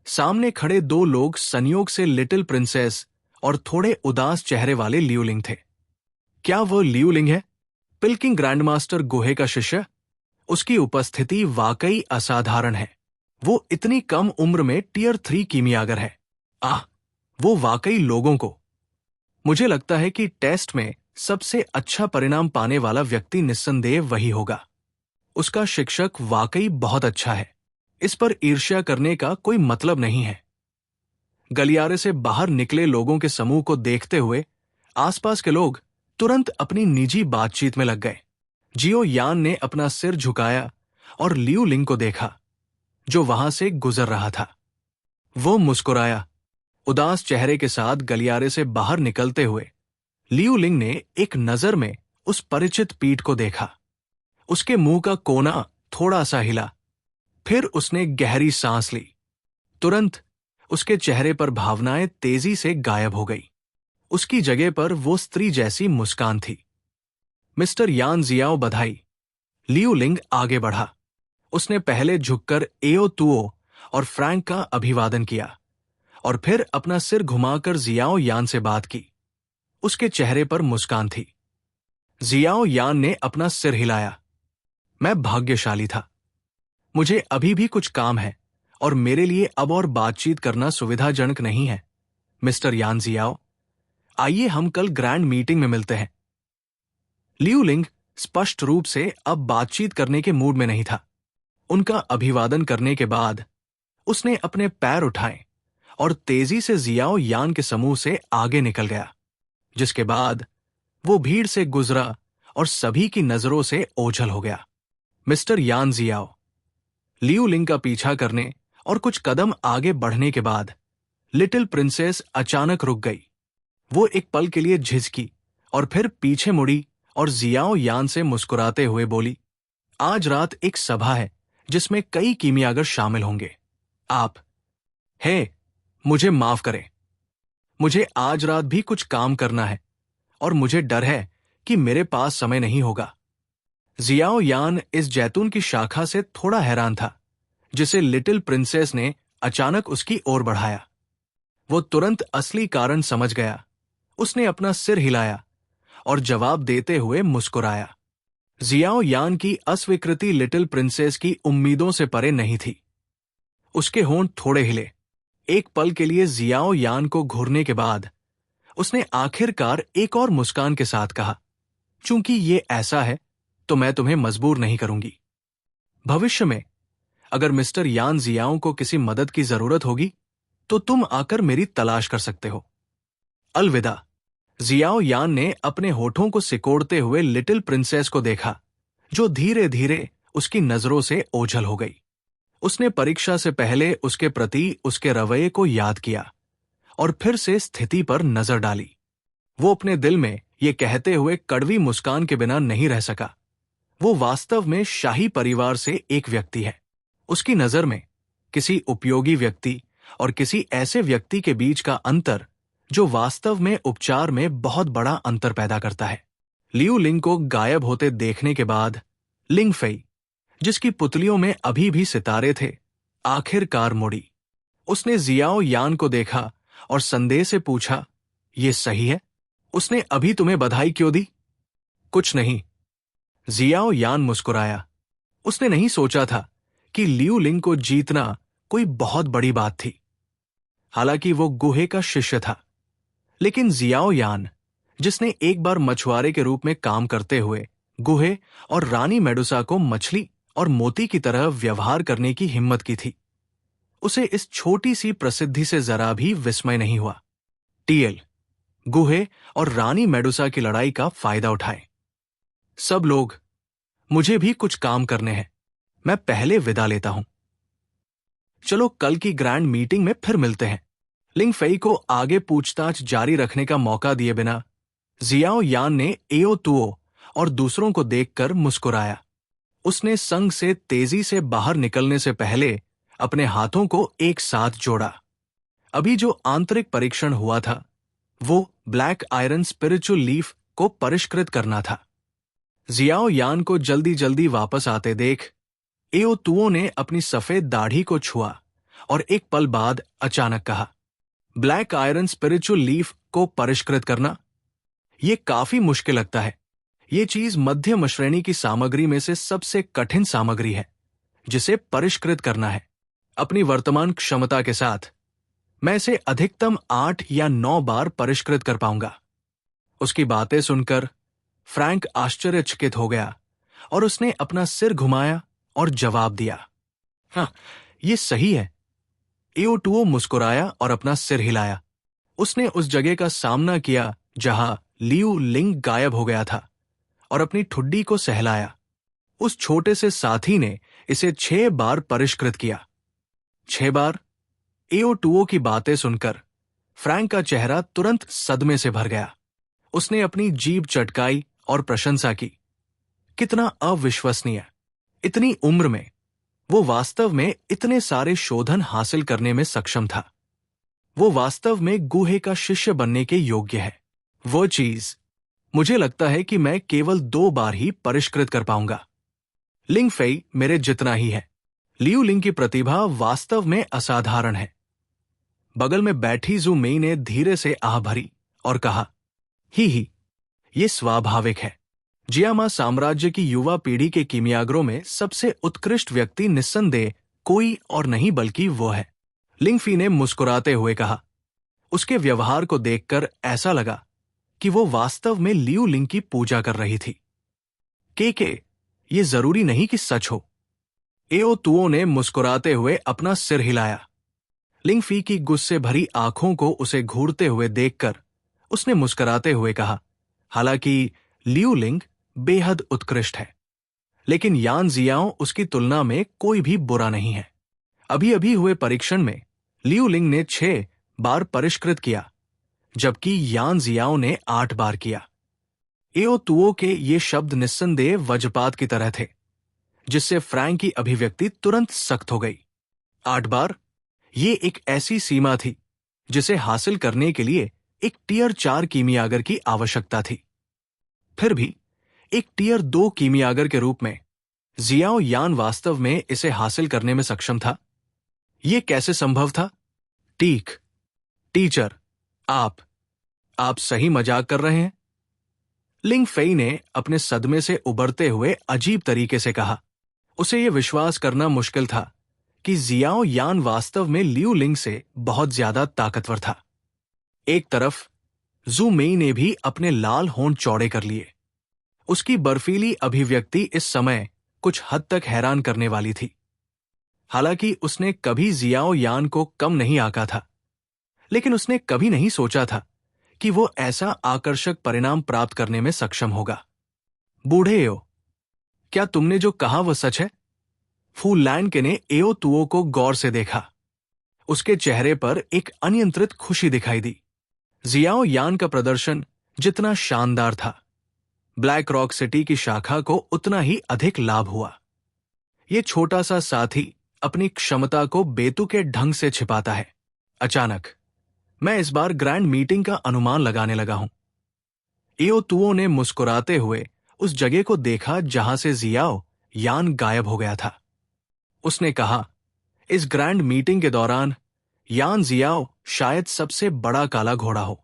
सामने खड़े 2 लोग संयोग से लिटिल प्रिंसेस और थोड़े उदास चेहरे वाले लियू लिंग थे। क्या वह लियू लिंग है, पिल्किंग ग्रैंडमास्टर गुहे का शिष्य? उसकी उपस्थिति वाकई असाधारण है। वो इतनी कम उम्र में टियर 3 कीमियागर है। वो वाकई लोगों को। मुझे लगता है कि टेस्ट में सबसे अच्छा परिणाम पाने वाला व्यक्ति निस्संदेह वही होगा। उसका शिक्षक वाकई बहुत अच्छा है। इस पर ईर्ष्या करने का कोई मतलब नहीं है। गलियारे से बाहर निकले लोगों के समूह को देखते हुए आसपास के लोग तुरंत अपनी निजी बातचीत में लग गए। जियो यान ने अपना सिर झुकाया और लियू लिंग को देखा, जो वहां से गुजर रहा था। वो मुस्कुराया। उदास चेहरे के साथ गलियारे से बाहर निकलते हुए लियू लिंग ने एक नजर में उस परिचित पीठ को देखा। उसके मुंह का कोना थोड़ा सा हिला। फिर उसने गहरी सांस ली। तुरंत उसके चेहरे पर भावनाएं तेजी से गायब हो गई। उसकी जगह पर वो स्त्री जैसी मुस्कान थी। मिस्टर यान जियाओ बधाई। लियू लिंग आगे बढ़ा। उसने पहले झुककर एओ तुओ और फ्रैंक का अभिवादन किया और फिर अपना सिर घुमाकर जियाओ यान से बात की। उसके चेहरे पर मुस्कान थी। जियाओ यान ने अपना सिर हिलाया। मैं भाग्यशाली था। मुझे अभी भी कुछ काम है और मेरे लिए अब और बातचीत करना सुविधाजनक नहीं है। मिस्टर यान जियाओ, आइए हम कल ग्रैंड मीटिंग में मिलते हैं। लियू लिंग स्पष्ट रूप से अब बातचीत करने के मूड में नहीं था। उनका अभिवादन करने के बाद उसने अपने पैर उठाए और तेजी से जियाओ यान के समूह से आगे निकल गया, जिसके बाद वो भीड़ से गुजरा और सभी की नजरों से ओझल हो गया। मिस्टर यान जियाओ। लियू लिंग का पीछा करने और कुछ कदम आगे बढ़ने के बाद लिटिल प्रिंसेस अचानक रुक गई। वो एक पल के लिए झिझकी और फिर पीछे मुड़ी और जियाओ यान से मुस्कुराते हुए बोली, आज रात एक सभा है जिसमें कई कीमियागर शामिल होंगे। आप मुझे माफ करें। मुझे आज रात भी कुछ काम करना है और मुझे डर है कि मेरे पास समय नहीं होगा। जियाओ यान इस जैतून की शाखा से थोड़ा हैरान था, जिसे लिटिल प्रिंसेस ने अचानक उसकी ओर बढ़ाया। वो तुरंत असली कारण समझ गया। उसने अपना सिर हिलाया और जवाब देते हुए मुस्कुराया। जियाओ यान की अस्वीकृति लिटिल प्रिंसेस की उम्मीदों से परे नहीं थी। उसके होंठ थोड़े हिले। एक पल के लिए जियाओ यान को घूरने के बाद उसने आखिरकार एक और मुस्कान के साथ कहा, चूंकि ये ऐसा है तो मैं तुम्हें मजबूर नहीं करूंगी। भविष्य में अगर मिस्टर यान जियाओ को किसी मदद की जरूरत होगी तो तुम आकर मेरी तलाश कर सकते हो। अलविदा। जियाओ यान ने अपने होठों को सिकोड़ते हुए लिटिल प्रिंसेस को देखा, जो धीरे धीरे उसकी नजरों से ओझल हो गई। उसने परीक्षा से पहले उसके प्रति उसके रवैये को याद किया और फिर से स्थिति पर नजर डाली। वो अपने दिल में ये कहते हुए कड़वी मुस्कान के बिना नहीं रह सका, वो वास्तव में शाही परिवार से एक व्यक्ति है। उसकी नजर में किसी उपयोगी व्यक्ति और किसी ऐसे व्यक्ति के बीच का अंतर जो वास्तव में उपचार में बहुत बड़ा अंतर पैदा करता है। लियू लिंग को गायब होते देखने के बाद लिंग फेई, जिसकी पुतलियों में अभी भी सितारे थे, आखिरकार मुड़ी। उसने जियाओ यान को देखा और संदेह से पूछा, ये सही है? उसने अभी तुम्हें बधाई क्यों दी? कुछ नहीं। जियाओ यान मुस्कुराया। उसने नहीं सोचा था कि लियू लिंग को जीतना कोई बहुत बड़ी बात थी। हालांकि वो गुहे का शिष्य था, लेकिन जियाओ यान, जिसने एक बार मछुआरे के रूप में काम करते हुए गुहे और रानी मेडुसा को मछली और मोती की तरह व्यवहार करने की हिम्मत की थी, उसे इस छोटी सी प्रसिद्धि से जरा भी विस्मय नहीं हुआ। टीएल, गुहे और रानी मेडुसा की लड़ाई का फायदा उठाए। सब लोग, मुझे भी कुछ काम करने हैं। मैं पहले विदा लेता हूं। चलो कल की ग्रैंड मीटिंग में फिर मिलते हैं। लिंग फेई को आगे पूछताछ जारी रखने का मौका दिए बिना जियाओ यान ने एओ तुओ और दूसरों को देखकर मुस्कुराया। उसने संघ से तेजी से बाहर निकलने से पहले अपने हाथों को एक साथ जोड़ा। अभी जो आंतरिक परीक्षण हुआ था वो ब्लैक आयरन स्पिरिचुअल लीफ को परिष्कृत करना था। जियाओ यान को जल्दी जल्दी वापस आते देख एओ तुओ ने अपनी सफेद दाढ़ी को छुआ और एक पल बाद अचानक कहा, ब्लैक आयरन स्पिरिचुअल लीफ को परिष्कृत करना? यह काफी मुश्किल लगता है। ये चीज मध्यम श्रेणी की सामग्री में से सबसे कठिन सामग्री है जिसे परिष्कृत करना है। अपनी वर्तमान क्षमता के साथ मैं इसे अधिकतम 8 या 9 बार परिष्कृत कर पाऊंगा। उसकी बातें सुनकर फ्रैंक आश्चर्यचकित हो गया और उसने अपना सिर घुमाया और जवाब दिया, हाँ, ये सही है। एओ तुओ मुस्कुराया और अपना सिर हिलाया। उसने उस जगह का सामना किया जहां लियू लिंग गायब हो गया था और अपनी ठुड्डी को सहलाया। उस छोटे से साथी ने इसे 6 बार परिष्कृत किया। 6 बार? एओ तुओ की बातें सुनकर फ्रैंक का चेहरा तुरंत सदमे से भर गया। उसने अपनी जीभ चटकाई और प्रशंसा की। कितना अविश्वसनीय। इतनी उम्र में वो वास्तव में इतने सारे शोधन हासिल करने में सक्षम था। वो वास्तव में गुहे का शिष्य बनने के योग्य है। वो चीज मुझे लगता है कि मैं केवल 2 बार ही परिष्कृत कर पाऊंगा। लिंग फेई मेरे जितना ही है। लियू लिंग की प्रतिभा वास्तव में असाधारण है। बगल में बैठी जू मेई ने धीरे से आह भरी और कहा, ही, ये स्वाभाविक है। जियामा साम्राज्य की युवा पीढ़ी के कीमियागरों में सबसे उत्कृष्ट व्यक्ति निस्संदेह कोई और नहीं बल्कि वो है। लिंगफी ने मुस्कुराते हुए कहा। उसके व्यवहार को देखकर ऐसा लगा कि वो वास्तव में लियू लिंग की पूजा कर रही थी। के ये जरूरी नहीं कि सच हो। एओ तुओ ने मुस्कुराते हुए अपना सिर हिलाया। लिंगफी की गुस्से भरी आंखों को उसे घूरते हुए देखकर उसने मुस्कुराते हुए कहा, हालांकि लियू लिंग बेहद उत्कृष्ट है, लेकिन यान जियाओ उसकी तुलना में कोई भी बुरा नहीं है। अभी अभी हुए परीक्षण में लियू लिंग ने 6 बार परिष्कृत किया, जबकि यान जियाओ ने 8 बार किया। एओ तुओ के ये शब्द निस्संदेह वज्रपात की तरह थे, जिससे फ्रैंक की अभिव्यक्ति तुरंत सख्त हो गई। 8 बार, ये एक ऐसी सीमा थी जिसे हासिल करने के लिए एक टियर 4 कीमियागर की आवश्यकता थी। फिर भी एक टियर 2 कीमियागर के रूप में जियाओ यान वास्तव में इसे हासिल करने में सक्षम था। यह कैसे संभव था? टीचर, आप सही मजाक कर रहे हैं? लिंग फेई ने अपने सदमे से उबरते हुए अजीब तरीके से कहा। उसे यह विश्वास करना मुश्किल था कि जियाओ यान वास्तव में लियू लिंग से बहुत ज्यादा ताकतवर था। एक तरफ जू मेई ने भी अपने लाल होंठ चौड़े कर लिए। उसकी बर्फीली अभिव्यक्ति इस समय कुछ हद तक हैरान करने वाली थी। हालांकि उसने कभी जियाओ यान को कम नहीं आंका था, लेकिन उसने कभी नहीं सोचा था कि वो ऐसा आकर्षक परिणाम प्राप्त करने में सक्षम होगा। बूढ़े एओ, क्या तुमने जो कहा वह सच है? फू लैंड ने एओ तुओ को गौर से देखा। उसके चेहरे पर एक अनियंत्रित खुशी दिखाई दी। जियाओ यान का प्रदर्शन जितना शानदार था, ब्लैक रॉक सिटी की शाखा को उतना ही अधिक लाभ हुआ। यह छोटा सा साथी अपनी क्षमता को बेतुके ढंग से छिपाता है। अचानक मैं इस बार ग्रैंड मीटिंग का अनुमान लगाने लगा हूं। एओ तुओ ने मुस्कुराते हुए उस जगह को देखा जहां से जियाओ यान गायब हो गया था। उसने कहा, इस ग्रैंड मीटिंग के दौरान यान जियाओ शायद सबसे बड़ा काला घोड़ा हो।